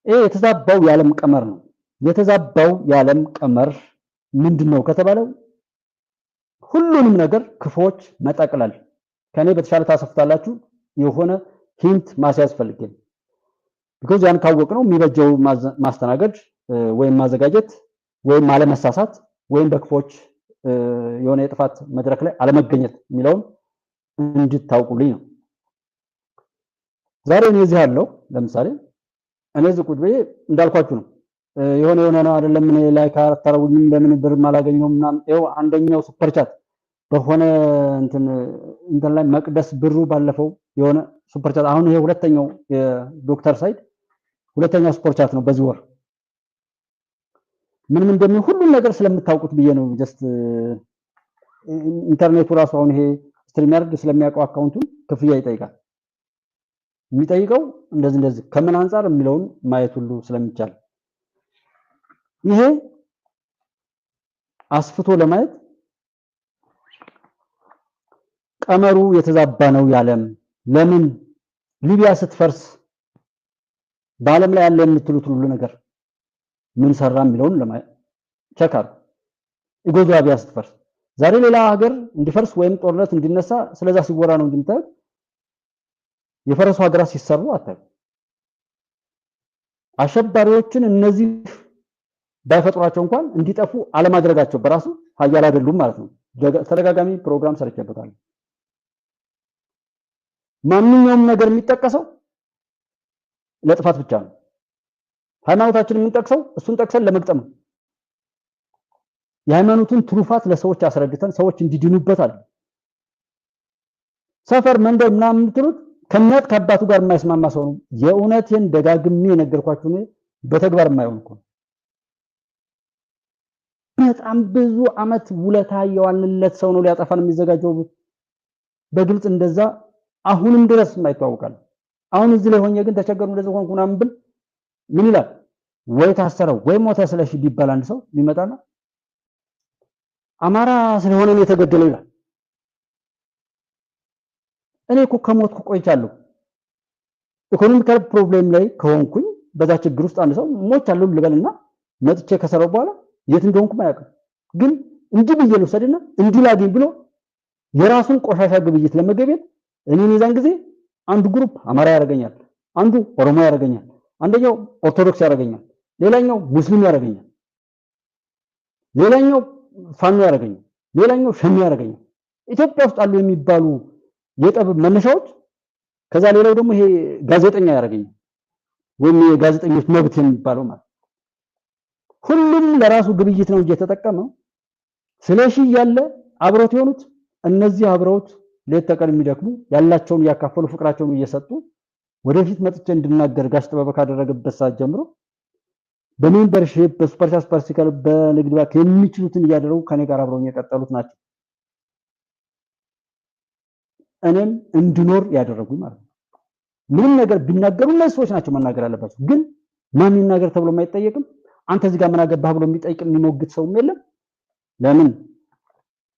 ይሄ የተዛባው የዓለም ቀመር ነው። የተዛባው የዓለም ቀመር ምንድነው ከተባለው ሁሉንም ነገር ክፎች መጠቅለል። ከኔ በተሻለ ታሰፍታላችሁ የሆነ ሂንት ማስያዝ ፈልጌ ነው። because ያን ካወቅ ነው የሚበጀው ማስተናገድ ወይም ማዘጋጀት ወይም አለመሳሳት ወይም በክፎች የሆነ የጥፋት መድረክ ላይ አለመገኘት የሚለውን እንድታውቁልኝ ነው። ዛሬ እኔ እዚህ ያለው ለምሳሌ እኔ እዚህ ቁጭ ብዬ እንዳልኳችሁ ነው። የሆነ ነው አይደለም እኔ ላይክ አታረጉኝም ለምን ብር ማላገኘውም ምናምን ይኸው አንደኛው ሱፐር ቻት በሆነ እንትን ላይ መቅደስ ብሩ ባለፈው የሆነ ሱፐር ቻት አሁን ይሄ ሁለተኛው የዶክተር ሳይድ ሁለተኛው ሱፐር ቻት ነው በዚህ ወር ምን እንደሚሆን ሁሉ ነገር ስለምታውቁት ብዬ ነው። ጀስት ኢንተርኔቱ ራሱ አሁን ይሄ ስትሪም ያርግ ስለሚያውቀው አካውንቱን ክፍያ ይጠይቃል። የሚጠይቀው እንደዚህ ከምን አንፃር የሚለውን ማየት ሁሉ ስለሚቻል ይሄ አስፍቶ ለማየት ቀመሩ የተዛባ ነው ያለም ለምን ሊቢያ ስትፈርስ በዓለም ላይ ያለ የምትሉት ሁሉ ነገር ምን ሰራ የሚለውን ለማየት ቸካር ዩጎዝላቪያ ስትፈርስ ዛሬ ሌላ ሀገር እንዲፈርስ ወይም ጦርነት እንዲነሳ ስለዛ ሲወራ ነው እንጂ የፈረሱ ሀገራት ሲሰሩ አታዩ። አሸባሪዎችን እነዚህ ባይፈጥሯቸው እንኳን እንዲጠፉ አለማድረጋቸው በራሱ ሀያል አይደሉም ማለት ነው። ተደጋጋሚ ፕሮግራም ሰርቼበታለሁ። ማንኛውም ነገር የሚጠቀሰው ለጥፋት ብቻ ነው። ሃይማኖታችን የምንጠቅሰው እሱን ጠቅሰን ለመግጠም ነው። የሃይማኖቱን ትሩፋት ለሰዎች አስረድተን ሰዎች እንዲድኑበት አለ። ሰፈር መንደር ምናምን የምትሉት ከእናት ከአባቱ ጋር የማይስማማ ሰው ነው። የእውነቴን ደጋግሜ የነገርኳችሁ ነው። በተግባር የማይሆን እኮ በጣም ብዙ አመት ውለታ የዋልንለት ሰው ነው ሊያጠፋን የሚዘጋጀው በግልጽ እንደዛ አሁንም ድረስ የማይተዋወቃል። አሁን እዚህ ላይ ሆኜ ግን ተቸገሩ እንደዚህ ሆንኩ ምናምን ብል ምን ይላል? ወይ ታሰረው ወይ ሞተ ስለሽ ቢባል አንድ ሰው ሊመጣና አማራ ስለሆነ ነው የተገደለው ይላል። እኔ እኮ ከሞትኩ ቆይቻለሁ። ኢኮኖሚካል ፕሮብሌም ላይ ከሆንኩኝ በዛ ችግር ውስጥ አንድ ሰው ሞቻለሁ ልበልና መጥቼ ከሰረው በኋላ የት እንደሆንኩ ማያውቅ ግን እንዲህ ብዬ ልውሰድና እንዲህ ላግኝ ብሎ የራሱን ቆሻሻ ግብይት ለመገቤት እኔን የዛን ጊዜ አንዱ ግሩፕ አማራ ያረጋኛል፣ አንዱ ኦሮሞ ያረጋኛል፣ አንደኛው ኦርቶዶክስ ያረጋኛል፣ ሌላኛው ሙስሊም ያረጋኛል፣ ሌላኛው ፋኖ ያረጋኛል፣ ሌላኛው ሸሚ ያረጋኛል። ኢትዮጵያ ውስጥ አሉ የሚባሉ የጠብ መነሻዎች ከዛ ሌላው ደግሞ ይሄ ጋዜጠኛ ያረጋኛል ወይም የጋዜጠኞች መብት የሚባለው ማለት ሁሉም ለራሱ ግብይት ነው እየተጠቀመው ስለሺ ያለ አብሮት የሆኑት እነዚህ አብሮት ሌት ተቀን የሚደክሙ ያላቸውን ያካፈሉ ፍቅራቸውን እየሰጡ ወደፊት መጥቼ እንድናገር ጋሽ ጥበበ ካደረገበት ሰዓት ጀምሮ በሜምበርሺፕ በሱፐርቻት ፓርቲካል በንግድ ባንክ የሚችሉትን እያደረጉ ከኔ ጋር አብረው የቀጠሉት ናቸው። እኔም እንድኖር ያደረጉኝ ማለት ነው። ምንም ነገር ቢናገሩ እነዚህ ሰዎች ናቸው መናገር ያለባቸው። ግን ማን ይናገር ተብሎ የማይጠየቅም። አንተ እዚህ ጋር ምን አገባህ ብሎ የሚጠይቅ የሚሞግት ሰው የለም። ለምን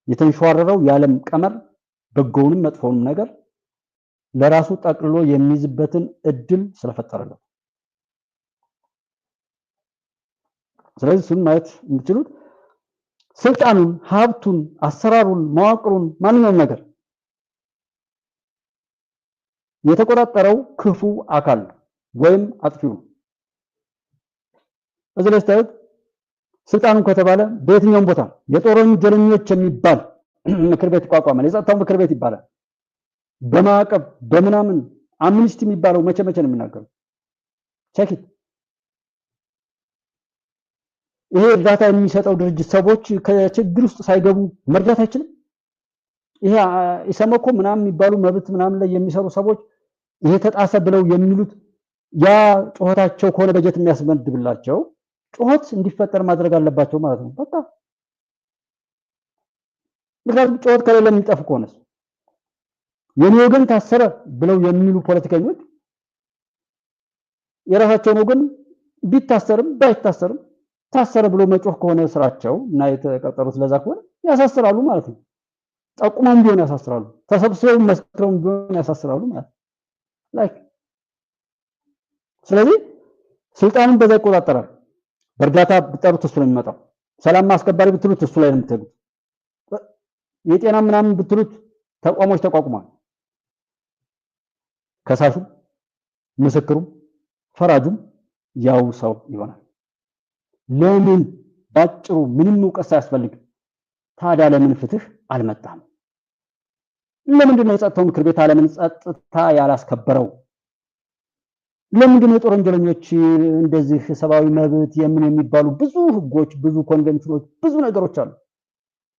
የተንሸዋረረው የዓለም ቀመር በጎውንም መጥፎውንም ነገር ለራሱ ጠቅልሎ የሚይዝበትን እድል ስለፈጠረለት። ስለዚህ እሱን ማየት የምትችሉት ስልጣኑን፣ ሀብቱን፣ አሰራሩን፣ መዋቅሩን ማንኛውም ነገር የተቆጣጠረው ክፉ አካል ወይም አጥፊው። እዚህ ላይ ስታዩት ስልጣኑን ከተባለ በየትኛውም ቦታ የጦር ወንጀለኞች የሚባል ምክር ቤት ይቋቋማል። የጸጥታው ምክር ቤት ይባላል። በማዕቀብ በምናምን አምኒስቲ የሚባለው መቼ ነው የሚናገረው? ቼክ ይሄ እርዳታ የሚሰጠው ድርጅት ሰዎች ከችግር ውስጥ ሳይገቡ መርዳት አይችልም? ይሄ ኢሰመኮ ምናምን የሚባሉ መብት ምናምን ላይ የሚሰሩ ሰዎች ይሄ ተጣሰ ብለው የሚሉት ያ ጩኸታቸው ከሆነ በጀት የሚያስመድብላቸው ጩኸት እንዲፈጠር ማድረግ አለባቸው ማለት ነው። በቃ ምክንያቱም ጩኸት ከሌለ የሚጠፉ ከሆነ የኔ ወገን ታሰረ ብለው የሚሉ ፖለቲከኞች የራሳቸውን ወገን ቢታሰርም ባይታሰርም ታሰረ ብሎ መጮህ ከሆነ ስራቸው እና የተቀጠሩት ለዛ ከሆነ ያሳስራሉ ማለት ነው። ጠቁመም ቢሆን ያሳስራሉ፣ ተሰብስበው መስክረውም ቢሆን ያሳስራሉ ማለት ነው። ላይክ ስለዚህ ስልጣኑን በዛ ይቆጣጠራል። በእርዳታ ብትጠሩት እሱ ነው የሚመጣው። ሰላም ማስከባሪ ብትሉት እሱ ላይ ነው የምትሄዱት። የጤና ምናምን ብትሉት ተቋሞች ተቋቁሟል። ከሳሹም ምስክሩም ፈራጁም ያው ሰው ይሆናል። ለምን ባጭሩ ምንም ዕውቀት ሳያስፈልግ ታዲያ ለምን ፍትህ አልመጣም? ለምንድን ነው የጸጥታው ምክር ቤት ዓለምን ጸጥታ ያላስከበረው? ለምንድን ነው የጦር ወንጀለኞች እንደዚህ ሰብአዊ መብት የምን የሚባሉ ብዙ ህጎች፣ ብዙ ኮንቬንሽኖች፣ ብዙ ነገሮች አሉ።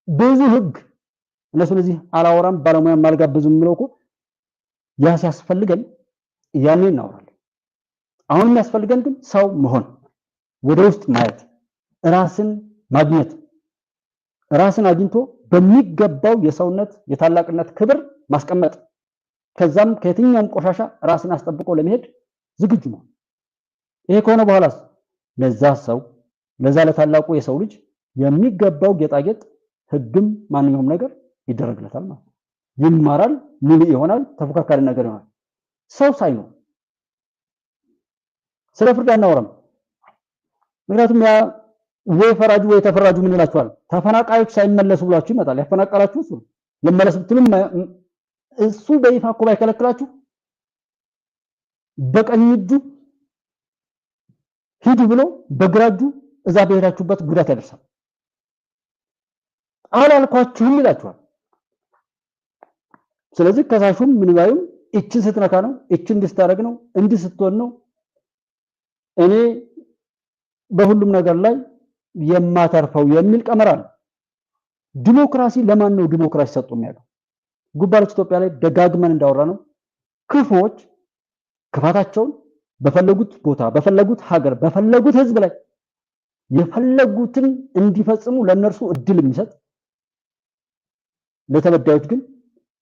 ብዙ ህግ እነሱን እዚህ አላወራም፣ ባለሙያም አልጋብዝም የሚለው እኮ ያ ሲያስፈልገን ያኔ እናወራለን። አሁን የሚያስፈልገን ግን ሰው መሆን፣ ወደ ውስጥ ማየት፣ ራስን ማግኘት፣ ራስን አግኝቶ በሚገባው የሰውነት የታላቅነት ክብር ማስቀመጥ፣ ከዛም ከየትኛውም ቆሻሻ ራስን አስጠብቆ ለመሄድ ዝግጁ ነው። ይሄ ከሆነ በኋላስ ለዛ ሰው ለዛ ለታላቁ የሰው ልጅ የሚገባው ጌጣጌጥ ህግም ማንኛውም ነገር ይደረግለታል ማለት ነው። ይማራል፣ ሙሉ ይሆናል፣ ተፎካካሪ ነገር ይሆናል። ሰው ሳይኖር ስለ ፍርድ አናወራም። ምክንያቱም ያ ወይ ፈራጁ ወይ ተፈራጁ ምን ይላችኋል? ተፈናቃዮች ሳይመለሱ ብላችሁ ይመጣል። ያፈናቀላችሁ እሱ ለመለስ ብትሉም እሱ በይፋ እኮ ባይከለክላችሁ በቀኝ እጁ ሂዱ ብሎ በግራ እጁ እዛ በሄዳችሁበት ጉዳት ያደርሳል። አላልኳችሁም ይላችኋል። ስለዚህ ከሳሹም ምን ባዩም እችን ስትነካ ነው፣ እችን እንድስታረግ ነው፣ እንዲህ ስትሆን ነው እኔ በሁሉም ነገር ላይ የማተርፈው የሚል ቀመር አለ። ዲሞክራሲ ለማን ነው ዲሞክራሲ ሰጥቶ የሚያውቀው? ጉባለች ኢትዮጵያ ላይ ደጋግመን እንዳወራ ነው ክፎች ክፋታቸውን በፈለጉት ቦታ በፈለጉት ሀገር በፈለጉት ህዝብ ላይ የፈለጉትን እንዲፈጽሙ ለነርሱ እድል የሚሰጥ ለተበዳዮች ግን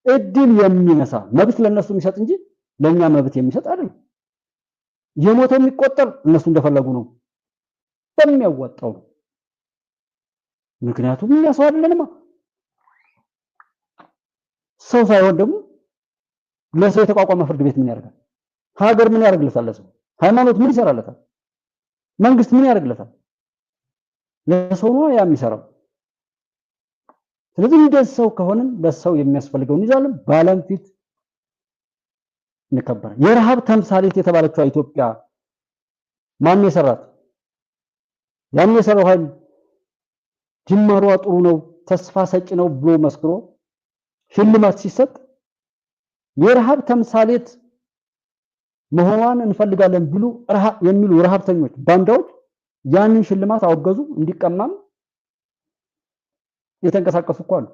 እድል የሚነሳ መብት ለነሱ የሚሰጥ እንጂ ለኛ መብት የሚሰጥ አይደለም። የሞተው የሚቆጠር እነሱ እንደፈለጉ ነው በሚያወጣው። ምክንያቱም ያሰው አይደለንማ። ሰው ሳይሆን ደግሞ ለሰው የተቋቋመ ፍርድ ቤት ምን ያደርጋል? ሀገር ምን ያደርግለታል? ለሰው ሃይማኖት ምን ይሰራለታል? መንግስት ምን ያደርግለታል? ለሰው ነው ያ የሚሰራው። ስለዚህ እንደሰው ከሆነን ለሰው የሚያስፈልገው እንይዛለን። በዓለም ፊት እንከበራለን። የረሃብ ተምሳሌት የተባለችው ኢትዮጵያ ማን የሰራት? ያን የሰራው ኃይል ጅማሯ ጥሩ ነው ተስፋ ሰጪ ነው ብሎ መስክሮ ሽልማት ሲሰጥ የረሃብ ተምሳሌት መሆኗን እንፈልጋለን ብሉ የሚሉ ረሃብተኞች ባንዳዎች ያንን ሽልማት አወገዙ። እንዲቀማም የተንቀሳቀሱ እኮ አሉ።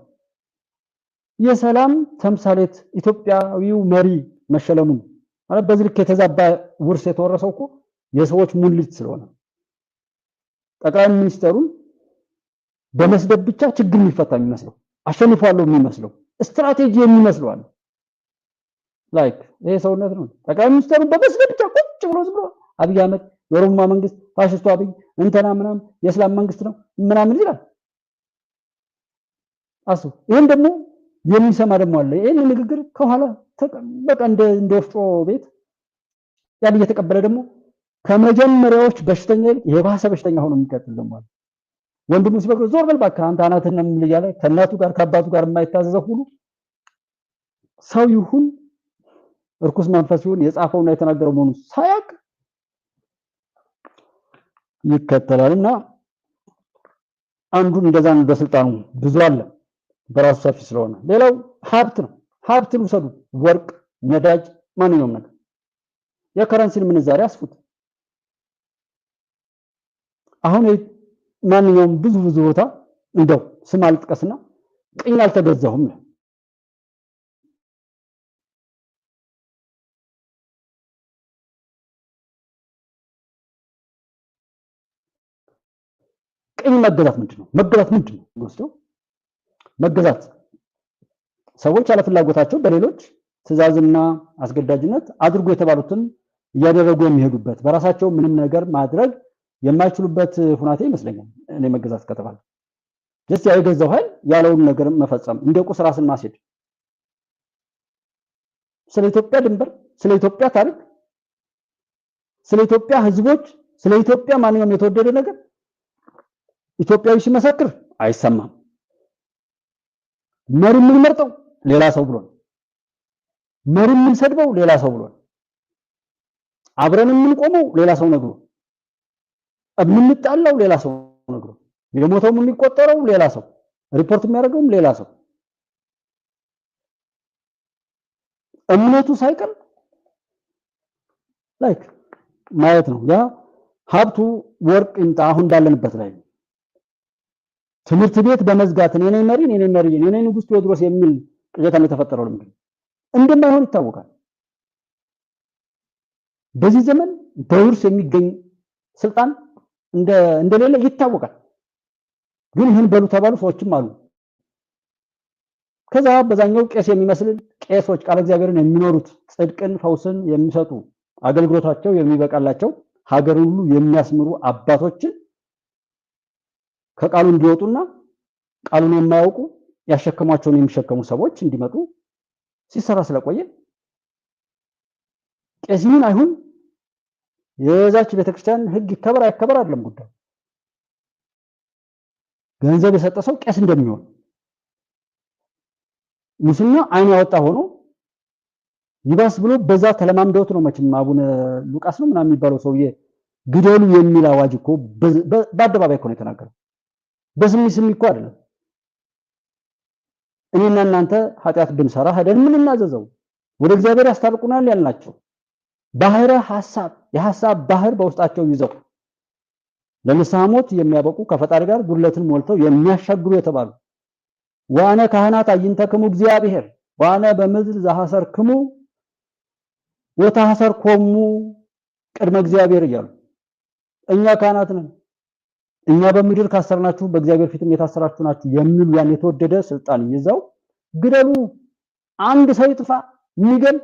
የሰላም ተምሳሌት ኢትዮጵያዊው መሪ መሸለሙን ማለት በዚህ ልክ የተዛባ ውርስ የተወረሰው እኮ የሰዎች ሙልት ስለሆነ ጠቅላይ ሚኒስትሩን በመስደብ ብቻ ችግር የሚፈታ የሚመስለው አሸንፏለሁ የሚመስለው ስትራቴጂ የሚመስለው አለ። ላይክ ይሄ ሰውነት ነው። ጠቅላይ ሚኒስትሩን በመስደብ ብቻ ቁጭ ብሎ ዝም ብሎ አብይ አህመድ የኦሮሞ መንግስት ፋሽስቱ አብይ እንተና ምናምን የእስላም መንግስት ነው ምናምን ይላል። ይሄን ደግሞ የሚሰማ ደግሞ አለ። ይሄን ንግግር ከኋላ በቃ እንደ ወፍጮ ቤት ያን እየተቀበለ ደግሞ ከመጀመሪያዎች በሽተኛ የባሰ በሽተኛ ሆኖ የሚቀጥል ደግሞ አለ። ወንድሙ ሲበቅል ዞር በል እባክህ አንተ አናትህን ምን እያለ ከእናቱ ጋር ከአባቱ ጋር የማይታዘዘው ሁሉ ሰው ይሁን እርኩስ መንፈስ ይሁን የጻፈውና የተናገረው መሆኑን ሳያቅ ይከተላልና አንዱን እንደዛ ነው። በስልጣኑ ብዙ አለ በራሱ ሰፊ ስለሆነ ሌላው ሀብት ነው። ሀብትን ውሰዱ፣ ወርቅ፣ ነዳጅ ማንኛውም ነገር የከረንሲን ምንዛሬ አስፉት። አሁን ማንኛውም ብዙ ቦታ እንደው ስም አልጥቀስና ቅኝ አልተገዛሁም ነው። ቅኝ መገዛት ምንድነው? መገዛት ምንድነው? ወስደው መገዛት ሰዎች ያለ ፍላጎታቸው በሌሎች ትዕዛዝና አስገዳጅነት አድርጎ የተባሉትን እያደረጉ የሚሄዱበት በራሳቸው ምንም ነገር ማድረግ የማይችሉበት ሁኔታ ይመስለኛል። እኔ መገዛት ከተባለ ደስ ያይገዛው ኃይል ያለውን ነገር መፈጸም እንደ ቁስ ራስን ማስሄድ ስለ ኢትዮጵያ ድንበር፣ ስለ ኢትዮጵያ ታሪክ፣ ስለ ኢትዮጵያ ህዝቦች፣ ስለ ኢትዮጵያ ማንኛውም የተወደደ ነገር ኢትዮጵያዊ ሲመሰክር አይሰማም። መሪ ምን መርጠው ሌላ ሰው ብሎ መሪ ምን ሰድበው ሌላ ሰው ብሎ አብረን ምን ቆመው ሌላ ሰው ነግሮ የምንጣላው ሌላ ሰው ነግሮ የሞተው የሚቆጠረው ሌላ ሰው ሪፖርት የሚያደርገው ሌላ ሰው እምነቱ ሳይቀር ላይክ ማየት ነው። ያ ሀብቱ ወርቅ እንታ አሁን እንዳለንበት ላይ ትምህርት ቤት በመዝጋት እኔ ነኝ መሪ እኔ ነኝ ንጉስ ቴዎድሮስ የሚል ቅዠታም የተፈጠረው ለምንድን እንደማይሆን ይታወቃል። በዚህ ዘመን በውርስ የሚገኝ ስልጣን እንደሌለ ይታወቃል። ግን ይህን በሉ ተባሉ ሰዎችም አሉ። ከዛ በዛኛው ቄስ የሚመስል ቄሶች ቃል እግዚአብሔርን የሚኖሩት ጽድቅን ፈውስን የሚሰጡ አገልግሎታቸው የሚበቃላቸው ሀገር ሁሉ የሚያስምሩ አባቶችን ከቃሉ እንዲወጡና ቃሉን የማያውቁ ያሸከሟቸውን የሚሸከሙ ሰዎች እንዲመጡ ሲሰራ ስለቆየ ቄስን አይሁን የዛች ቤተክርስቲያን ህግ ይከበር አይከበር አይደለም ጉዳይ። ገንዘብ የሰጠ ሰው ቄስ እንደሚሆን ሙስና አይን ያወጣ ሆኖ ይባስ ብሎ በዛ ተለማምደውት ነው መቼም አቡነ ሉቃስ ነው ምናምን የሚባለው ሰውዬ ግደሉ የሚል አዋጅ እኮ በአደባባይ እኮ ነው የተናገረው። በስሚ እኮ አይደለም። እኔና እናንተ ኃጢአት ብንሰራ ሄደን ምን እናዘዘው ወደ እግዚአብሔር ያስታርቁናል ያልናቸው ባህረ ሐሳብ የሐሳብ ባህር በውስጣቸው ይዘው ለንስሐ ሞት የሚያበቁ ከፈጣሪ ጋር ጉድለትን ሞልተው የሚያሻግሩ የተባሉ ዋነ ካህናት አይንተክሙ እግዚአብሔር ዋነ በምድር ዘሐሰርክሙ ወተሐሰርኮሙ ቅድመ እግዚአብሔር እያሉ እኛ ካህናት ነን እኛ በምድር ካሰርናችሁ በእግዚአብሔር ፊትም የታሰራችሁ ናችሁ የሚሉ ያን የተወደደ ስልጣን ይዘው ግደሉ አንድ ሰው ይጥፋ የሚገል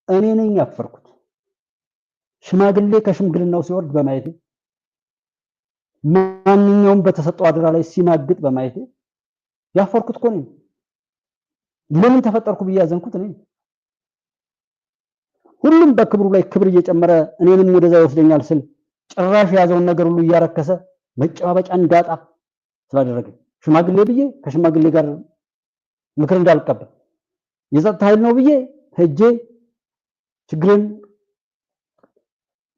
እኔ ነኝ ያፈርኩት። ሽማግሌ ከሽምግልናው ሲወርድ በማየት ማንኛውም በተሰጠው አደራ ላይ ሲማግጥ በማየት ያፈርኩት እኮ ነኝ። ለምን ተፈጠርኩ ብዬ ያዘንኩት ነኝ። ሁሉም በክብሩ ላይ ክብር እየጨመረ እኔንም ወደዛ ይወስደኛል ስል ጭራሽ ያዘውን ነገር ሁሉ እያረከሰ መጫባበጫ እንዳጣ ስላደረገ ሽማግሌ ብዬ ከሽማግሌ ጋር ምክር እንዳልቀበል የጸጥታ ኃይል ነው ብዬ ሄጄ ችግርን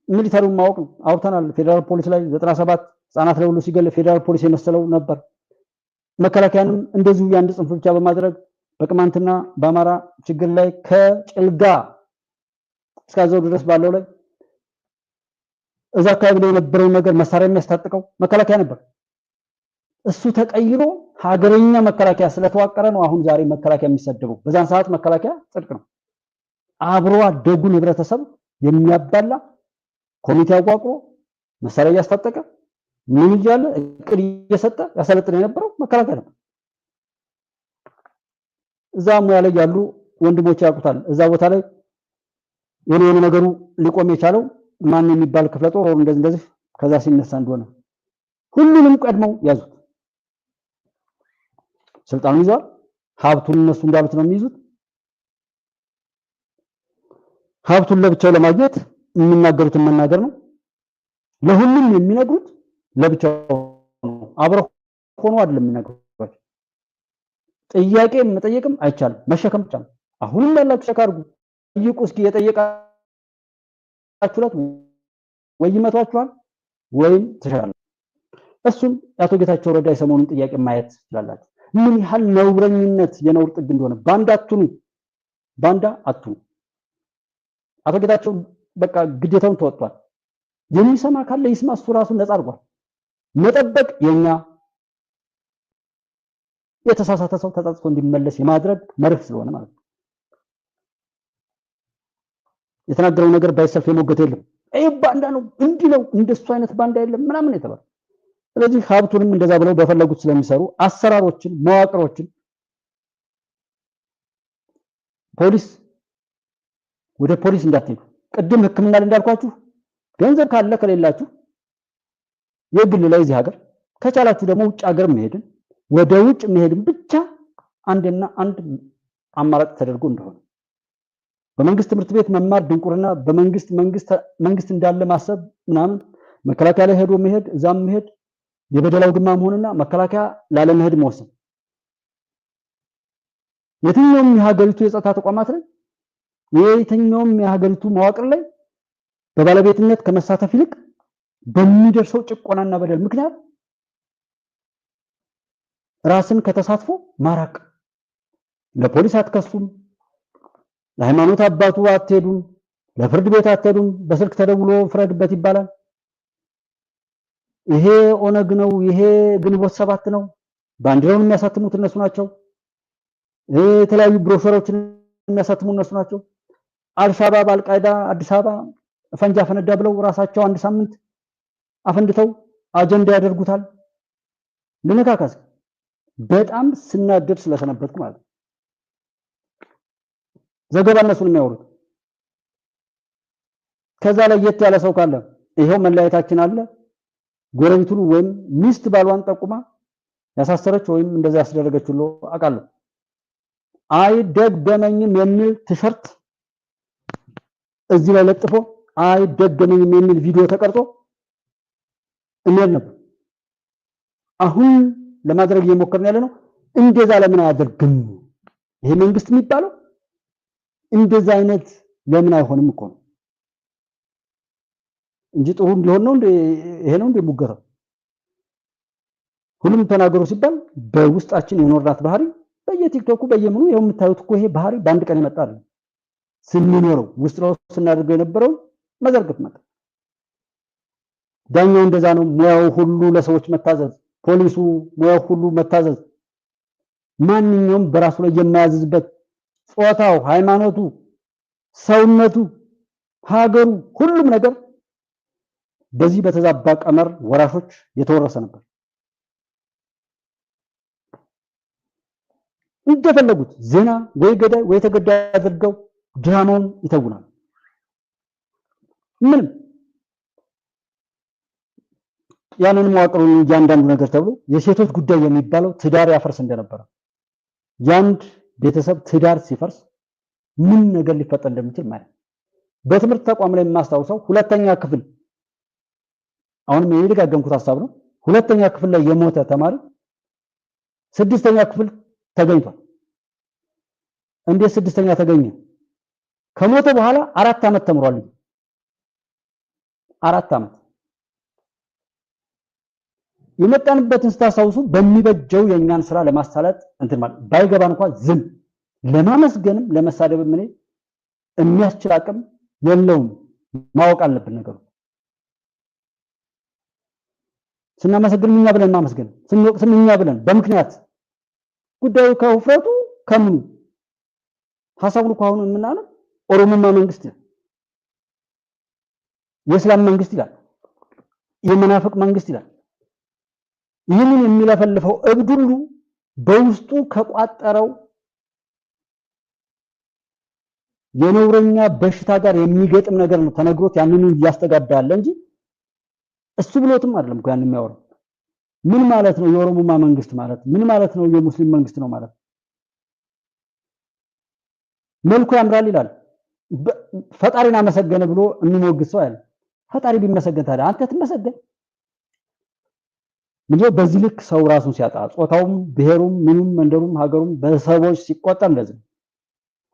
ሚሊታሪውን ማወቅ አውርተናል። ፌደራል ፖሊስ ላይ 97 ህፃናት ላይ ሁሉ ሲገል ፌደራል ፖሊስ የመሰለው ነበር። መከላከያንም እንደዚሁ ያንድ ጽንፍ ብቻ በማድረግ በቅማንትና በአማራ ችግር ላይ ከጭልጋ እስከዛው ድረስ ባለው ላይ እዛ አካባቢ ላይ የነበረው ነገር መሳሪያ የሚያስታጥቀው መከላከያ ነበር። እሱ ተቀይሮ ሀገረኛ መከላከያ ስለተዋቀረ ነው አሁን ዛሬ መከላከያ የሚሰደበው። በዛን ሰዓት መከላከያ ጽድቅ ነው። አብሮ አደጉን ህብረተሰብ የሚያባላ ኮሚቴ አቋቁሞ መሳሪያ ያስታጠቀ ምን ይያለ እቅድ እየሰጠ ያሰለጥን የነበረው መከላከያ ነበር። እዛ ሙያ ላይ ያሉ ወንድሞች ያውቁታል። እዛ ቦታ ላይ የሆነ ነገሩ ሊቆም የቻለው ማን የሚባል ክፍለ ጦር ወር እንደዚህ ከዛ ሲነሳ እንደሆነ ሁሉንም ቀድመው ያዙት። ስልጣኑ ይዟል። ሀብቱን እነሱ እንዳሉት ነው የሚይዙት። ሀብቱን ለብቻው ለማግኘት የሚናገሩትን መናገር ነው። ለሁሉም የሚነግሩት ለብቻው ነው። አብረው ሆኖ አይደለም የሚናገሩት። ጥያቄ መጠየቅም አይቻልም፣ መሸከም ብቻ ነው። አሁንም ያላችሁ ሸካርጉ ጠይቁ እስኪ የጠየቃችሁት ወይ ይመቷችኋል ወይም ተሻለ። እሱም አቶ ጌታቸው ረዳ የሰሞኑን ጥያቄ ማየት ትችላላችሁ። ምን ያህል ነውረኝነት የነውር ጥግ እንደሆነ ባንዳቱን ባንዳ አትሁኑ። አቶ ጌታቸው በቃ ግዴታውን ተወጥቷል። የሚሰማ ካለ ይስማ፣ እሱ ራሱን ነፃ አድርጓል። መጠበቅ የኛ የተሳሳተ ሰው ተጸጽቶ እንዲመለስ የማድረግ መርህ ስለሆነ ማለት ነው። የተናገረው ነገር ባይሰልፍ የሞገተ የለም። ይሄ ባንዳ ነው እንዲህ ነው እንደሱ አይነት ባንዳ የለም ምናምን የተባለ። ስለዚህ ሀብቱንም እንደዛ ብለው በፈለጉት ስለሚሰሩ አሰራሮችን፣ መዋቅሮችን ፖሊስ ወደ ፖሊስ እንዳትሄዱ፣ ቅድም ሕክምና እንዳልኳችሁ ገንዘብ ካለ ከሌላችሁ የግል ላይ እዚህ ሀገር ከቻላችሁ ደግሞ ውጭ ሀገር መሄድን ወደ ውጭ መሄድን ብቻ አንድና አንድ አማራጭ ተደርጎ እንደሆነ በመንግስት ትምህርት ቤት መማር ድንቁርና፣ በመንግስት እንዳለ ማሰብ ምናምን መከላከያ ላይ ሄዶ መሄድ እዛም መሄድ የበደላው ግማ መሆንና መከላከያ ላለመሄድ መወሰን የትኛውም የሀገሪቱ የጸጥታ ተቋማት ላይ የትኛውም የሀገሪቱ መዋቅር ላይ በባለቤትነት ከመሳተፍ ይልቅ በሚደርሰው ጭቆናና በደል ምክንያት ራስን ከተሳትፎ ማራቅ። ለፖሊስ አትከሱም፣ ለሃይማኖት አባቱ አትሄዱም፣ ለፍርድ ቤት አትሄዱም። በስልክ ተደውሎ ፍረድበት ይባላል። ይሄ ኦነግ ነው፣ ይሄ ግንቦት ሰባት ነው። ባንዲራውን የሚያሳትሙት እነሱ ናቸው። የተለያዩ ብሮሸሮችን የሚያሳትሙ እነሱ ናቸው። አልሻባብ፣ አልቃይዳ አዲስ አበባ ፈንጃ ፈነዳ ብለው ራሳቸው አንድ ሳምንት አፈንድተው አጀንዳ ያደርጉታል። ለነካካስ በጣም ስናደድ ስለሰነበትኩ ማለት ነው። ዘገባ እነሱን የሚያወሩት ከዛ ላይ የት ያለ ሰው ካለ ይሄው መለያየታችን አለ ጎረቤቱን ወይም ሚስት ባሏን ጠቁማ ያሳሰረች ወይም እንደዛ ያስደረገች ሁሉ አውቃለሁ። አይደገመኝም የሚል ቲሸርት እዚህ ላይ ለጥፎ አይደገመኝም የሚል ቪዲዮ ተቀርጾ እንዴት ነበር አሁን ለማድረግ እየሞከርን ያለ ነው። እንደዛ ለምን አያደርግም ይሄ መንግስት የሚባለው? እንደዛ አይነት ለምን አይሆንም እኮ ነው እንጂ ጥሩ እንዲሆን ነው። ይሄ ነው ሙገራ። ሁሉም ተናገሩ ሲባል በውስጣችን የኖርናት ባህሪ በየቲክቶኩ በየምኑ ይሄው የምታዩት እኮ ይሄ ባህሪ በአንድ ቀን ይመጣ አይደል። ስንኖረው ውስጥ ነው ስናደርገው የነበረው መዘርግፍ መጣ። ዳኛው እንደዛ ነው። ሙያው ሁሉ ለሰዎች መታዘዝ፣ ፖሊሱ ሙያው ሁሉ መታዘዝ፣ ማንኛውም በራሱ ላይ የማያዝዝበት ጾታው፣ ሃይማኖቱ፣ ሰውነቱ፣ ሀገሩ ሁሉም ነገር በዚህ በተዛባ ቀመር ወራሾች የተወረሰ ነበር። እንደፈለጉት ዜና ወይ ገዳይ ወይ ተገዳይ አድርገው ድራማውን ይተውናል። ምን ያንን መዋቅሩን እያንዳንዱ ነገር ተብሎ የሴቶች ጉዳይ የሚባለው ትዳር ያፈርስ እንደነበረ ያንድ ቤተሰብ ትዳር ሲፈርስ ምን ነገር ሊፈጠር እንደሚችል ማለት በትምህርት ተቋም ላይ የማስታውሰው ሁለተኛ ክፍል አሁንም የደጋገምኩት ሐሳብ ነው። ሁለተኛ ክፍል ላይ የሞተ ተማሪ ስድስተኛ ክፍል ተገኝቷል። እንዴት ስድስተኛ ተገኘ? ከሞተ በኋላ 4 ዓመት ተምሯል። 4 ዓመት የመጣንበትን ስታሳውሱ በሚበጀው የኛን ስራ ለማሳለጥ እንትን ማለት ባይገባ እንኳን ዝም ለማመስገንም ለመሳደብ ምን የሚያስችል አቅም የለውም። ማወቅ አለብን ነገሩ። ስናመሰግን እኛ ብለን ማመስገን፣ ስንወቅስ እኛ ብለን በምክንያት ጉዳዩ ከውፍረቱ ከምኑ ሐሳቡን እኮ አሁን የምናለው ኦሮሞማ መንግስት የእስላም መንግስት ይላል፣ የመናፍቅ መንግስት ይላል። ይህንን የሚለፈልፈው እብድ ሁሉ በውስጡ ከቋጠረው የነውረኛ በሽታ ጋር የሚገጥም ነገር ነው ተነግሮት ያንኑ እያስተጋባ ያለ እንጂ እሱ ብሎትም አይደለም እኮ ያን የሚያወራው። ምን ማለት ነው የኦሮሞማ መንግስት ማለት? ምን ማለት ነው የሙስሊም መንግስት ነው ማለት? መልኩ ያምራል ይላል። ፈጣሪን አመሰገነ ብሎ የሚሞግስ ሰው አይደል? ፈጣሪ ቢመሰገን ታዲያ አንተ ትመሰገን? ምንድነው በዚህ ልክ ሰው ራሱን ሲያጣ ጾታውም፣ ብሔሩም፣ ምኑም፣ መንደሩም፣ ሀገሩም በሰዎች ሲቆጣ እንደዚህ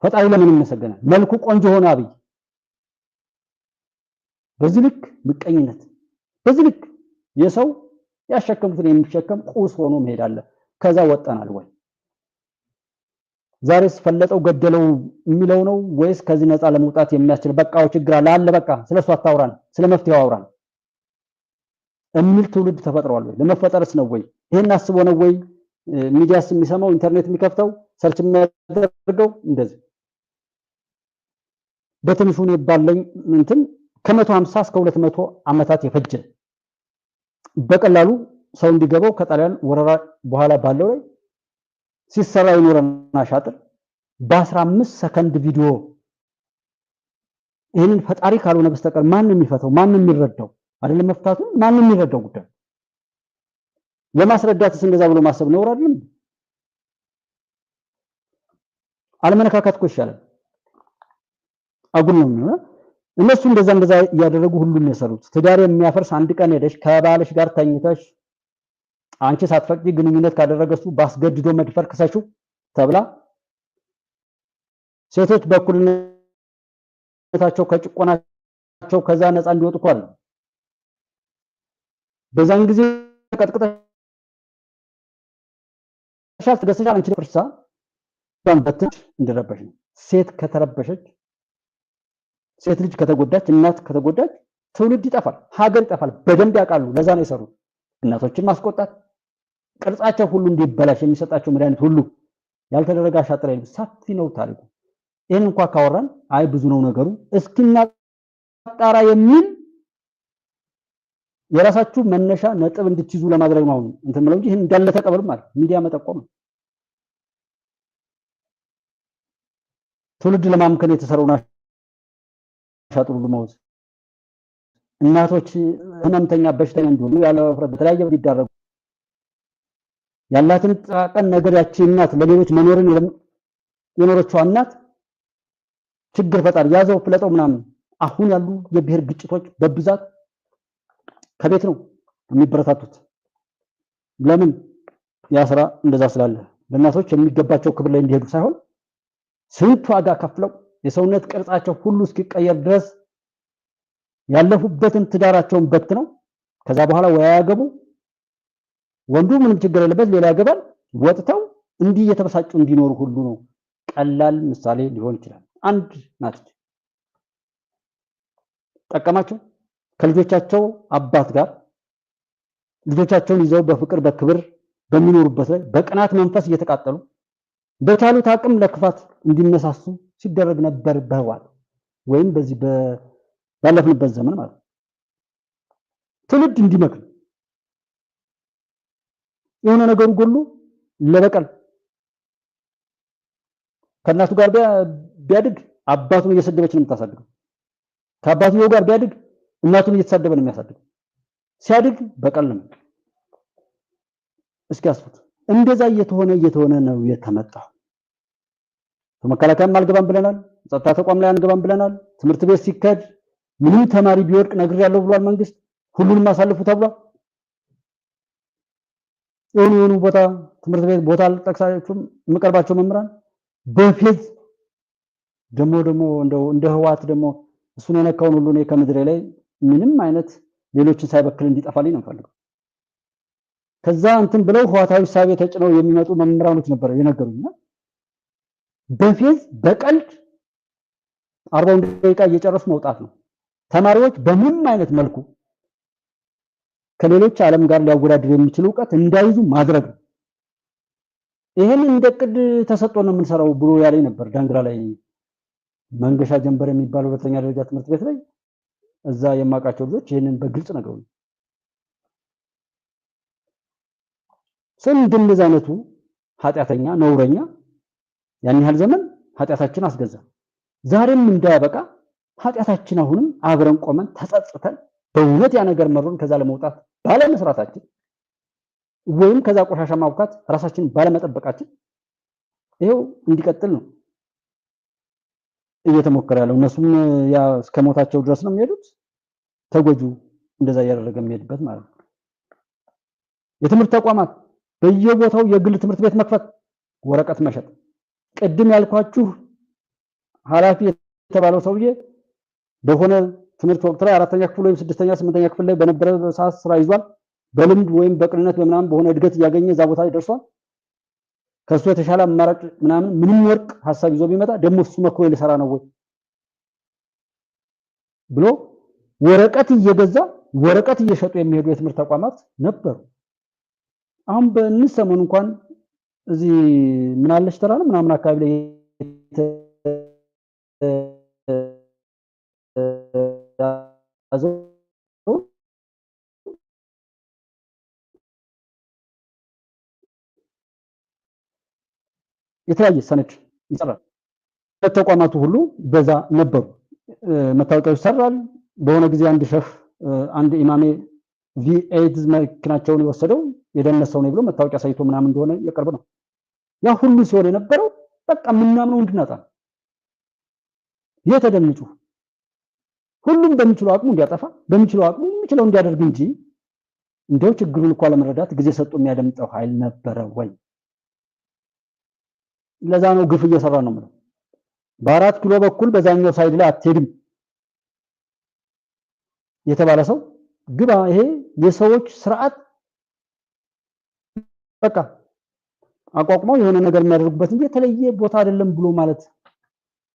ፈጣሪ ለምን ይመሰገናል? መልኩ ቆንጆ ሆነ አብይ። በዚህ ልክ ምቀኝነት፣ በዚህ ልክ የሰው ያሸከሙትን የሚሸከም ቁስ ሆኖ መሄድ አለ። ከዛ ወጣናል ወይ? ዛሬስ ፈለጠው ገደለው የሚለው ነው ወይስ ከዚህ ነፃ ለመውጣት የሚያስችል በቃው ችግር አለ በቃ ስለሱ አታውራን ስለመፍትሄው አውራን የሚል ትውልድ ተፈጥሯል ወይ? ለመፈጠርስ ነው ወይ? ይሄን አስቦ ነው ወይ ሚዲያስ የሚሰማው ኢንተርኔት የሚከፍተው ሰርች የሚያደርገው? እንደዚህ በትንሹ ነው ባለኝ እንትን ከ150 እስከ 200 ዓመታት የፈጀ በቀላሉ ሰው እንዲገባው ከጣሊያን ወረራ በኋላ ባለው ላይ ሲሰራ ይኖረና ሻጥር በ15 ሰከንድ ቪዲዮ ይሄንን ፈጣሪ ካልሆነ በስተቀር ማን የሚፈታው ማን የሚረዳው አይደለም መፍታቱ ማን የሚረዳው ጉዳይ ለማስረዳትስ እንደዛ ብሎ ማሰብ ነው አይደለም አለመነካካት እኮ ይሻላል አጉል ነው እነሱ እንደዛ ያደረጉ ሁሉም የሰሩት ትዳር የሚያፈርስ አንድ ቀን ሄደሽ ከባልሽ ጋር ተኝተሽ አንቺ ሳትፈቅጂ ግንኙነት ካደረገሱ ባስገድዶ መድፈር ከሳችሁ ተብላ ሴቶች በኩልነታቸው ከጭቆናቸው ከዛ ነፃ እንዲወጡ ቆል በዛን ጊዜ ቀጥቅጠሻል ተገሰሻል አንቺ ፍርሳ ባንበትሽ እንደረበሽ ሴት ከተረበሸች ሴት ልጅ ከተጎዳች እናት ከተጎዳች ትውልድ ይጠፋል ሀገር ይጠፋል በደንብ ያውቃሉ ለዛ ነው የሰሩት እናቶችን ማስቆጣት ቅርጻቸው ሁሉ እንዲበላሽ የሚሰጣቸው መድኃኒት ሁሉ ያልተደረገ አሻጥር አይደለም ሰፊ ነው ታሪኩ ይሄን እንኳን ካወራን አይ ብዙ ነው ነገሩ እስኪናጣራ የሚል የራሳችሁ መነሻ ነጥብ እንድትይዙ ለማድረግ ነው እንትን ማለት እንጂ ይሄን እንዳለ ተቀበሉ ማለት ሚዲያ መጠቆም ትውልድ ለማምከን የተሰራው አሻጥሩ ለማውዝ እናቶች ህመምተኛ በሽተኛ እንዲሆኑ ያለ ፍረት በተለያየ ቢዳረጉ ያላትን ጣቀን ነገር ያቺ እናት ለሌሎች መኖርን የኖረችው እናት ችግር ፈጣሪ ያዘው ፍለጠው ምናምን አሁን ያሉ የብሔር ግጭቶች በብዛት ከቤት ነው የሚበረታቱት ለምን ያስራ እንደዛ ስላለ ለእናቶች የሚገባቸው ክብር ላይ እንዲሄዱ ሳይሆን ስንት ዋጋ ከፍለው የሰውነት ቅርጻቸው ሁሉ እስኪቀየር ድረስ ያለፉበትን ትዳራቸውን በትነው ከዛ በኋላ ወያገቡ ወንዱ ምንም ችግር የለበት ሌላ ያገባል ወጥተው እንዲህ እየተበሳጩ እንዲኖሩ ሁሉ ነው ቀላል ምሳሌ ሊሆን ይችላል አንድ ናት ጠቀማቸው ከልጆቻቸው አባት ጋር ልጆቻቸውን ይዘው በፍቅር በክብር በሚኖሩበት ላይ በቅናት መንፈስ እየተቃጠሉ በቻሉት አቅም ለክፋት እንዲነሳሱ ሲደረግ ነበር በህዋት ወይም በዚህ ባለፍንበት ዘመን ማለት ትውልድ እንዲመክን የሆነ ነገሩ ሁሉ ለበቀል ከናቱ ጋር ቢያድግ አባቱን እየሰደበች ነው የምታሳድገው ከአባቱ ጋር ቢያድግ እናቱን እየተሳደበ ነው የሚያሳድገው ሲያድግ በቀል ነው እስኪያስፉት እንደዛ እየተሆነ ነው የተመጣው ተመከላከያም አልገባም ብለናል ጸጥታ ተቋም ላይ አንገባም ብለናል ትምህርት ቤት ሲከድ ምንም ተማሪ ቢወድቅ ነገር ያለው ብሏል መንግስት ሁሉንም ማሳለፉ ተብሏል የሆኑ ቦታ ትምህርት ቤት ቦታ ተጠቅሳችሁም መቀርባቸው መምራን በፊት ደሞ እንደ ህዋት ደሞ እሱን የነካውን ሁሉ ነው ከምድር ላይ ምንም አይነት ሌሎችን ሳይበክል እንዲጠፋልኝ ነው ፈልገው ከዛ እንትን ብለው ህዋታዊ ሳቤ ተጭነው የሚመጡ መምራኖች ነበር የነገሩና በፊት በቀልድ 40 ደቂቃ እየጨረሱ መውጣት ነው ተማሪዎች በምንም አይነት መልኩ ከሌሎች ዓለም ጋር ሊያወዳድሩ የሚችሉ ዕውቀት እንዳይዙ ማድረግ ነው ይሄን እንደቅድ ተሰጥቶ ነው የምንሰራው ብሎ ያለኝ ነበር ዳንግራ ላይ መንገሻ ጀንበር የሚባለው ሁለተኛ ደረጃ ትምህርት ቤት ላይ እዛ የማቃቸው ልጆች ይሄንን በግልጽ ነገሩኝ ሰንድ እንደዛ አይነቱ ኃጢያተኛ ነውረኛ ያን ያህል ዘመን ኃጢያታችን አስገዛ ዛሬም እንዳያበቃ ኃጢያታችን አሁንም አብረን ቆመን ተጸጽተን በእውነት ያ ነገር መሮን ከዛ ለመውጣት ባለመስራታችን ወይም ከዛ ቆሻሻ ማውካት ራሳችን ባለመጠበቃችን ይሄው እንዲቀጥል ነው እየተሞከረ ያለው እነሱም ያ እስከሞታቸው ድረስ ነው የሚሄዱት ተጎጁ እንደዛ ያደረገ የሚሄድበት ማለት ነው የትምህርት ተቋማት በየቦታው የግል ትምህርት ቤት መክፈት ወረቀት መሸጥ ቅድም ያልኳችሁ ሐላፊ የተባለው ሰውዬ በሆነ ትምህርት ወቅት ላይ 4ኛ ክፍል ወይም 6ኛ 8ኛ ክፍል ላይ በነበረ ሰዓት ስራ ይዟል በልምድ ወይም በቅንነት በመናም በሆነ እድገት ያገኘ እዛ ቦታ ላይ ደርሷል ከሱ የተሻለ አማራጭ ምንም ወርቅ ሐሳብ ይዞ ቢመጣ ደግሞ እሱ መክሮ ሊሰራ ነው ወይ ብሎ ወረቀት እየገዛ ወረቀት እየሸጡ የሚሄዱ የትምህርት ተቋማት ነበሩ። አሁን በእንሰሞን እንኳን እዚህ ምናለሽ ተራ ነው ምናምን አካባቢ ላይ የተለያየ ሰነድ ይሰራል። ተቋማቱ ሁሉ በዛ ነበሩ። መታወቂያው ይሰራል። በሆነ ጊዜ አንድ ኢማሜ ቪኤድዝ መኪናቸውን የወሰደው የደነሰው ነው ብሎ መታወቂያ ሳይቶ ምናምን እንደሆነ የቅርብ ነው። ያ ሁሉ ሲሆን የነበረው በቃ ምናምነው እንድናጣ የተደምጩ ሁሉም በሚችለው አቅሙ እንዲያጠፋ በሚችለው አቅሙ የሚችለው እንዲያደርግ እንጂ እንደው ችግሩን እንኳን ለመረዳት ጊዜ ሰጥቶ የሚያደምጠው ኃይል ነበረ ወይ? ለዛ ነው ግፍ እየሰራ ነው ማለት በአራት ኪሎ በኩል በዛኛው ሳይድ ላይ አትሄድም የተባለ ሰው ግባ። ይሄ የሰዎች ስርዓት በቃ አቋቁመው የሆነ ነገር የሚያደርጉበት እንጂ የተለየ ቦታ አይደለም ብሎ ማለት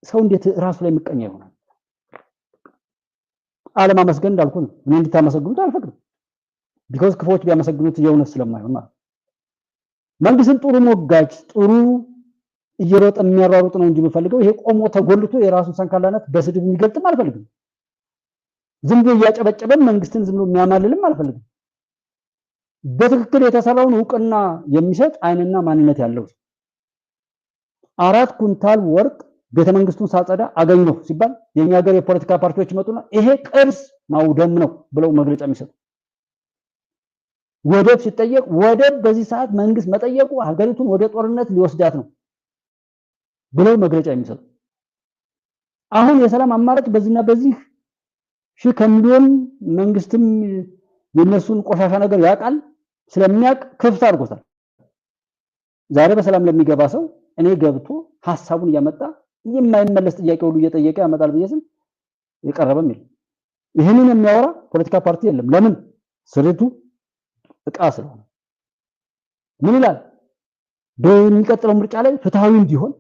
ሰው እንዴት ራሱ ላይ ምቀኛ ይሆናል? አለማመስገን እንዳልኩ ነው። እኔ እንድታመሰግኑት አልፈቅድም። ቢኮዝ ክፎች ቢያመሰግኑት የእውነት ስለማይሆን ማለት መንግስትን ጥሩ ሞጋጅ ጥሩ እየሮጠ የሚያሯሩጥ ነው እንጂ የምፈልገው ይሄ ቆሞ ተጎልቶ የራሱን ሰንካላነት በስድብ የሚገልጥም አልፈልግም። ዝም ብሎ እያጨበጨበ መንግስትን ዝም ብሎ የሚያማልልም አልፈልግም። በትክክል የተሰራውን ዕውቅና የሚሰጥ አይንና ማንነት ያለው 4 ኩንታል ወርቅ ቤተመንግስቱን ሳጸዳ አገኘሁ ሲባል የኛ ሀገር የፖለቲካ ፓርቲዎች ይመጡና ይሄ ቅርስ ማውደም ነው ብለው መግለጫ የሚሰጡ ወደብ ሲጠየቅ ወደብ በዚህ ሰዓት መንግስት መጠየቁ ሀገሪቱን ወደ ጦርነት ሊወስዳት ነው ብለው መግለጫ የሚሰጡ አሁን የሰላም አማራጭ በዚህና በዚህ ሺህ ከሚሊዮን መንግስትም የነሱን ቆሻሻ ነገር ያውቃል ስለሚያውቅ ክፍት አድርጎታል። ዛሬ በሰላም ለሚገባ ሰው እኔ ገብቶ ሐሳቡን እያመጣ የማይመለስ ጥያቄ ሁሉ እየጠየቀ ያመጣል ብዬስም የቀረበም የለም። ይሄንን የሚያወራ ፖለቲካ ፓርቲ የለም። ለምን? ስሪቱ እቃ ስለሆነ። ምን ይላል? በሚቀጥለው ምርጫ ላይ ፍትሃዊ እንዲሆን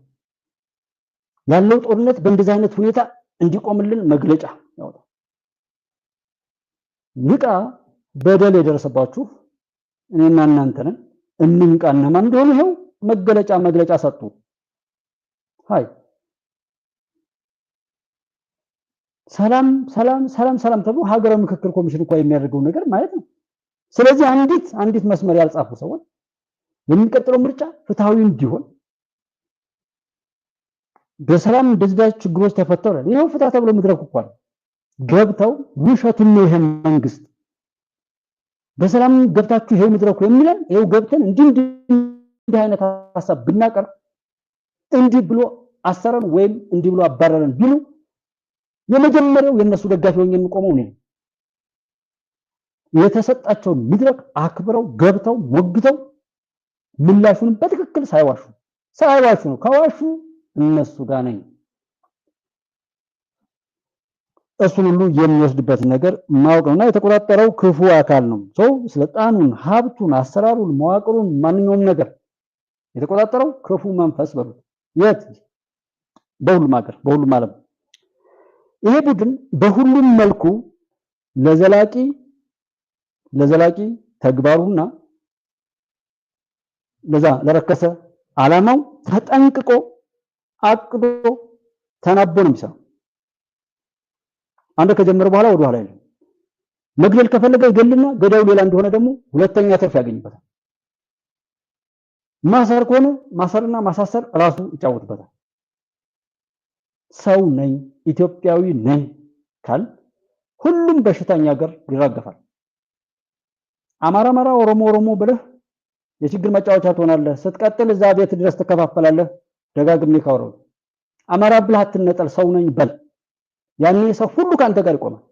ያለው ጦርነት በእንደዚህ አይነት ሁኔታ እንዲቆምልን መግለጫ ያወጣል። ንቃ በደል የደረሰባችሁ እኔና እናንተ ነን። እንንቃና ማን እንደሆነ ይሄው መግለጫ ሰጡ። ሃይ ሰላም ተብሎ ሀገራዊ ምክክር ኮሚሽን እንኳን የሚያደርገው ነገር ማለት ነው። ስለዚህ አንዲት መስመር ያልጻፉ ሰዎች የሚቀጥለው ምርጫ ፍትሃዊ እንዲሆን በሰላም እንደዚህ ችግሮች ተፈተው ይሄው ፍትሃ ተብሎ መድረክ እንኳን ገብተው ውሸቱን ነው ይሄን መንግስት በሰላም ገብታችሁ ይሄው መድረኩ የሚለን ይሄው ገብተን እንዲህ አይነት ሐሳብ ብናቀር እንዲህ ብሎ አሰረን ወይም እንዲህ ብሎ አባረረን ቢሉ የመጀመሪያው የነሱ ደጋፊ ሆኜ የሚቆመው ነው። የተሰጣቸው መድረክ አክብረው ገብተው ወግተው ምላሹን በትክክል ሳይዋሹ ነው። ከዋሹ እነሱ ጋር ነኝ። እሱን ሁሉ የሚወስድበት ነገር ማወቅ ነውና የተቆጣጠረው ክፉ አካል ነው። ሰው ስልጣኑን፣ ሀብቱን፣ አሰራሩን፣ መዋቅሩን ማንኛውም ነገር የተቆጣጠረው ክፉ መንፈስ በሉት የት በሁሉም ሀገር በሁሉም ዓለም ይሄ ቡድን በሁሉም መልኩ ለዘላቂ ተግባሩና ለዛ ለረከሰ ዓላማው ተጠንቅቆ አቅዶ ተናቦ ነው የሚሰራው። አንድ ከጀመረ በኋላ ወደ ኋላ አይደለም። መግደል ከፈለገ ይገልና ገዳዩ ሌላ እንደሆነ ደግሞ ሁለተኛ ትርፍ ያገኝበታል። ማሰር ከሆነ ማሰርና ማሳሰር ራሱ ይጫወትበታል። ሰው ነኝ ኢትዮጵያዊ ነኝ ካል ሁሉም በሽተኛ ሀገር ይራገፋል። አማራ ኦሮሞ ብለህ የችግር መጫወቻ ትሆናለህ። ስትቀጥል እዛ ቤት ድረስ ትከፋፈላለህ። ደጋግሜ ካወራው አማራ ብለህ አትነጠል፣ ሰው ነኝ በል። ያኔ ሰው ሁሉ ካንተ ጋር ይቆማል።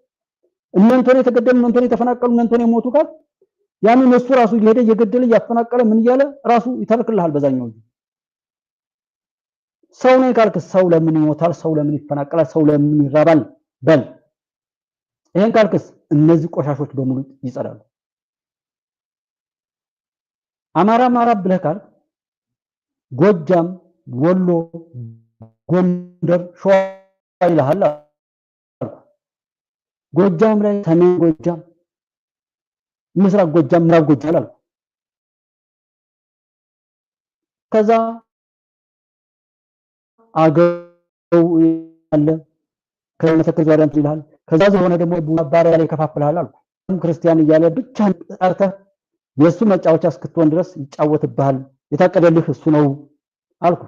እነንቶኔ የተገደሉ እነንቶኔ የተፈናቀሉ እነንቶኔ ሞቱ ካል ያኔ እሱ ራሱ እየሄደ እየገደለ እያፈናቀለ ምን እያለ ራሱ ይተርክልሃል። በዛኛው ሰው ነኝ ካልክ ሰው ለምን ይሞታል? ሰው ለምን ይፈናቀላል? ሰው ለምን ይራባል? በል። ይሄን ካልክስ እነዚህ ቆሻሾች በሙሉ ይጸዳሉ። አማራ ብለህ ካልክ ጎጃም፣ ወሎ፣ ጎንደር፣ ሸዋ ይልሃል። ጎጃም ላይ ሰሜን ጎጃም፣ ምስራቅ ጎጃም፣ ምዕራብ ጎጃም አልኩ። ከዛ አገው አለ ከመተከል ዛሬም ይልሃል። ከዛ የሆነ ደግሞ ባሪያ ላይ ከፋፍልሃል አልኩ። ክርስቲያን እያለ ብቻ ጠርተህ የሱ መጫወቻ እስክትሆን ድረስ ይጫወትብሃል። የታቀደልህ እሱ ነው አልኩ።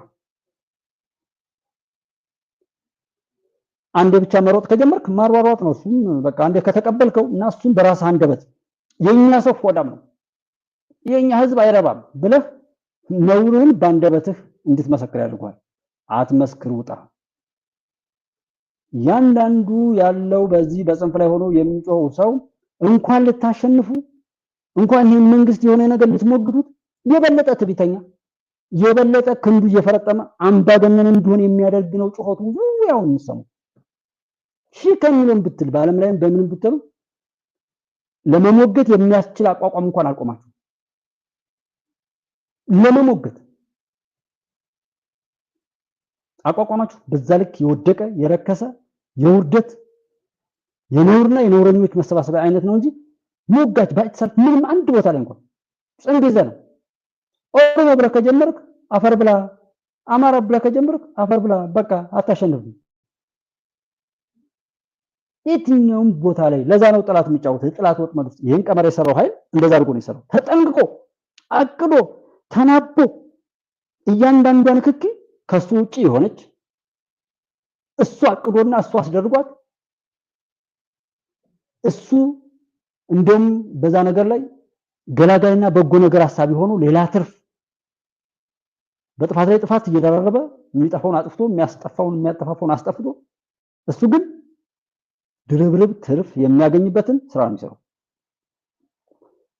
አንዴ ብቻ መሮጥ ከጀመርክ ማሯሯጥ ነው። እሱም በቃ አንዴ ከተቀበልከው እና እሱም በራስህ አንደበት የኛ ሰው ሆዳም ነው የኛ ህዝብ አይረባም ብለህ ነውሩን ባንደበትህ እንድትመሰክር ያድርጓል። አትመስክር፣ ውጣ። ያንዳንዱ ያለው በዚህ በጽንፍ ላይ ሆኖ የሚጮው ሰው እንኳን ልታሸንፉ እንኳን ይሄን መንግስት የሆነ ነገር ልትሞግዱት የበለጠ ትዕቢተኛ የበለጠ ክንዱ እየፈረጠመ አምባገነን እንዲሆን የሚያደርግ ነው ጩኸቱ። ያው እንሰሙ ሺህ ከሚሊዮን ብትል በዓለም ላይ በምንም ብትሉ ለመሞገት የሚያስችል አቋቋም እንኳን አልቆማችሁ። ለመሞገት አቋቋማችሁ በዛ ልክ የወደቀ የረከሰ የውርደት የነውርና የነውረኞች መሰባሰቢያ አይነት ነው እንጂ ሞጋች ባይተሰልፍ ምንም አንድ ቦታ ላይ እንኳን ጽንግ ይዘህ ነው። ኦሮሞ ብለህ ከጀመርክ አፈር ብላ፣ አማራ ብለህ ከጀመርክ አፈር ብላ። በቃ አታሸንፍም የትኛውም ቦታ ላይ። ለዛ ነው ጥላት የሚጫወተው ጥላት ወጥመድ ውስጥ። ይሄን ቀመር የሰራው ኃይል እንደዛ አድርጎ ነው የሰራው። ተጠንቅቆ አቅዶ ተናቦ እያንዳንዷ ንክኪ ከሱ ውጪ የሆነች እሱ አቅዶና እሱ አስደርጓት እሱ እንደም በዛ ነገር ላይ ገላጋይና በጎ ነገር ሐሳቢ ሆኖ ሌላ ትርፍ በጥፋት ላይ ጥፋት እየደረረበ የሚጠፋውን አጥፍቶ የሚያጠፋውን አስጠፍቶ እሱ ግን ድርብርብ ትርፍ የሚያገኝበትን ስራ ነው የሚሰራው።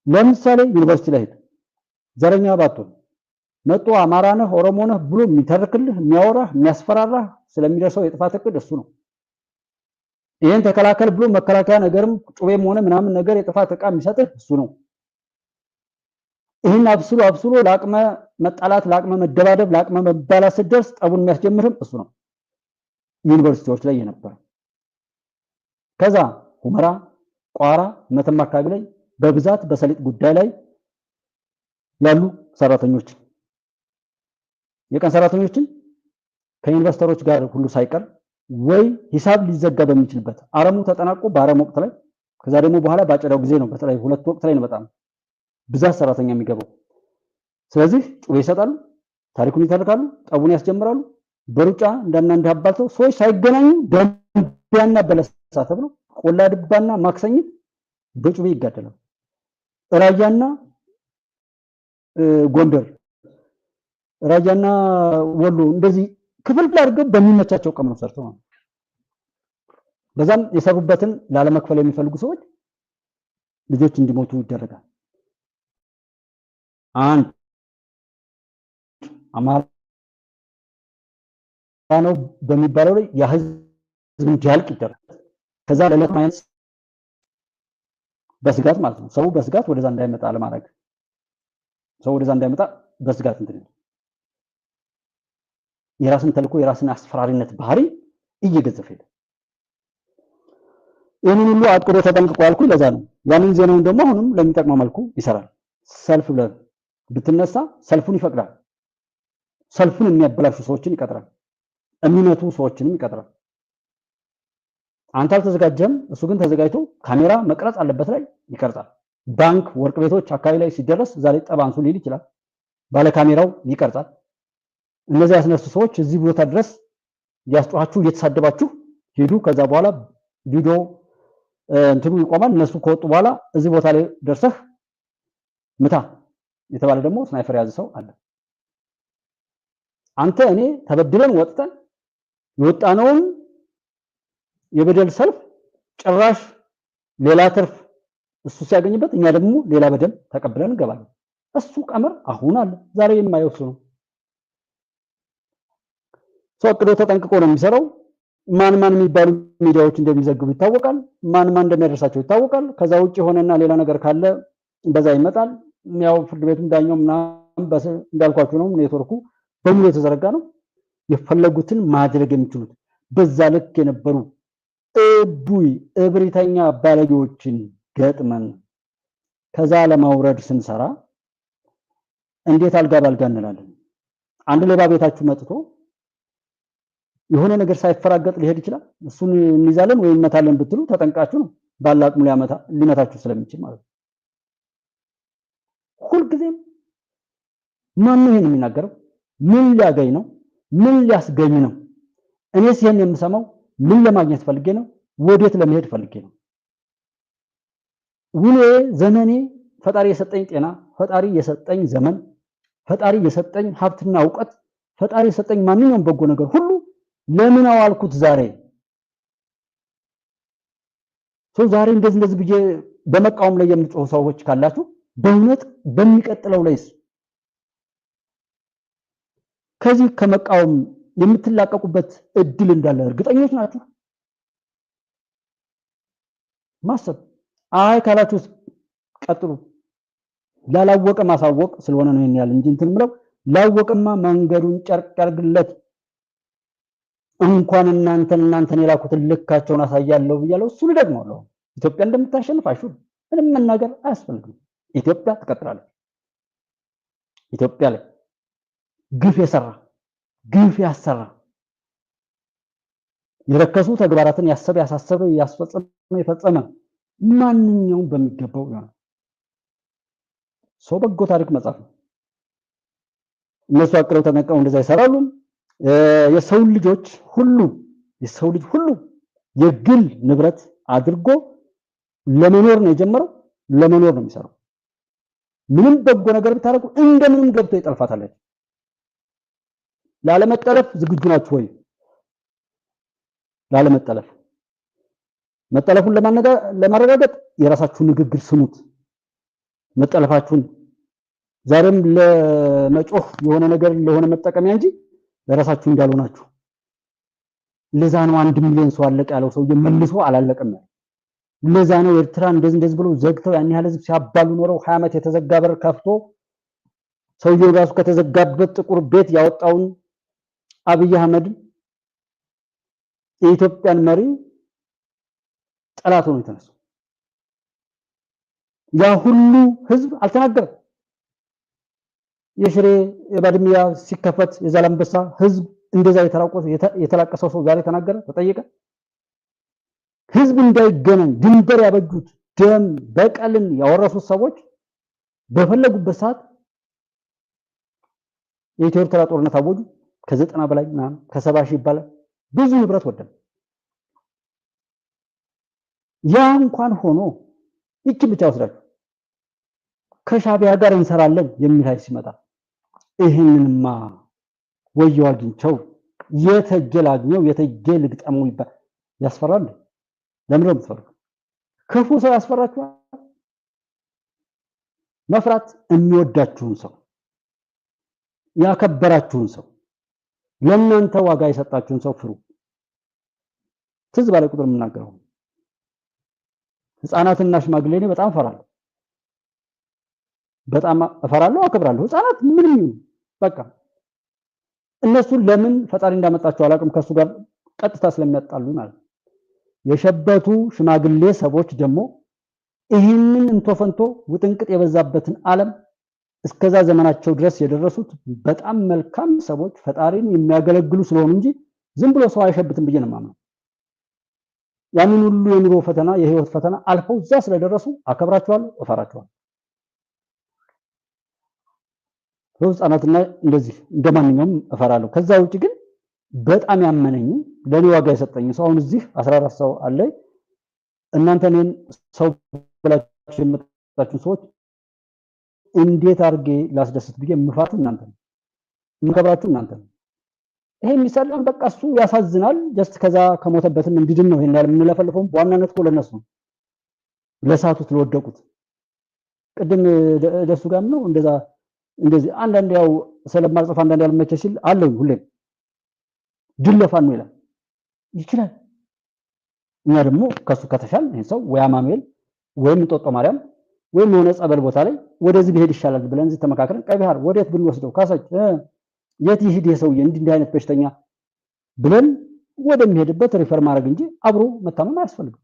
ለምሳሌ ዩኒቨርሲቲ ላይ ዘረኛ ባትሆን መጥቶ አማራ ነህ ኦሮሞ ነህ ብሎ የሚተርክልህ የሚያወራህ የሚያስፈራራህ ስለሚደርሰው የጥፋት እቅድ እሱ ነው። ይሄን ተከላከል ብሎ መከላከያ ነገርም ጩቤም ሆነ ምናምን ነገር የጥፋት እቃ የሚሰጥህ እሱ ነው። ይሄን አብስሎ ለአቅመ መጣላት ለአቅመ መደባደብ ለአቅመ መባላት ስትደርስ ጠቡን የሚያስጀምርም እሱ ነው ዩኒቨርሲቲዎች ላይ የነበረው። ከዛ ሁመራ፣ ቋራ፣ መተማ አካባቢ ላይ በብዛት በሰሊጥ ጉዳይ ላይ ያሉ ሰራተኞች የቀን ሰራተኞችን ከኢንቨስተሮች ጋር ሁሉ ሳይቀር ወይ ሂሳብ ሊዘጋ በሚችልበት አረሙ ተጠናቆ በአረም ወቅት ላይ ከዛ ደግሞ በኋላ ባጨዳው ጊዜ ነው። በተለይ ሁለት ወቅት ላይ ነው በጣም ብዛት ሰራተኛ የሚገባው። ስለዚህ ጩቤ ይሰጣሉ፣ ታሪኩን ይተርካሉ፣ ጠቡን ያስጀምራሉ። በሩጫ እንዳናንደ አባልተው ሰዎች ሳይገናኙ ደንቢያና በለሳ ተብሎ ቆላ ድባና ማክሰኝት በጩቤ ይጋደላሉ። ራያና ጎንደር፣ ራያና ወሎ እንደዚህ ክፍል አድርገው በሚመቻቸው ቀመር ሰርተው ነው። በዛም የሰሩበትን ላለመክፈል የሚፈልጉ ሰዎች ልጆች እንዲሞቱ ይደረጋል። አንድ አማራ ነው በሚባለው ላይ የህዝብ እንዲያልቅ ይደረጋል። ከዛ ለለት ማይነስ በስጋት ማለት ነው። ሰው በስጋት ወደዛ እንዳይመጣ ለማድረግ ሰው ወደዛ እንዳይመጣ በስጋት እንትን የራስን ተልኮ የራስን አስፈራሪነት ባህሪ እየገዘፈ ሄደ። ይሄንን ሁሉ አቅዶ ተጠንቅቆ ያልኩኝ ለዛ ነው። ያንን ዜናውን ደግሞ አሁንም ለሚጠቅመው መልኩ ይሰራል። ሰልፍ ብትነሳ ሰልፉን ይፈቅዳል። ሰልፉን የሚያበላሹ ሰዎችን ይቀጥራል። የሚመቱ ሰዎችንም ይቀጥራል። አንተ አልተዘጋጀም፣ እሱ ግን ተዘጋጅቶ ካሜራ መቅረጽ አለበት ላይ ይቀርጻል። ባንክ፣ ወርቅ ቤቶች አካባቢ ላይ ሲደረስ ዛሬ ጠባንሱ ሊል ይችላል። ባለ ካሜራው ይቀርጻል። እነዚህ ያስነሱ ሰዎች እዚህ ቦታ ድረስ ያስጮሃችሁ እየተሳደባችሁ ሄዱ። ከዛ በኋላ ቪዲዮ እንትኑ ይቆማል። እነሱ ከወጡ በኋላ እዚህ ቦታ ላይ ደርሰህ ምታ የተባለ ደግሞ ስናይፐር ያዘ ሰው አለ። አንተ እኔ ተበድለን ወጥተን የወጣነውን የበደል ሰልፍ ጭራሽ ሌላ ትርፍ እሱ ሲያገኝበት እኛ ደግሞ ሌላ በደል ተቀብለን እንገባለን። እሱ ቀመር አሁን አለ። ዛሬ የማይወሱ ነው። ሰው አቅዶ ተጠንቅቆ ነው የሚሰራው። ማን የሚባሉ ሚዲያዎች እንደሚዘግቡ ይታወቃል። ማን እንደሚያደርሳቸው ይታወቃል። ከዛ ውጪ ሆነና ሌላ ነገር ካለ በዛ ይመጣል። ያው ፍርድ ቤቱም ዳኛው ምናምን እንዳልኳችሁ ነው። ኔትወርኩ በሙሉ የተዘረጋ ነው። የፈለጉትን ማድረግ የሚችሉት በዛ ልክ የነበሩ እቡይ እብሪተኛ ባለጌዎችን ገጥመን ከዛ ለማውረድ ስንሰራ እንዴት አልጋ ባልጋ እንላለን? አንድ ሌባ ቤታችሁ መጥቶ የሆነ ነገር ሳይፈራገጥ ሊሄድ ይችላል። እሱን እንይዛለን ወይ እንመታለን ብትሉ ተጠንቃችሁ ነው። ባላቅሙ ሊመታችሁ ስለሚችል ማለት ነው። ሁልጊዜም ማን ነው ይሄን የሚናገረው? ምን ሊያገኝ ነው? ምን ሊያስገኝ ነው? እኔስ ይሄን የምሰማው ምን ለማግኘት ፈልጌ ነው? ወዴት ለመሄድ ፈልጌ ነው? ውኔ ዘመኔ ፈጣሪ የሰጠኝ ጤና፣ ፈጣሪ የሰጠኝ ዘመን፣ ፈጣሪ የሰጠኝ ሀብትና ዕውቀት፣ ፈጣሪ የሰጠኝ ማንኛውም በጎ ነገር ሁሉ ለምን አዋልኩት ዛሬ? ዛሬ እንደዚህ ብዬ በመቃወም ላይ የምትጮሁ ሰዎች ካላችሁ በእውነት በሚቀጥለው ላይስ ከዚህ ከመቃወም የምትላቀቁበት እድል እንዳለ እርግጠኞች ናችሁ? ማሰብ አይ ካላችሁ ቀጥሉ። ላላወቀ ማሳወቅ ስለሆነ ነው ይሄን ያህል እንጂ እንትን ምለው ላወቀማ መንገዱን ጨርቅ ያርግለት። እንኳን እናንተን የላኩትን ልካቸውን አሳያለሁ ብያለሁ። እሱን ደግሞ ነው ኢትዮጵያ እንደምታሸንፍ አይሹር ምንም መናገር አያስፈልግም። ኢትዮጵያ ትቀጥላለች። ኢትዮጵያ ላይ ግፍ የሰራ ግፍ ያሰራ የረከሱ ተግባራትን ያሰበ ያሳሰበ ያስፈጸመ የፈጸመ ማንኛውም በሚገባው ይሆናል። ሰው በጎ ታሪክ መጻፍ ነው። እነሱ አቅረው ተነቀው እንደዛ ይሰራሉ። የሰው ልጅ ሁሉ የግል ንብረት አድርጎ ለመኖር ነው የጀመረው። ለመኖር ነው የሚሰራው። ምንም በጎ ነገር ብታረጉ እንደምንም ገብቶ ይጠልፋታል። ላለመጠለፍ ዝግጁ ናችሁ ወይ? ላለመጠለፍ መጠለፉን ለማረጋገጥ የራሳችሁ ንግግር ስሙት። መጠለፋችሁን ዛሬም ለመጮህ የሆነ ነገር ለሆነ መጠቀሚያ እንጂ ለራሳችሁ እንዳልሆናችሁ። ለዛ ነው 1 ሚሊዮን ሰው አለቀ ያለው ሰውዬ መልሶ አላለቀም። ለዛ ነው ኤርትራ እንደዚህ ብሎ ዘግተው ያን ያህል ህዝብ ሲያባሉ ኖረው 20 ዓመት የተዘጋ በር ከፍቶ ሰውዬው ራሱ ከተዘጋበት ጥቁር ቤት ያወጣውን አብይ አህመድ የኢትዮጵያን መሪ ጠላት ሆኖ የተነሳው። ያ ሁሉ ህዝብ አልተናገረም። የሽሬ የባድሚያ ሲከፈት የዛላምበሳ ህዝብ እንደዛ የተላቀሰው ሰው ዛሬ ተናገረ፣ ተጠየቀ። ህዝብ እንዳይገናኝ ድንበር ያበጁት ደም በቀልን ያወረሱት ሰዎች በፈለጉበት ሰዓት የኢትዮ ኤርትራ ጦርነት አወጁ። ከ90 በላይ ምናምን ከ70 ሺህ ይባላል ብዙ ንብረት ወደመ። ያ እንኳን ሆኖ ይቺ ብቻ ወስዳችሁ ከሻቢያ ጋር እንሰራለን የሚል ኃይል ሲመጣ ይሄንንማ ወየው አግኝቸው የተጀል አግኘው የተጀል ልግጠመው ይባል ያስፈራል። ለምን ነው የምትፈሩት? ክፉ ሰው ያስፈራችኋል? መፍራት የሚወዳችሁን ሰው ያከበራችሁን ሰው ለእናንተ ዋጋ የሰጣችሁን ሰው ፍሩ። ትዝ ባለ ቁጥር የምናገረው ህፃናትና ሽማግሌኔ በጣም እፈራለሁ። በጣም እፈራለሁ፣ አከብራለሁ። ህፃናት ምንም በቃ እነሱን ለምን ፈጣሪ እንዳመጣቸው አላውቅም። ከሱ ጋር ቀጥታ ስለሚያጣሉ ማለት ነው። የሸበቱ ሽማግሌ ሰዎች ደግሞ ይህንን እንቶፈንቶ ውጥንቅጥ የበዛበትን ዓለም እስከዛ ዘመናቸው ድረስ የደረሱት በጣም መልካም ሰዎች ፈጣሪን የሚያገለግሉ ስለሆኑ እንጂ ዝም ብሎ ሰው አይሸብትም ብዬ ነው የማምነው። ያንን ሁሉ የኑሮ ፈተና የህይወት ፈተና አልፈው እዛ ስለደረሱ አከብራቸዋለሁ፣ እፈራቸዋለሁ። ህፃናትና እንደዚህ እንደማንኛውም እፈራለሁ። ከዛ ውጪ ግን በጣም ያመነኝ ለኔ ዋጋ የሰጠኝ ሰው አሁን እዚህ 14 ሰው አለ። እናንተ እኔን ሰው ብላችሁ የምታችሁ ሰዎች እንዴት አርጌ ላስደስት ብዬ የምፈራቱ እናንተ ነው፣ የምከብራችሁ እናንተ ነው። ይሄ የሚሰራው በቃ እሱ ያሳዝናል። ጀስት ከዛ ከሞተበትም እንዲድን ነው ይሄን ያህል የምንለፈልፈው። በዋናነት እኮ ለነሱ ነው፣ ለሳቱት ለወደቁት። ቅድም ደሱ ጋር ነው እንደዚህ አንዳንድ ያው ስለማርጽፍ አንዳንድ ያልመቸ ሲል አለኝ ሁሌም ድለፋን ነው ይላል ይችላል። እኛ ደግሞ ከሱ ከተሻል ይሄን ሰው ወይ አማኑኤል ወይም እንጦጦ ማርያም ወይም የሆነ ጸበል ቦታ ላይ ወደዚህ ቢሄድ ይሻላል ብለን እዚህ ተመካከረን ቀይ ባህር ወዴት ብንወስደው ካሳች የት ይሄድ የሰውዬ እንዲህ አይነት በሽተኛ ብለን ወደሚሄድበት ሪፈር ማድረግ እንጂ አብሮ መታመም አያስፈልግም።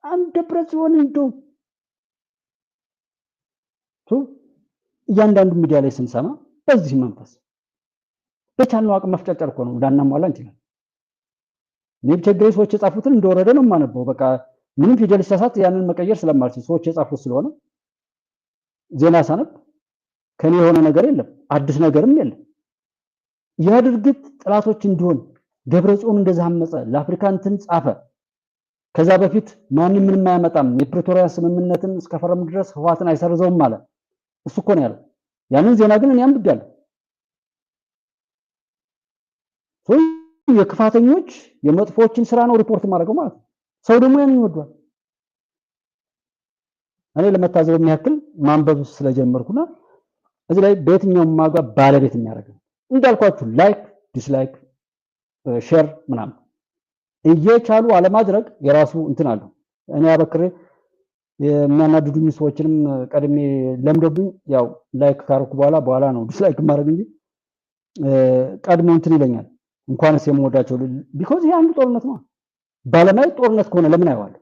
አንድ ደብረጽዮን እንደው እያንዳንዱ ሚዲያ ላይ ስንሰማ በዚህ መንፈስ በቻልነው አቅም መፍጨርጨር እኮ ነው እንዳናሟላ እንችላለን። ቸገሬ ሰዎች የጻፉትን እንደወረደ ነው የማነበው። በቃ ምንም ፊደል ሲሳሳት ያንን መቀየር ስለማልችል ሰዎች የጻፉት ስለሆነ ዜና ሳነብ ከኔ የሆነ ነገር የለም፣ አዲስ ነገርም የለም። ያ ድርጊት ጥላቶች እንዲሆን ደብረጽዮን እንደዛ አመፀ፣ ለአፍሪካ እንትን ጻፈ። ከዛ በፊት ማንም ምንም አያመጣም፣ የፕሪቶሪያ ስምምነትን እስከፈረም ድረስ ህዋትን አይሰርዘውም ማለት እሱ እኮ ነው ያለው። ያንን ዜና ግን እኔ አንብቤያለሁ። የክፋተኞች የመጥፎችን ስራ ነው ሪፖርት ማድረገው ማለት ነው። ሰው ደግሞ ያንን ይወዷል። እኔ ለመታዘብ የሚያክል ማንበብ ስለጀመርኩና እዚህ ላይ በየትኛውም ማጋ ባለቤት የሚያደርገው እንዳልኳችሁ ላይክ ዲስላይክ ሼር ምናምን እየቻሉ አለማድረግ የራሱ እንትን አለው። እኔ አበክሬ የሚያናድዱኝ ሰዎችንም ቀድሜ ለምዶብኝ ያው ላይክ ካረኩ በኋላ ነው ዲስላይክ ማድረግ እንጂ ቀድሞ እንትን ይለኛል። እንኳንስ የምወዳቸው ቢኮዝ ይሄ አንዱ ጦርነት ነው። ባለማየት ጦርነት ከሆነ ለምን አይዋል?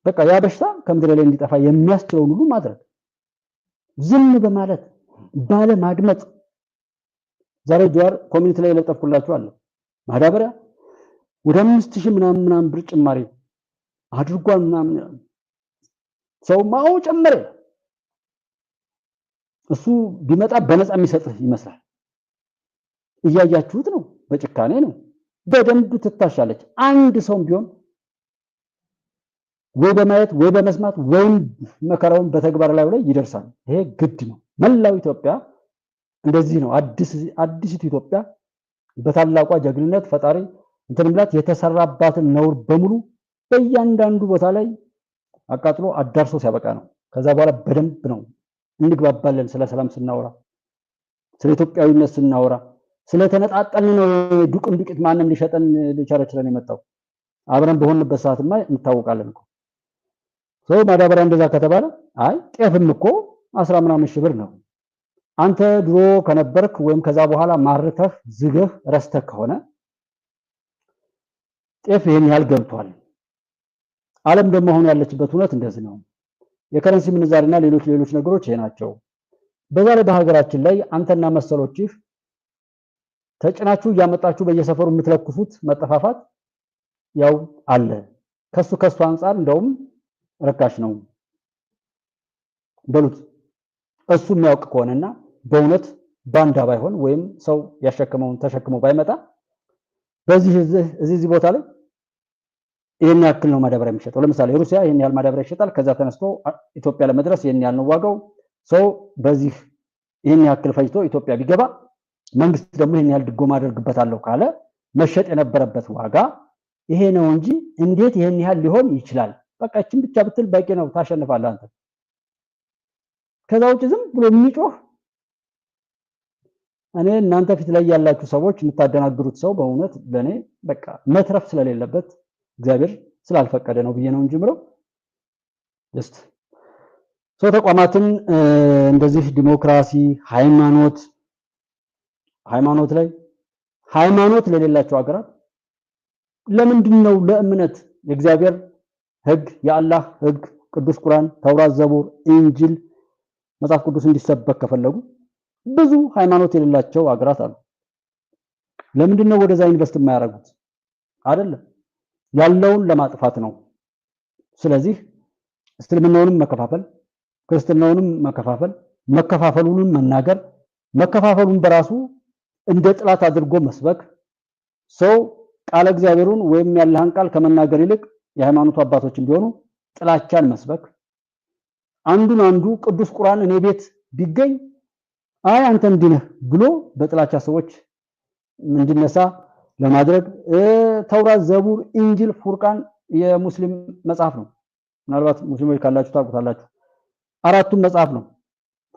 በቃ ያ በሽታ ከምድር ላይ እንዲጠፋ የሚያስችለውን ሁሉ ማድረግ፣ ዝም በማለት ባለማድመጥ። ዛሬ ጀዋር ኮሚኒቲ ላይ ለጠፍኩላችሁ አለ ማዳበሪያ ወደ 5000 ምናምን ብር ጭማሪ አድርጓል ምናምን ሰው ማው ጨመረ። እሱ ቢመጣ በነፃ የሚሰጥህ ይመስላል። እያያችሁት ነው። በጭካኔ ነው። በደንብ ትታሻለች። አንድ ሰውም ቢሆን ወይ በማየት ወይ በመስማት ወይም መከራውን በተግባር ላይ ይደርሳል። ይሄ ግድ ነው። መላው ኢትዮጵያ እንደዚህ ነው። አዲስ ኢትዮጵያ በታላቋ ጀግንነት ፈጣሪ እንትንምላት የተሰራባትን ነውር በሙሉ በእያንዳንዱ ቦታ ላይ አቃጥሎ አዳርሶ ሲያበቃ ነው። ከዛ በኋላ በደንብ ነው እንግባባለን። ስለ ሰላም ስናወራ፣ ስለ ኢትዮጵያዊነት ስናወራ፣ ስለተነጣጠልን ነው ዱቅም ዱቂት ማንም ሊሸጠን ሊቸረችለን የመጣው። አብረን በሆንበት ሰዓትማ እንታወቃለን እኮ። ሰው ማዳበሪያ እንደዛ ከተባለ አይ ጤፍም እኮ 10 ምናምን ሺህ ብር ነው። አንተ ድሮ ከነበርክ ወይም ከዛ በኋላ ማርተህ ዝገህ ረስተህ ከሆነ ጤፍ ይሄን ያህል ገብቷል። ዓለም ደግሞ አሁን ያለችበት ሁኔታ እንደዚህ ነው። የከረንሲ ምንዛሪና ሌሎች ነገሮች ይሄ ናቸው። በዛ ላይ በሀገራችን ላይ አንተና መሰሎችህ ተጭናችሁ ያመጣችሁ በየሰፈሩ የምትለኩሱት መጠፋፋት ያው አለ። ከሱ አንፃር እንደውም ረካሽ ነው በሉት። እሱ የሚያውቅ ከሆነና በእውነት ባንዳ ባይሆን ወይም ሰው ያሸከመውን ተሸክመው ባይመጣ በዚህ ቦታ ላይ ይሄን ያክል ነው ማዳበሪያ የሚሸጠው። ለምሳሌ ሩሲያ ይሄን ያህል ማዳበሪያ ይሸጣል። ከዛ ተነስቶ ኢትዮጵያ ለመድረስ ይሄን ያህል ነው ዋጋው። ሰው በዚህ ይሄን ያክል ፈጅቶ ኢትዮጵያ ቢገባ መንግስት ደግሞ ይሄን ያህል ድጎማ አደርግበታለሁ ካለ መሸጥ የነበረበት ዋጋ ይሄ ነው እንጂ እንዴት ይሄን ያህል ሊሆን ይችላል? በቃ እቺን ብቻ ብትል በቂ ነው፣ ታሸንፋለህ አንተ። ከዛ ውጭ ዝም ብሎ የሚጮህ እኔ እናንተ ፊት ላይ ያላችሁ ሰዎች የምታደናግሩት ሰው በእውነት ለኔ በቃ መትረፍ ስለሌለበት እግዚአብሔር ስላልፈቀደ ነው ብዬ ነው እንጂ ምረው just ሰው ተቋማትን እንደዚህ ዲሞክራሲ ሃይማኖት ላይ ሃይማኖት ለሌላቸው ሀገራት ለምንድን ነው ለእምነት የእግዚአብሔር ህግ የአላህ ህግ ቅዱስ ቁርአን ተውራት ዘቡር ኢንጂል መጽሐፍ ቅዱስ እንዲሰበክ ከፈለጉ ብዙ ሃይማኖት የሌላቸው ሀገራት አሉ። ለምንድን ነው ወደዛ ኢንቨስት የማያደርጉት? አይደለም ያለውን ለማጥፋት ነው። ስለዚህ እስልምናውንም መከፋፈል፣ ክርስትናውንም መከፋፈል፣ መከፋፈሉንም መናገር፣ መከፋፈሉን በራሱ እንደ ጥላት አድርጎ መስበክ፣ ሰው ቃለ እግዚአብሔሩን ወይም ያለህን ቃል ከመናገር ይልቅ የሃይማኖት አባቶችን ቢሆኑ ጥላቻን መስበክ፣ አንዱ ቅዱስ ቁርአን እኔ ቤት ቢገኝ አይ አንተ እንዲነህ ብሎ በጥላቻ ሰዎች እንዲነሳ ለማድረግ ተውራት ዘቡር ኢንጂል ፉርቃን የሙስሊም መጽሐፍ ነው። ምናልባት ሙስሊሞች ካላችሁ ታውቁታላችሁ። አራቱም መጽሐፍ ነው።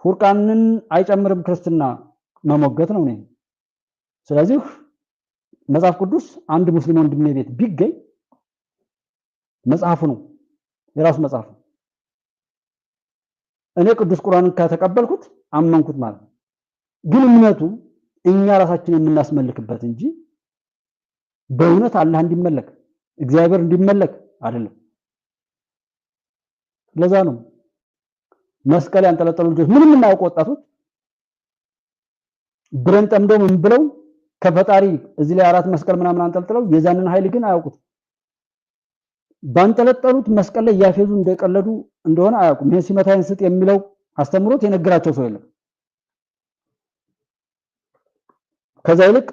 ፉርቃንን አይጨምርም ክርስትና መሞገት ነው። ስለዚህ መጽሐፍ ቅዱስ አንድ ሙስሊም ወንድሜ ቤት ቢገኝ መጽሐፉ ነው፣ የራሱ መጽሐፍ ነው። እኔ ቅዱስ ቁርአንን ከተቀበልኩት አመንኩት ማለት ነው። ግን እምነቱ እኛ ራሳችንን የምናስመልክበት እንጂ በእውነት አላህ እንዲመለክ እግዚአብሔር እንዲመለክ አይደለም። ለዛ ነው መስቀል ያንጠለጠሉ ልጆች ምንም የማያውቁ ወጣቶች ብረን ጠምደው ምን ብለው ከፈጣሪ እዚህ ላይ አራት መስቀል ምናምን አንጠልጥለው የዛንን ኃይል ግን አያውቁት። ባንጠለጠሉት መስቀል ላይ ያፌዙ እንደቀለዱ እንደሆነ አያውቁም። ይሄ ሲመታይን ስጥ የሚለው አስተምሮት የነገራቸው ሰው የለም። ከዛ ይልቅ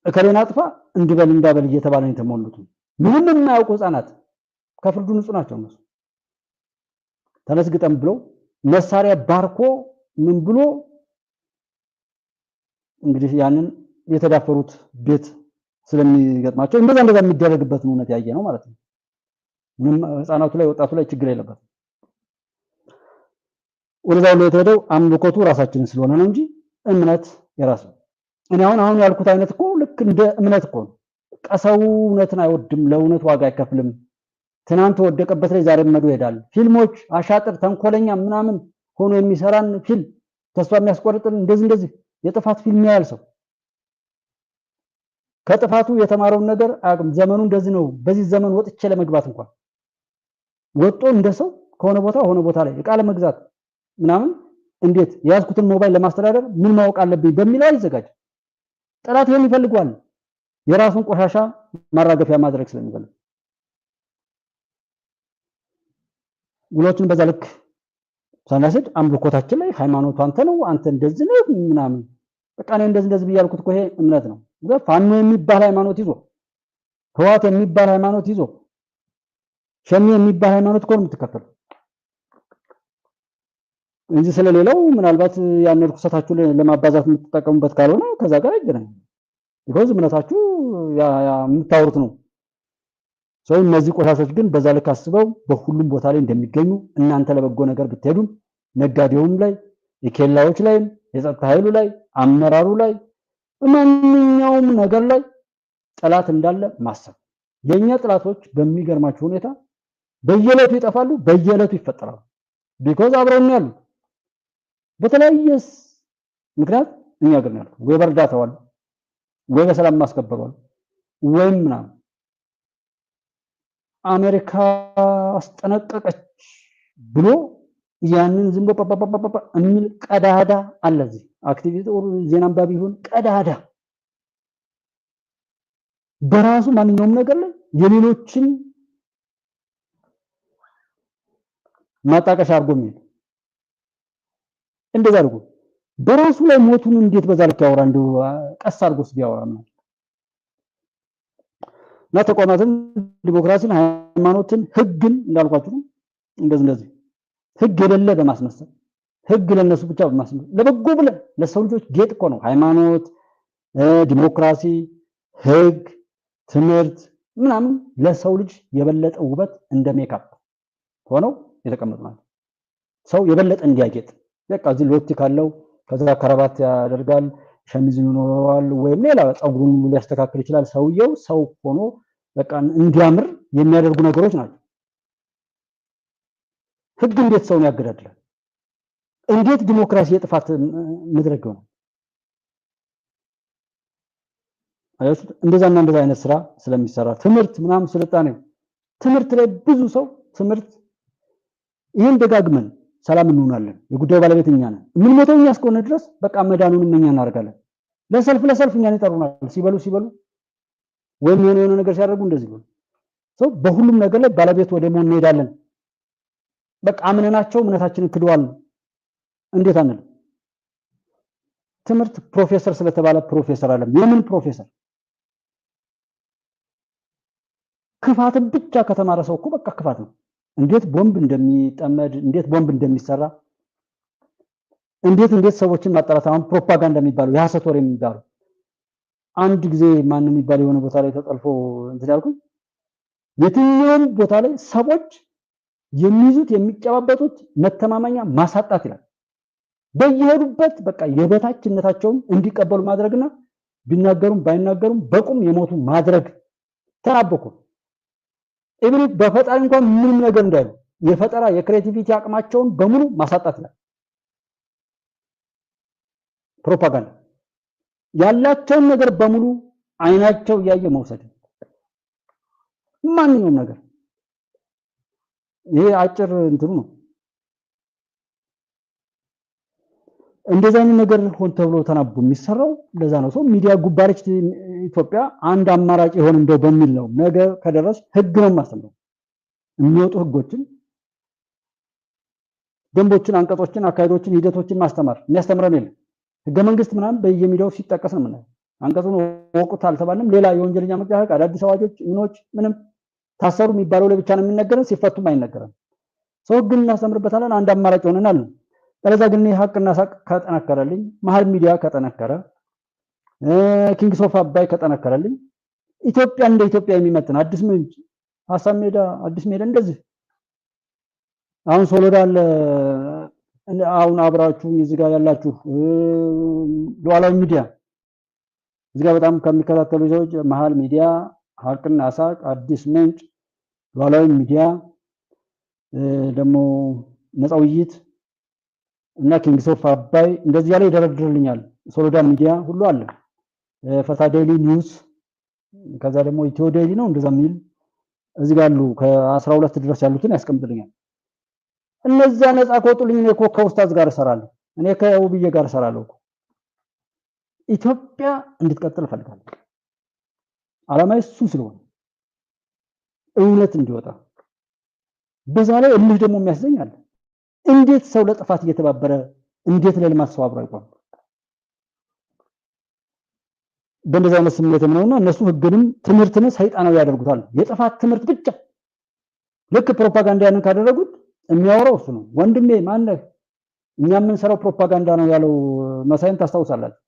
እከሌን አጥፋ እንዲበል እንዳበል እየተባለ ነው የተሞሉት። ምንም የማያውቁ ህፃናት ከፍርዱ ንጹህ ናቸው። እነሱ ተነስግጠም ብለው መሳሪያ ባርኮ ምን ብሎ እንግዲህ ያንን የተዳፈሩት ቤት ስለሚገጥማቸው እንደዛ የሚደረግበትን እውነት ያየ ነው ማለት ነው። ምንም ህፃናቱ ላይ ወጣቱ ላይ ችግር የለበትም። ወደዛው ላይ የተሄደው አምልኮቱ ራሳችንን ስለሆነ ነው እንጂ እምነት የራሱ እኔ አሁን ያልኩት አይነት እኮ ልክ እንደ እምነት እኮ ነው። ቀሰው እውነትን አይወድም፣ ለእውነት ዋጋ አይከፍልም። ትናንት ወደቀበት ላይ ዛሬ መዶ ይሄዳል። ፊልሞች አሻጥር ተንኮለኛ ምናምን ሆኖ የሚሰራን ፊልም ተስፋ የሚያስቆርጥን እንደዚህ የጥፋት ፊልም ያያል ሰው ከጥፋቱ የተማረውን ነገር አቅም ዘመኑ እንደዚህ ነው። በዚህ ዘመን ወጥቼ ለመግባት እንኳን ወጦ እንደሰው ከሆነ ቦታ ሆነ ቦታ ላይ እቃ ለመግዛት ምናምን እንዴት ያዝኩትን ሞባይል ለማስተዳደር ምን ማወቅ አለብኝ በሚለው ይዘጋጅ። ጠላት ይሄን ይፈልጋል፣ የራሱን ቆሻሻ ማራገፊያ ማድረግ ስለሚፈልግ ጉሎችን በዛ ልክ ሳናስድ አምልኮታችን ላይ ሃይማኖቱ አንተ ነው አንተ እንደዚህ ነው ምናምን በቃ ነው እንደዚህ ብያልኩት እኮ ይሄ እምነት ነው። ፋኖ የሚባል ሃይማኖት ይዞ ህዋት የሚባል ሃይማኖት ይዞ ሸኔ የሚባል ሃይማኖት እኮ ነው የምትከተለው እንጂ ስለሌላው ምናልባት ያን ርኩሰታችሁ ለማባዛት የምትጠቀሙበት ካልሆነ ከዛ ጋር አይገናኝም። ይሄው እምነታችሁ ያ የምታወሩት ነው። ሰው እነዚህ ቆሻሾች ግን በዛ ልክ አስበው በሁሉም ቦታ ላይ እንደሚገኙ እናንተ ለበጎ ነገር ብትሄዱ ነጋዴውም ላይ የኬላዎች ላይ የጸጥታ ኃይሉ ላይ አመራሩ ላይ ማንኛውም ነገር ላይ ጠላት እንዳለ ማሰብ። የኛ ጠላቶች በሚገርማችሁ ሁኔታ በየለቱ ይጠፋሉ፣ በየለቱ ይፈጠራሉ። ቢኮዝ አብረውን ያሉ በተለያየ ምክንያት እኛ ግን ያሉ ወይ በርዳታዋል ወይ በሰላም ማስከበሯል ወይም ምናምን አሜሪካ አስጠነቀቀች ብሎ ያንን ዝም ብሎ ፓፓፓፓ የሚል ቀዳዳ አለ። እዚህ አክቲቪስት ኦር ዜና አንባቢ ይሁን ቀዳዳ በራሱ ማንኛውም ነገር ላይ የሌሎችን ማጣቀሻ አድርጎ የሚል እንደዛ አድርጎ በራሱ ላይ ሞቱን እንዴት በዛ ልክ ያወራ እንደው ቀስ አድርጎስ ቢያወራ ነው። ተቋማትን ዲሞክራሲን ሃይማኖትን ህግን እንዳልኳችሁ እንደዚህ ህግ የሌለ በማስመሰል ህግ ለነሱ ብቻ በማስመሰል ለበጎ ብለን ለሰው ልጆች ጌጥ እኮ ነው ሃይማኖት፣ ዲሞክራሲ፣ ህግ፣ ትምህርት ምናምን ለሰው ልጅ የበለጠ ውበት እንደ ሜካፕ ሆነው የተቀመጡ ናቸው። ሰው የበለጠ እንዲያጌጥ በቃ እዚህ ሎቲ ካለው ከዛ ከረባት ያደርጋል፣ ሸሚዝ ይኖረዋል ወይም ሌላ ጸጉሩን ሊያስተካክል ይችላል። ሰውየው ሰው ሆኖ በቃ እንዲያምር የሚያደርጉ ነገሮች ናቸው። ህግ እንዴት ሰውን ያገዳድላል? እንዴት ዲሞክራሲ የጥፋት መድረክ ነው? አይደል? እንደዛና እንደዛ አይነት ስራ ስለሚሰራ ትምህርት ምናምን ስልጣኔ ትምህርት ላይ ብዙ ሰው ትምህርት ይሄን ደጋግመን ሰላም እንሆናለን የጉዳዩ ባለቤት እኛ ነን ምን ሞተው እኛ እስከሆነ ድረስ በቃ መዳኑን እኛ እናደርጋለን። ለሰልፍ እኛን ይጠሩናል ሲበሉ ወይም የሆነ ነገር ሲያደርጉ እንደዚህ ነው። ሰው በሁሉም ነገር ላይ ባለቤት ወደ መሆን እንሄዳለን። በቃ አምነናቸው እምነታችንን ክደዋል። እንዴት አንል? ትምህርት ፕሮፌሰር ስለተባለ ፕሮፌሰር አይደለም። የምን ፕሮፌሰር? ክፋትን ብቻ ከተማረ ሰው እኮ በቃ ክፋት ነው። እንዴት ቦምብ እንደሚጠመድ እንዴት ቦምብ እንደሚሰራ እንዴት ሰዎችን ማጣራት አሁን ፕሮፓጋንዳ የሚባለው የሐሰት ወሬ የሚባለው አንድ ጊዜ ማን የሚባለው የሆነ ቦታ ላይ ተጠልፎ እንትን ያልኩኝ የትኛውም ቦታ ላይ ሰዎች የሚይዙት የሚጨባበጡት መተማመኛ ማሳጣት ይላል። በየሄዱበት በቃ የበታችነታቸውን እንዲቀበሉ ማድረግና ቢናገሩም ባይናገሩም በቁም የሞቱ ማድረግ ተራበኩ። ኢብሪት በፈጣሪ እንኳን ምንም ነገር እንዳይሉ የፈጠራ የክሬቲቪቲ አቅማቸውን በሙሉ ማሳጣት ይላል። ፕሮፓጋንዳ ያላቸውን ነገር በሙሉ አይናቸው ያየ መውሰድ ማንኛውም ነገር ይሄ አጭር እንትኑ ነው። እንደዛ አይነት ነገር ሆን ተብሎ ተናቦ የሚሰራው ለዛ ነው። ሰው ሚዲያ ጉባለች ኢትዮጵያ አንድ አማራጭ ይሆን እንደው በሚል ነው። ነገ ከደረስ ህግ ነው ማስተምረው የሚወጡ ህጎችን፣ ደንቦችን፣ አንቀጾችን፣ አካሄዶችን፣ ሂደቶችን ማስተማር የሚያስተምረን የለም። ህገ መንግስት ምናምን በየሚዲያው ሲጠቀስ ነው የምናየው። አንቀጹን ወቁት አልተባለም። ሌላ የወንጀለኛ መቅጫ ህግ፣ አዳዲስ አዋጆች ምኖች ምንም ታሰሩ የሚባለው ለብቻ ነው የሚነገረን፣ ሲፈቱም አይነገረን። ሰው ህግን እናስተምርበታለን አንድ አማራጭ ሆነናል። ስለዚህ ግን ሀቅና ሳቅ ከጠነከረልኝ፣ መሀል ሚዲያ ከጠነከረ፣ ኪንግስ ኦፍ አባይ ከጠነከረልኝ፣ ኢትዮጵያ እንደ ኢትዮጵያ የሚመጥን አዲስ ምንጭ፣ ሀሳብ ሜዳ፣ አዲስ ሜዳ እንደዚህ አሁን ሶሎዳ አለ። አሁን አብራችሁ እዚህ ጋር ያላችሁ ሉዓላዊ ሚዲያ እዚህ ጋር በጣም ከሚከታተሉ ሰዎች መሀል ሚዲያ፣ ሀቅና ሳቅ፣ አዲስ ምንጭ፣ ሉዓላዊ ሚዲያ ደግሞ ነፃ ውይይት እና ኪንግስ ኦፍ አባይ እንደዚህ ያለ ይደረድርልኛል። ሶሎዳ ሚዲያ ሁሉ አለ። ፈታ ዴይሊ ኒውስ፣ ከዛ ደግሞ ኢትዮ ዴይሊ ነው እንደዛ የሚል እዚህ ጋር አሉ። ከ12 ድረስ ያሉትን ያስቀምጥልኛል። እነዛ ነፃ ከወጡልኝ እኔ እኮ ከኡስታዝ ጋር እሰራለሁ፣ እኔ ከውብዬ ጋር እሰራለሁ። ኢትዮጵያ እንድትቀጥል እፈልጋለሁ። ዓላማዬ እሱ ስለሆነ እውነት እንዲወጣ። በዛ ላይ እልህ ደግሞ የሚያስደኝ አለ። እንዴት ሰው ለጥፋት እየተባበረ እንዴት ለልማት ሰው አብሮ አይቆም? በእንደዛ አይነት ስሜት ነውና እነሱ ህግንም ትምህርትን ሰይጣናዊ ያደርጉታል። የጥፋት ትምህርት ብቻ ልክ ፕሮፓጋንዳ ያንን ካደረጉት የሚያወራው እሱ ነው። ወንድሜ ማነህ? እኛ የምንሰራው ፕሮፓጋንዳ ነው ያለው መሳይን ታስታውሳላችሁ።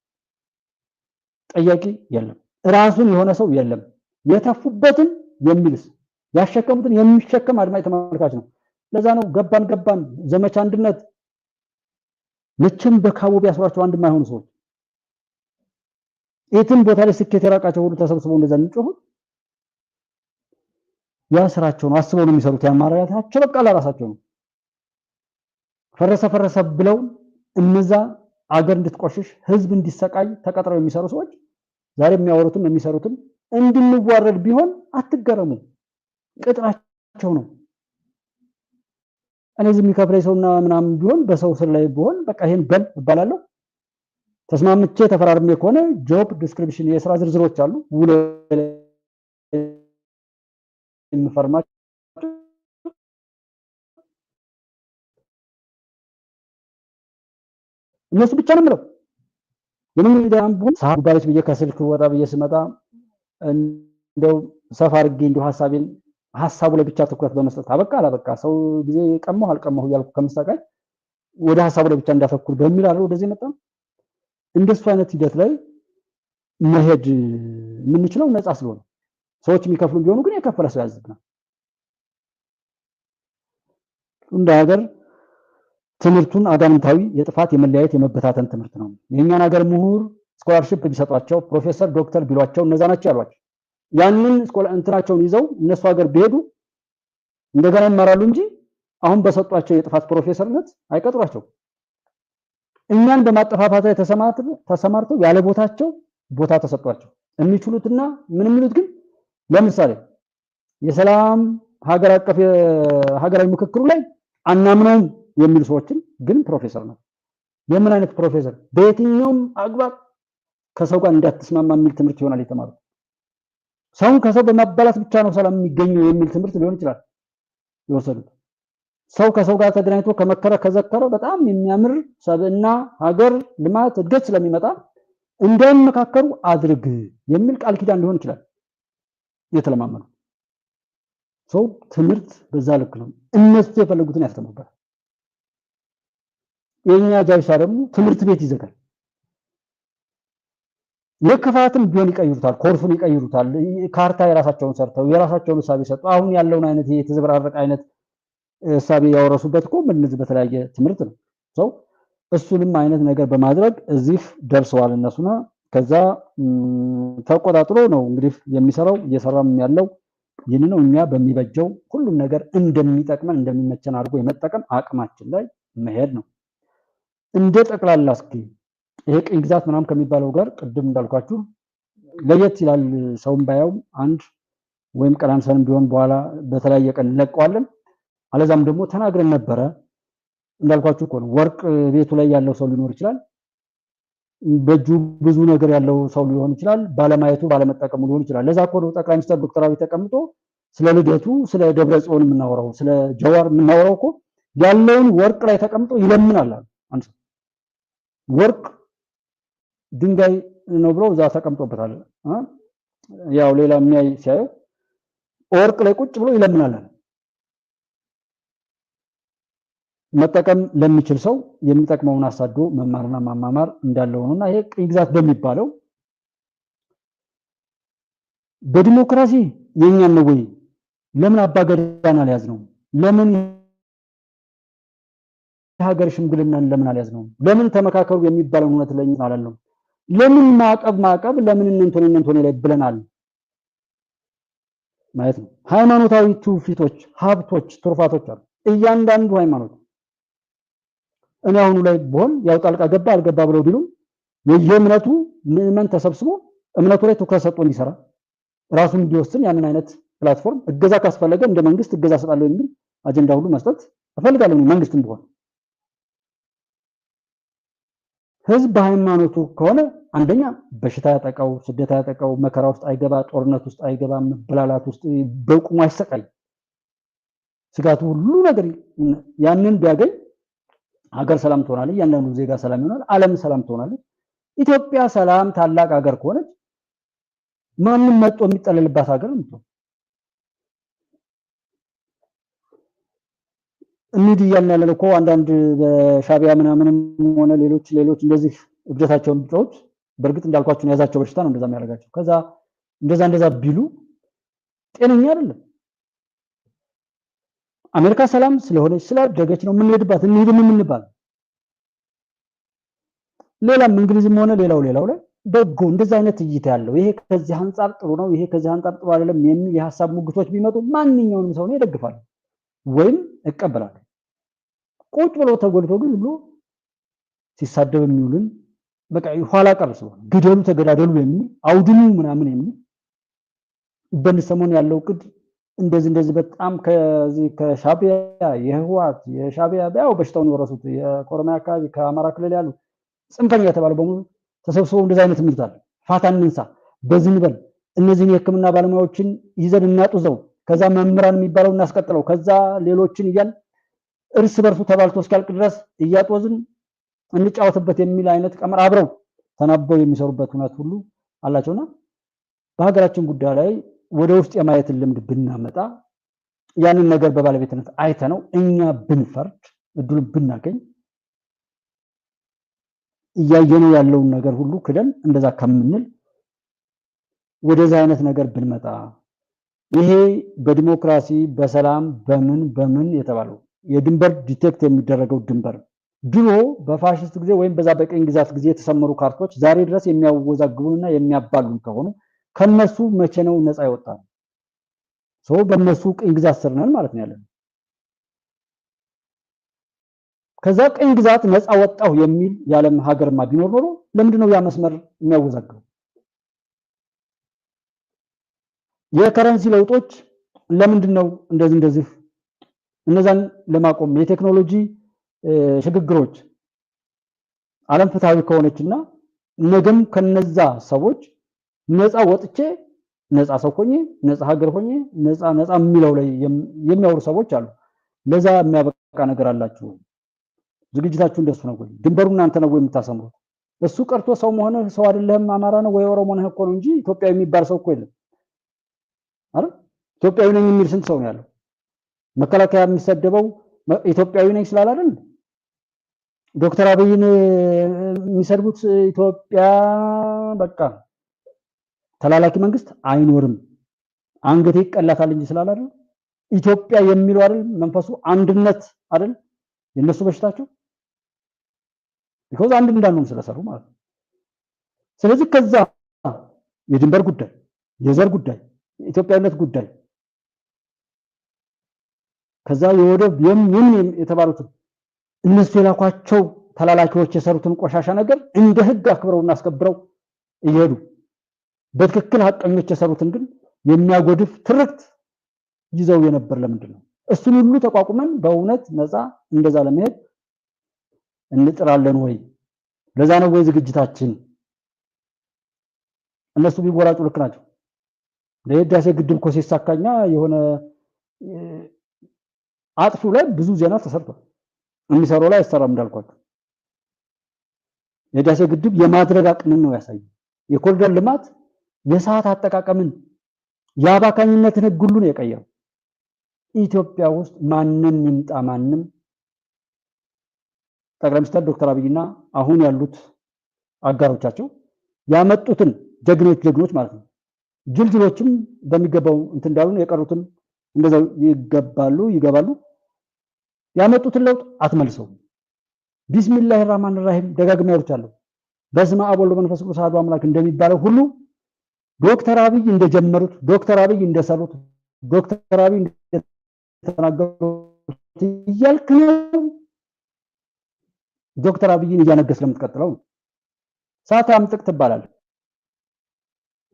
ጠያቂ የለም፣ ራሱን የሆነ ሰው የለም። የተፉበትን የሚልስ ያሸከሙትን የሚሸከም አድማጭ ተመልካች ነው። ለዛ ነው ገባን ዘመቻ አንድነት መቼም በካቡ ቢያስሯቸው አንድ የማይሆኑ ሰዎች የትም ቦታ ላይ ስኬት የራቃቸው ሁሉ ተሰብስበው እንደዛ የሚጮሁት ያ ስራቸው ነው። አስበው ነው የሚሰሩት። ያማራያታቸው በቃ ለራሳቸው ነው። ፈረሰ ብለው እነዛ አገር እንድትቆሽሽ ህዝብ እንዲሰቃይ ተቀጥረው የሚሰሩ ሰዎች ዛሬ የሚያወሩትም የሚሰሩትም እንድንዋረድ ቢሆን አትገረሙ። ቅጥራቸው ነው። እኔ ዝም የሚከፍለኝ ሰውና ምናምን ቢሆን በሰው ስር ላይ ቢሆን በቃ ይሄን በል እባላለሁ። ተስማምቼ ተፈራርሜ ከሆነ ጆብ ዲስክሪፕሽን የስራ ዝርዝሮች አሉ። ውሎ የምፈርማቸው እነሱ ብቻ ነው የምለው። የመንግስት ቢሆን ሳብ ባለች ብዬ ከስልክ ወጣ ብዬ ስመጣ እንደው ሰፋ አድርጌ እንደው ሐሳቡ ላይ ብቻ ትኩረት በመስጠት አበቃ ሰው ጊዜ ቀመው አልቀመው እያልኩ ከምሳቃይ ወደ ሐሳቡ ላይ ብቻ እንዳፈኩር በሚል አለው ወደዚህ መጣ። እንደሱ አይነት ሂደት ላይ መሄድ የምንችለው ነፃ ስለሆነ ሰዎች የሚከፍሉ ቢሆኑ ግን የከፈለ ሰው ያዝብናል። እንደ ሀገር ትምህርቱን አጋንንታዊ የጥፋት የመለያየት የመበታተን ትምህርት ነው። የኛን ሀገር ምሁር ስኮላርሺፕ ቢሰጧቸው ፕሮፌሰር ዶክተር ቢሏቸው እነዛ ናቸው ያሏቸው። ያንን እንትናቸውን ይዘው እነሱ ሀገር ቢሄዱ እንደገና ይማራሉ እንጂ አሁን በሰጧቸው የጥፋት ፕሮፌሰርነት አይቀጥሯቸው። እኛን በማጠፋፋት ላይ ተሰማርተው ያለ ቦታቸው ቦታ ተሰጧቸው። የሚችሉትና ምን የሚሉት ግን ለምሳሌ የሰላም ሀገር አቀፍ ሀገራዊ ምክክሩ ላይ አናምነውም የሚሉ ሰዎችን ግን ፕሮፌሰር ነው። የምን አይነት ፕሮፌሰር? በየትኛውም አግባብ ከሰው ጋር እንዳትስማማ የሚል ትምህርት ይሆናል የተማሩት። ሰውን ከሰው በማባላት ብቻ ነው ሰላም የሚገኘው የሚል ትምህርት ሊሆን ይችላል የወሰዱት። ሰው ከሰው ጋር ተገናኝቶ ከመከረ ከዘከረ በጣም የሚያምር ሰብዕና፣ ሀገር ልማት፣ እድገት ስለሚመጣ እንዳይመካከሩ አድርግ የሚል ቃል ኪዳን ሊሆን ይችላል የተለማመዱ። ሰው ትምህርት በዛ ልክ ነው። እነሱ የፈለጉትን ያስተምሩበት። የኛ ጃይሳ ደግሞ ትምህርት ቤት ይዘጋል። የክፋትም ቢሆን ይቀይሩታል፣ ኮርሱን ይቀይሩታል። ካርታ የራሳቸውን ሰርተው የራሳቸውን ሐሳብ ይሰጡ። አሁን ያለውን አይነት ይሄ የተዘበራረቀ አይነት ሐሳብ ያወረሱበት እኮ በእነዚህ በተለያየ ትምህርት ነው። ሰው እሱንም አይነት ነገር በማድረግ እዚህ ደርሰዋል እነሱና ከዛ ተቆጣጥሮ ነው እንግዲህ የሚሰራው እየሰራም ያለው ይህን ነው። እኛ በሚበጀው ሁሉም ነገር እንደሚጠቅመን እንደሚመቸን አድርጎ የመጠቀም አቅማችን ላይ መሄድ ነው። እንደ ጠቅላላ እስኪ ይሄ ቅኝ ግዛት ምናምን ከሚባለው ጋር ቅድም እንዳልኳችሁ ለየት ይላል። ሰውም ባያው አንድ ወይም ቀላንሰንም ቢሆን በኋላ በተለያየ ቀን እንለቀዋለን። አለዛም ደግሞ ተናግረን ነበረ እንዳልኳችሁ እኮ ነው። ወርቅ ቤቱ ላይ ያለው ሰው ሊኖር ይችላል። በእጁ ብዙ ነገር ያለው ሰው ሊሆን ይችላል። ባለማየቱ ባለመጠቀሙ ሊሆን ይችላል። ለዛ እኮ ነው ጠቅላይ ሚኒስትር ዶክተር አብይ ተቀምጦ ስለ ልደቱ ስለ ደብረ ጽዮን የምናወራው ስለ ጀዋር የምናወራው እኮ ያለውን ወርቅ ላይ ተቀምጦ ይለምናል። አንተ ወርቅ ድንጋይ ነው ብሎ እዛ ተቀምጦበታል። ያው ሌላ የሚያይ ሲያየው ወርቅ ላይ ቁጭ ብሎ ይለምናል። መጠቀም ለሚችል ሰው የሚጠቅመውን አሳዶ መማርና ማማማር እንዳለው ነውና ይሄ ቅኝ ግዛት በሚባለው በዲሞክራሲ የኛን ነው ወይ? ለምን አባገዳን አልያዝነው? ለምን ሀገር ሽምግልናን ለምን አልያዝነው? ለምን ተመካከሩ የሚባለው እውነት ለኛ አላለው? ለምን ማዕቀብ ለምን እንንቶኔ ላይ ብለናል ማለት ነው። ሃይማኖታዊ ትውፊቶች፣ ሀብቶች፣ ትሩፋቶች አሉ እያንዳንዱ ሃይማኖት። እኔ አሁኑ ላይ ቦል ያው ጣልቃ ገባ አልገባ ብለው ቢሉ የየእምነቱ ምዕመን ተሰብስቦ እምነቱ ላይ ትኩረት ሰጥቶ እንዲሰራ ራሱን እንዲወስን ያንን አይነት ፕላትፎርም እገዛ ካስፈለገ እንደ መንግስት እገዛ ሰጣለሁ የሚል አጀንዳ ሁሉ መስጠት እፈልጋለሁ። መንግስትም ቢሆን ህዝብ በሃይማኖቱ ከሆነ አንደኛ በሽታ ያጠቃው፣ ስደት ያጠቃው፣ መከራ ውስጥ አይገባ፣ ጦርነት ውስጥ አይገባ፣ መበላላት ውስጥ በቁሙ አይሰቃይ። ስጋቱ ሁሉ ነገር ያንን ቢያገኝ ሀገር ሰላም ትሆናለች፣ እያንዳንዱ ዜጋ ሰላም ይሆናል፣ ዓለም ሰላም ትሆናለች። ኢትዮጵያ ሰላም ታላቅ ሀገር ከሆነች ማንም መጥቶ የሚጠለልባት ሀገር ነው። እንዲህ እያልን ያለን እኮ አንዳንድ በሻቢያ ምናምንም ሆነ ሌሎች እንደዚህ እብደታቸውን ቢጫወት በእርግጥ እንዳልኳችሁ ያዛቸው በሽታ ነው እንደዛ የሚያደርጋቸው። ከዛ እንደዛ ቢሉ ጤነኛ አይደለም። አሜሪካ ሰላም ስለሆነች ስላደገች ነው የምንሄድባት የምንባል። ሌላም እንግሊዝም ሆነ ሌላው ላይ በጎ እንደዛ አይነት እይታ ያለው ይሄ ከዚህ አንፃር ጥሩ ነው፣ ይሄ ከዚህ አንፃር ጥሩ አይደለም የሚል የሐሳብ ሙግቶች ቢመጡ ማንኛውንም ሰው ነው ይደግፋል ወይም እቀበላለሁ። ቁጭ ብሎ ተጎልቶ ግን ብሎ ሲሳደብ የሚውልን በቃ ኋላ ቀር ስለሆነ ግደሉ ተገዳደሉ የሚል አውድሙ ምናምን የሚል በንሰሞን ያለው ቅድ እንደዚህ በጣም ከሻቢያ የህዋት የሻቢያ ያው በሽታውን የወረሱት የኮሮና አካባቢ ከአማራ ክልል ያሉ ጽንፈኛ የተባለው በሙሉ ተሰብስበው እንደዛ አይነት ምርታል ፋታን እንንሳ በዝንበል እነዚህን የህክምና ባለሙያዎችን ይዘን እናጡዘው ከዛ መምህራን የሚባለው እናስቀጥለው ከዛ ሌሎችን ይያል እርስ በርሱ ተባልቶ እስኪያልቅ ድረስ እያጦዝን እንጫወትበት የሚል አይነት ቀመር አብረው ተናበው የሚሰሩበት ሁኔታ ሁሉ አላቸውና በሀገራችን ጉዳይ ላይ ወደ ውስጥ የማየት ልምድ ብናመጣ ያንን ነገር በባለቤትነት አይተነው እኛ ብንፈርድ እድሉ ብናገኝ እያየነው ያለውን ነገር ሁሉ ክደን እንደዛ ከምንል ወደዛ አይነት ነገር ብንመጣ ይሄ በዲሞክራሲ በሰላም በምን የተባለው የድንበር ዲቴክት የሚደረገው ድንበር ድሮ በፋሽስት ጊዜ ወይም በዛ በቀኝ ግዛት ጊዜ የተሰመሩ ካርቶች ዛሬ ድረስ የሚያወዛግቡና የሚያባሉን ከሆኑ ከነሱ መቼ ነው ነፃ ይወጣል? ሰው በነሱ ቀኝ ግዛት ስር ነን ማለት ነው ያለው። ከዛ ቀኝ ግዛት ነፃ ወጣው የሚል የዓለም ሀገርማ ቢኖር ኖሮ ለምንድነው ያ መስመር የሚያወዛግበው? የከረንሲ ለውጦች ለምንድነው እንደዚህ እነዛን ለማቆም የቴክኖሎጂ ሽግግሮች ዓለም ፍትሃዊ ከሆነችና ነገም ከነዛ ሰዎች ነፃ ወጥቼ ነፃ ሰው ሆኜ ነፃ ሀገር ሆኜ ነፃ የሚለው ላይ የሚያወሩ ሰዎች አሉ። ለዛ የሚያበቃ ነገር አላችሁ? ዝግጅታችሁ እንደሱ ነው ወይ? ድንበሩ እናንተ ነው ወይ የምታሰምሩት? እሱ ቀርቶ ሰው መሆነ ሰው አይደለም አማራ ነው ወይ ኦሮሞ ነው እኮ ነው እንጂ ኢትዮጵያዊ የሚባል ሰው እኮ የለም አይደል? ኢትዮጵያዊ ነኝ የሚል ስንት ሰው ነው ያለው? መከላከያ የሚሰደበው ኢትዮጵያዊ ነኝ ስላል አይደል? ዶክተር አብይን የሚሰድቡት ኢትዮጵያ በቃ ተላላኪ መንግስት አይኖርም አንገቴ ይቀላታል እንጂ ስላል አይደል? ኢትዮጵያ የሚለው አይደል መንፈሱ አንድነት አይደል የነሱ በሽታቸው because አንድ እንዳንሆን ስለሰሩ ማለት ነው። ስለዚህ ከዛ የድንበር ጉዳይ የዘር ጉዳይ የኢትዮጵያዊነት ጉዳይ ከዛ የወደብ የምን የተባሉት እነሱ የላኳቸው ተላላኪዎች የሰሩትን ቆሻሻ ነገር እንደ ህግ አክብረውና አስከብረው እየሄዱ በትክክል ሀቀኞች የሰሩትን ግን የሚያጎድፍ ትርክት ይዘው የነበር ለምንድን ነው? እሱን ሁሉ ተቋቁመን በእውነት ነፃ እንደዛ ለመሄድ እንጥራለን ወይ? ለዛ ነው ወይ ዝግጅታችን? እነሱ ቢወራጩ ልክ ናቸው። ለህዳሴ ግድብ እኮ ሲሳካኛ የሆነ አጥፊው ላይ ብዙ ዜና ተሰርቷል። የሚሰራው ላይ አይሰራም እንዳልኳችሁ። የህዳሴ ግድብ የማድረግ አቅምን ነው ያሳየው። የኮሪደር ልማት የሰዓት አጠቃቀምን የአባካኝነትን ህግ ሁሉ ነው የቀየረው። ኢትዮጵያ ውስጥ ማንም ይምጣ ማንም ጠቅላይ ሚኒስትር ዶክተር አብይና አሁን ያሉት አጋሮቻቸው ያመጡትን ጀግኖች ማለት ነው። ጅልጅሎችም በሚገባው እንትን እንዳሉን የቀሩትን እንደዛው ይገባሉ። ያመጡትን ለውጥ አትመልሰው። ቢስሚላሂር ረህማኒር ረሂም ደጋግሜ ያሉታለሁ። በስመ አብ ወወልድ ወመንፈስ ቅዱስ አሐዱ አምላክ እንደሚባለው ሁሉ ዶክተር አብይ እንደጀመሩት ዶክተር አብይ እንደሰሩት ዶክተር አብይ እንደተናገሩት እያልክ ነው ዶክተር አብይን እያነገስ ለምትቀጥለው። ሳታ አምጥቅ ትባላለህ።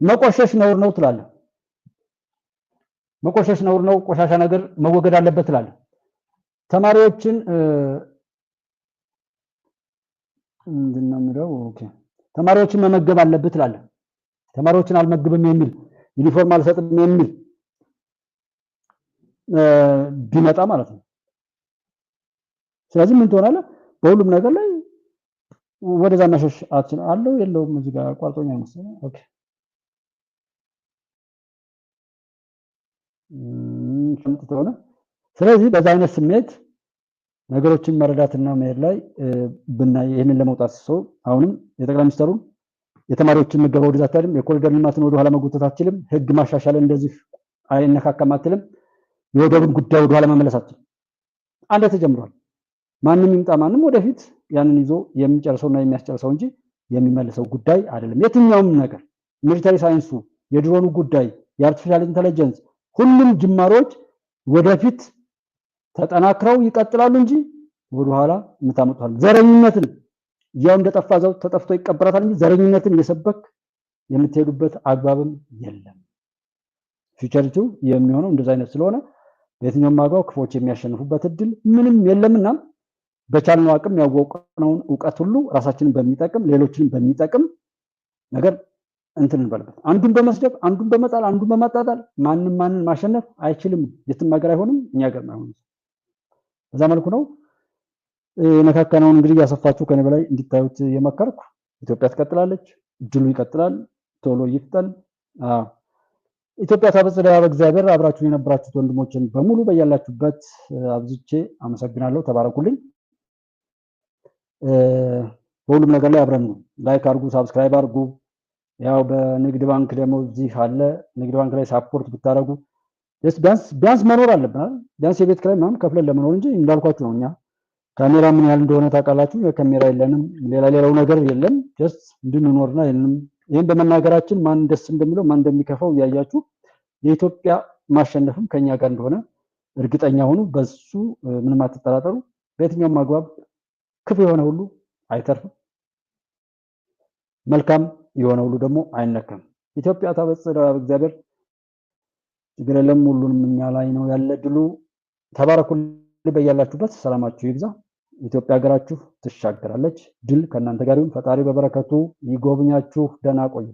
መቆሸሽ ነውር ነው ትላለህ። መቆሸሽ ነውር ነው፣ ቆሻሻ ነገር መወገድ አለበት ትላለህ። ተማሪዎችን ምንድነው የሚለው? ኦኬ ተማሪዎችን መመገብ አለበት ትላለህ። ተማሪዎችን አልመግብም የሚል ዩኒፎርም አልሰጥም የሚል ቢመጣ ማለት ነው። ስለዚህ ምን ትሆናለህ? በሁሉም ነገር ላይ ወደዛ መሸሽ አለው የለውም። እዚህ ጋር ቋርጦኛል መሰለኝ። ኦኬ ሆነ። ስለዚህ በዛ አይነት ስሜት ነገሮችን መረዳትና መሄድ ላይ ብናይ ይሄንን ለመውጣት ሰው አሁንም የጠቅላይ ሚኒስትሩን የተማሪዎችን ምገባ ወደዛ አትልም፣ የኮሪደር ልማትን ወደ ኋላ መጎተት አትችልም፣ ህግ ማሻሻልን እንደዚህ አይነካካም አትልም፣ የወደቡን ጉዳይ ወደ ኋላ መመለስ አትችልም። አንድ ተጀምሯል። ማንም ይምጣ ማንም ወደፊት ያንን ይዞ የሚጨርሰውና የሚያስጨርሰው እንጂ የሚመልሰው ጉዳይ አይደለም። የትኛውም ነገር ሚሊታሪ ሳይንሱ፣ የድሮኑ ጉዳይ፣ የአርቲፊሻል ኢንተለጀንስ ሁሉም ጅማሮች ወደፊት ተጠናክረው ይቀጥላሉ እንጂ ወደ ኋላ የምታመጡታል። ዘረኝነትን ያው እንደጠፋ ዘው ተጠፍቶ ይቀበራታል እንጂ ዘረኝነትን እየሰበክ የምትሄዱበት አግባብም የለም። ፊውቸሪቲው የሚሆነው እንደዛ አይነት ስለሆነ በየትኛውም አግባብ ክፎች የሚያሸንፉበት እድል ምንም የለምና በቻልነው አቅም ያወቅነውን ዕውቀት ሁሉ ራሳችንን በሚጠቅም ሌሎችንም በሚጠቅም ነገር እንትን እንበልበት። አንዱን በመስደብ አንዱን በመጣል አንዱን በማጣጣል ማንም ማንን ማሸነፍ አይችልም። የትም ሀገር አይሆንም፣ እኛ ሀገር አይሆንም። በዛ መልኩ ነው የመካከለኛውን እንግዲህ ያሰፋችሁ ከኔ በላይ እንዲታዩት የመከርኩ። ኢትዮጵያ ትቀጥላለች፣ ድሉ ይቀጥላል። ቶሎ ይፍጠን። ኢትዮጵያ ታበጽዳ በእግዚአብሔር። አብራችሁ የነበራችሁት ወንድሞችን በሙሉ በያላችሁበት አብዝቼ አመሰግናለሁ። ተባረኩልኝ። በሁሉም ነገር ላይ አብረን ነው። ላይክ አድርጉ፣ ሳብስክራይብ አድርጉ። ያው በንግድ ባንክ ደግሞ እዚህ አለ። ንግድ ባንክ ላይ ሳፖርት ብታደርጉ ቢያንስ መኖር አለብን። ቢያንስ የቤት ኪራይ ምናምን ከፍለን ለመኖር እንጂ እንዳልኳችሁ ነው። እኛ ካሜራ ምን ያህል እንደሆነ ታውቃላችሁ። የካሜራ የለንም፣ ሌላው ነገር የለም። ጀስት እንድንኖርና ይሄን በመናገራችን ማን ደስ እንደሚለው ማን እንደሚከፋው እያያችሁ የኢትዮጵያ ማሸነፍም ከኛ ጋር እንደሆነ እርግጠኛ ሆኑ። በሱ ምንም አትጠራጠሩ። በየትኛውም አግባብ ክፉ የሆነ ሁሉ አይተርፍም፣ መልካም የሆነ ሁሉ ደግሞ አይነካም። ኢትዮጵያ ታበጽዳ በእግዚአብሔር። ችግር የለም፣ ሁሉንም እኛ ላይ ነው ያለ ድሉ። ተባረኩልኝ። በያላችሁበት ሰላማችሁ ይብዛ። ኢትዮጵያ ሀገራችሁ ትሻገራለች። ድል ከእናንተ ጋር ይሁን። ፈጣሪ በበረከቱ ይጎብኛችሁ። ደህና ቆዩ።